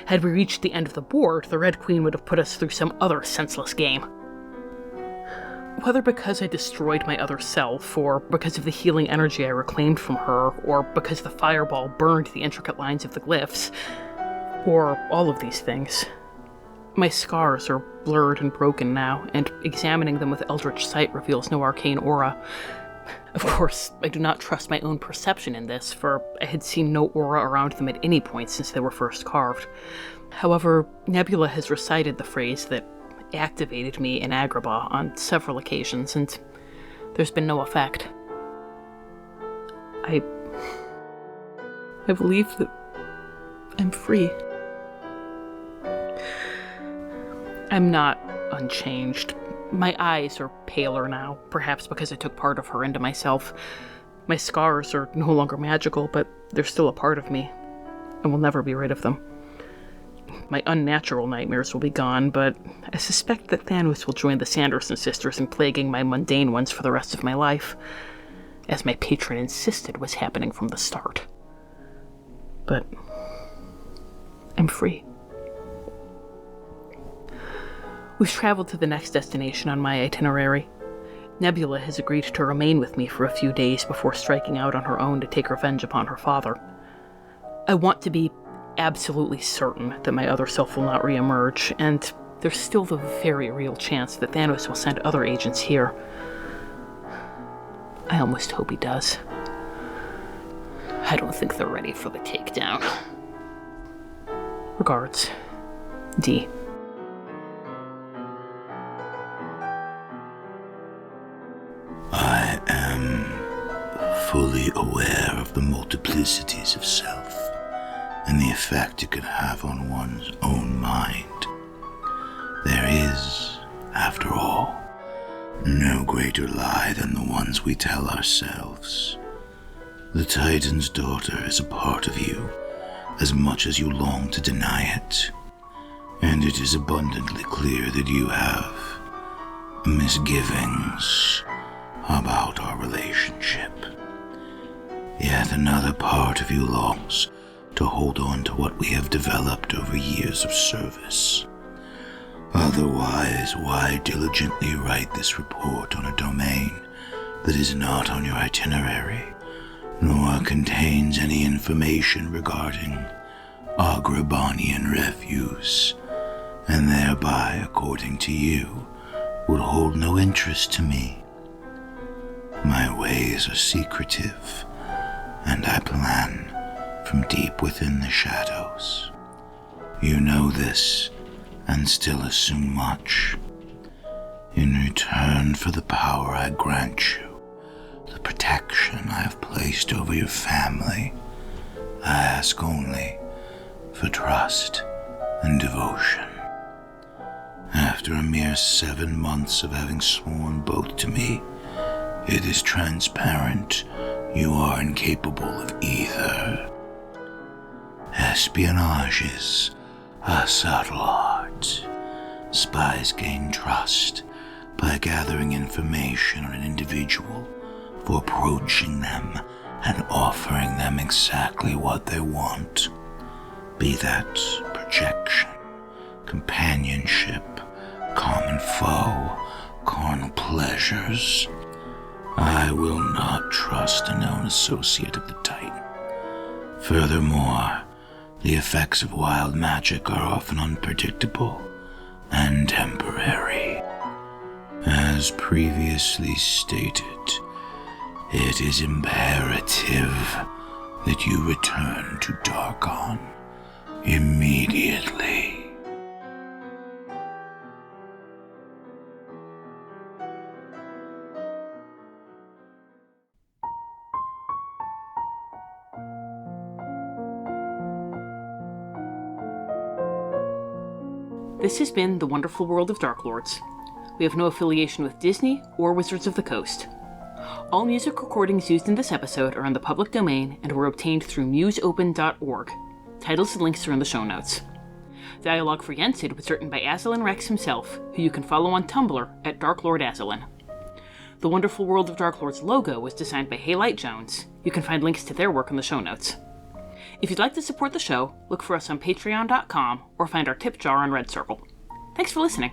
Had we reached the end of the board, the Red Queen would have put us through some other senseless game. Whether because I destroyed my other self, or because of the healing energy I reclaimed from her, or because the fireball burned the intricate lines of the glyphs, or all of these things, my scars are blurred and broken now, and examining them with eldritch sight reveals no arcane aura. Of course, I do not trust my own perception in this, for I had seen no aura around them at any point since they were first carved. However, Nebula has recited the phrase that activated me in Agrabah on several occasions, and there's been no effect. I believe that I'm free. I'm not unchanged. My eyes are paler now, perhaps because I took part of her into myself. My scars are no longer magical, but they're still a part of me, and will never be rid of them. My unnatural nightmares will be gone, but I suspect that Thanos will join the Sanderson sisters in plaguing my mundane ones for the rest of my life, as my patron insisted was happening from the start. But I'm free. We've traveled to the next destination on my itinerary. Nebula has agreed to remain with me for a few days before striking out on her own to take revenge upon her father. I want to be absolutely certain that my other self will not reemerge, and there's still the very real chance that Thanos will send other agents here. I almost hope he does. I don't think they're ready for the takedown. Regards, D.
I am fully aware of the multiplicities of self and the effect it can have on one's own mind. There is, after all, no greater lie than the ones we tell ourselves. The Titan's daughter is a part of you, as much as you long to deny it, and it is abundantly clear that you have misgivings about our relationship. Yet another part of you longs to hold on to what we have developed over years of service. Otherwise, why diligently write this report on a domain that is not on your itinerary, nor contains any information regarding Agrabanian refuse, and thereby, according to you, would hold no interest to me? My ways are secretive, and I plan from deep within the shadows. You know this, and still assume much. In return for the power I grant you, the protection I have placed over your family, I ask only for trust and devotion. After a mere 7 months of having sworn both to me, it is transparent you are incapable of either. Espionage is a subtle art. Spies gain trust by gathering information on an individual for approaching them and offering them exactly what they want. Be that projection, companionship, common foe, carnal pleasures. I will not trust a known associate of the Titan. Furthermore, the effects of wild magic are often unpredictable and temporary. As previously stated, it is imperative that you return to Darkon immediately.
This has been The Wonderful World of Darklords. We have no affiliation with Disney or Wizards of the Coast. All music recordings used in this episode are in the public domain and were obtained through museopen.org. Titles and links are in the show notes. Dialogue for Yensid was written by Azalin Rex himself, who you can follow on Tumblr at darklordazalin. The Wonderful World of Darklords logo was designed by Haylight Jones. You can find links to their work in the show notes. If you'd like to support the show, look for us on patreon.com or find our tip jar on Red Circle. Thanks for listening.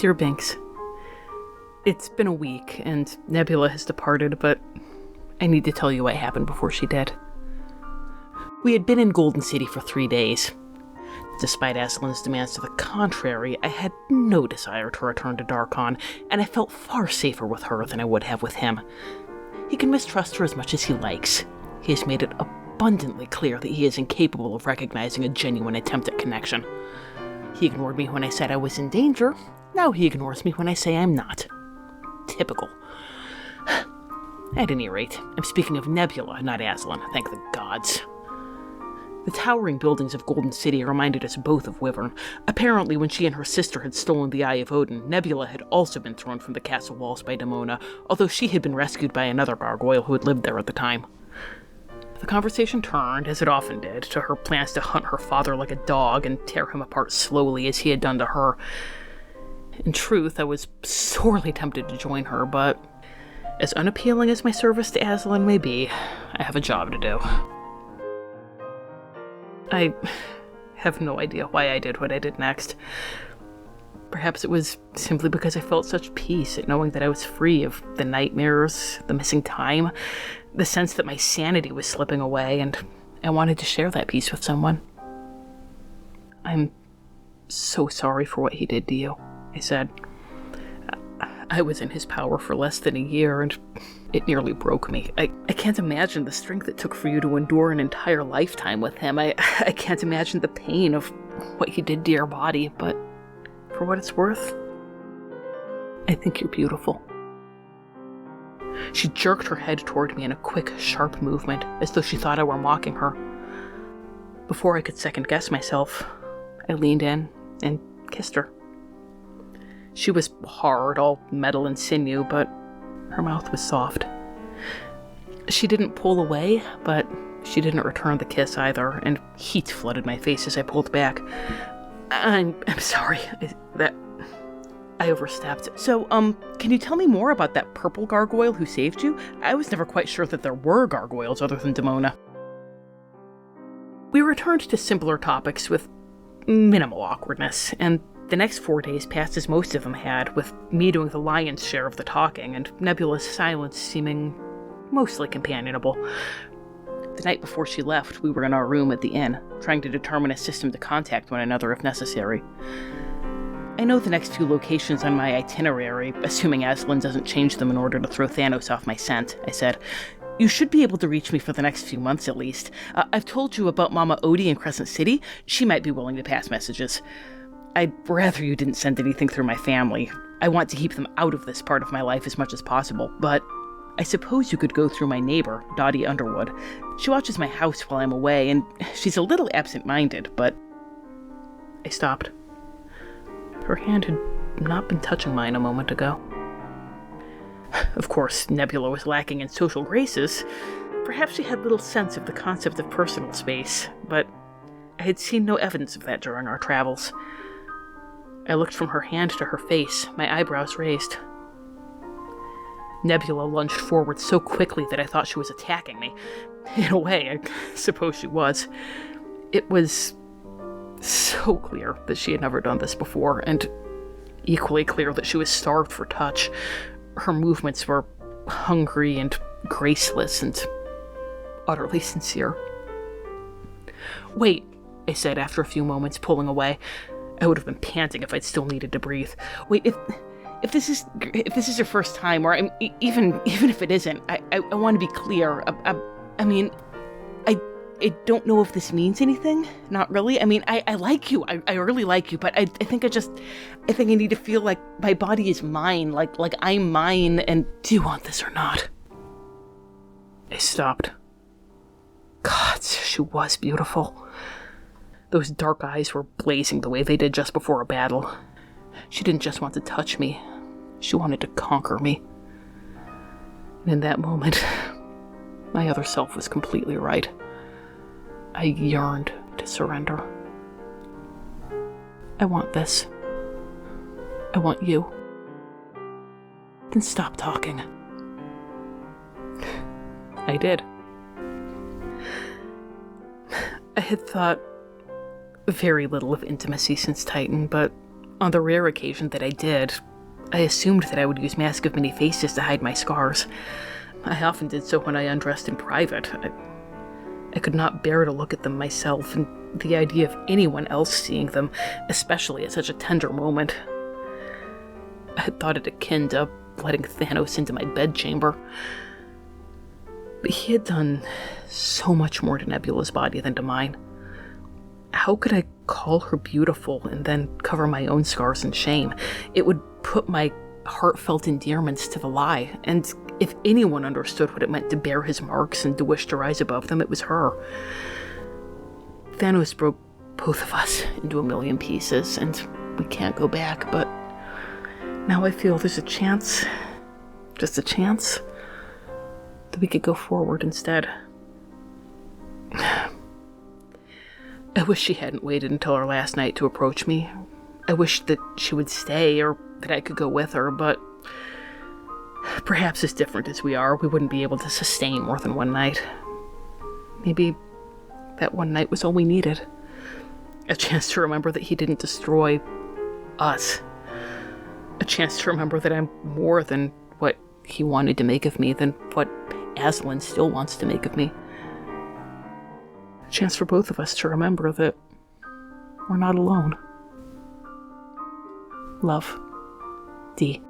Dear Binks, it's been a week, and Nebula has departed, but I need to tell you what happened before she did. We had been in Golden City for 3 days. Despite Aslan's demands to the contrary, I had no desire to return to Darkon, and I felt far safer with her than I would have with him. He can mistrust her as much as he likes. He has made it abundantly clear that he is incapable of recognizing a genuine attempt at connection. He ignored me when I said I was in danger. Now he ignores me when I say I'm not. Typical. At any rate, I'm speaking of Nebula, not Aslan, thank the gods. The towering buildings of Golden City reminded us both of Wyvern. Apparently, when she and her sister had stolen the Eye of Odin, Nebula had also been thrown from the castle walls by Demona, although she had been rescued by another gargoyle who had lived there at the time. The conversation turned, as it often did, to her plans to hunt her father like a dog and tear him apart slowly as he had done to her. In truth, I was sorely tempted to join her, but as unappealing as my service to Aslan may be, I have a job to do. I have no idea why I did what I did next. Perhaps it was simply because I felt such peace at knowing that I was free of the nightmares, the missing time, the sense that my sanity was slipping away, and I wanted to share that peace with someone. I'm so sorry for what he did to you, I said. I was in his power for less than a year, and it nearly broke me. I can't imagine the strength it took for you to endure an entire lifetime with him. I can't imagine the pain of what he did to your body, but for what it's worth, I think you're beautiful. She jerked her head toward me in a quick, sharp movement, as though she thought I were mocking her. Before I could second-guess myself, I leaned in and kissed her. She was hard, all metal and sinew, but her mouth was soft. She didn't pull away, but she didn't return the kiss either, and heat flooded my face as I pulled back. I'm sorry. I overstepped. So, can you tell me more about that purple gargoyle who saved you? I was never quite sure that there were gargoyles other than Demona. We returned to simpler topics with minimal awkwardness, and the next 4 days passed as most of them had, with me doing the lion's share of the talking, and Nebula's silence seeming mostly companionable. The night before she left, we were in our room at the inn, trying to determine a system to contact one another if necessary. I know the next few locations on my itinerary, assuming Aslan doesn't change them in order to throw Thanos off my scent, I said. You should be able to reach me for the next few months at least. I've told you about Mama Odie in Crescent City. She might be willing to pass messages. I'd rather you didn't send anything through my family. I want to keep them out of this part of my life as much as possible, but I suppose you could go through my neighbor, Dottie Underwood. She watches my house while I'm away, and she's a little absent-minded, but... I stopped. Her hand had not been touching mine a moment ago. Of course, Nebula was lacking in social graces. Perhaps she had little sense of the concept of personal space, but I had seen no evidence of that during our travels. I looked from her hand to her face, my eyebrows raised. Nebula lunged forward so quickly that I thought she was attacking me. In a way, I suppose she was. It was so clear that she had never done this before, and equally clear that she was starved for touch. Her movements were hungry and graceless and utterly sincere. Wait, I said after a few moments, pulling away. I would have been panting if I'd still needed to breathe. Wait, if this is your first time, or even if it isn't, I want to be clear. I don't know if this means anything. Not really. I mean, I like you. I really like you, but I think I need to feel like my body is mine, like I'm mine, and do you want this or not? I stopped. God, she was beautiful. Those dark eyes were blazing the way they did just before a battle. She didn't just want to touch me. She wanted to conquer me. And in that moment, my other self was completely right. I yearned to surrender. I want this. I want you. Then stop talking. I did. I had thought very little of intimacy since Titan, but On the rare occasion that I did, I assumed that I would use Mask of Many Faces to hide my scars. I often did so when I undressed in private. I could not bear to look at them myself, and the idea of anyone else seeing them, especially at such a tender moment. I had thought it akin to letting Thanos into my bedchamber. But he had done so much more to Nebula's body than to mine. How could I call her beautiful and then cover my own scars in shame? It would put my heartfelt endearments to the lie, and if anyone understood what it meant to bear his marks and to wish to rise above them, it was her. Thanos broke both of us into a million pieces, and we can't go back, but now I feel there's a chance, just a chance, that we could go forward instead. I wish she hadn't waited until our last night to approach me. I wish that she would stay, or that I could go with her, but perhaps as different as we are, we wouldn't be able to sustain more than one night. Maybe that one night was all we needed. A chance to remember that he didn't destroy us. A chance to remember that I'm more than what he wanted to make of me, than what Aslan still wants to make of me. A chance for both of us to remember that we're not alone. Love, D.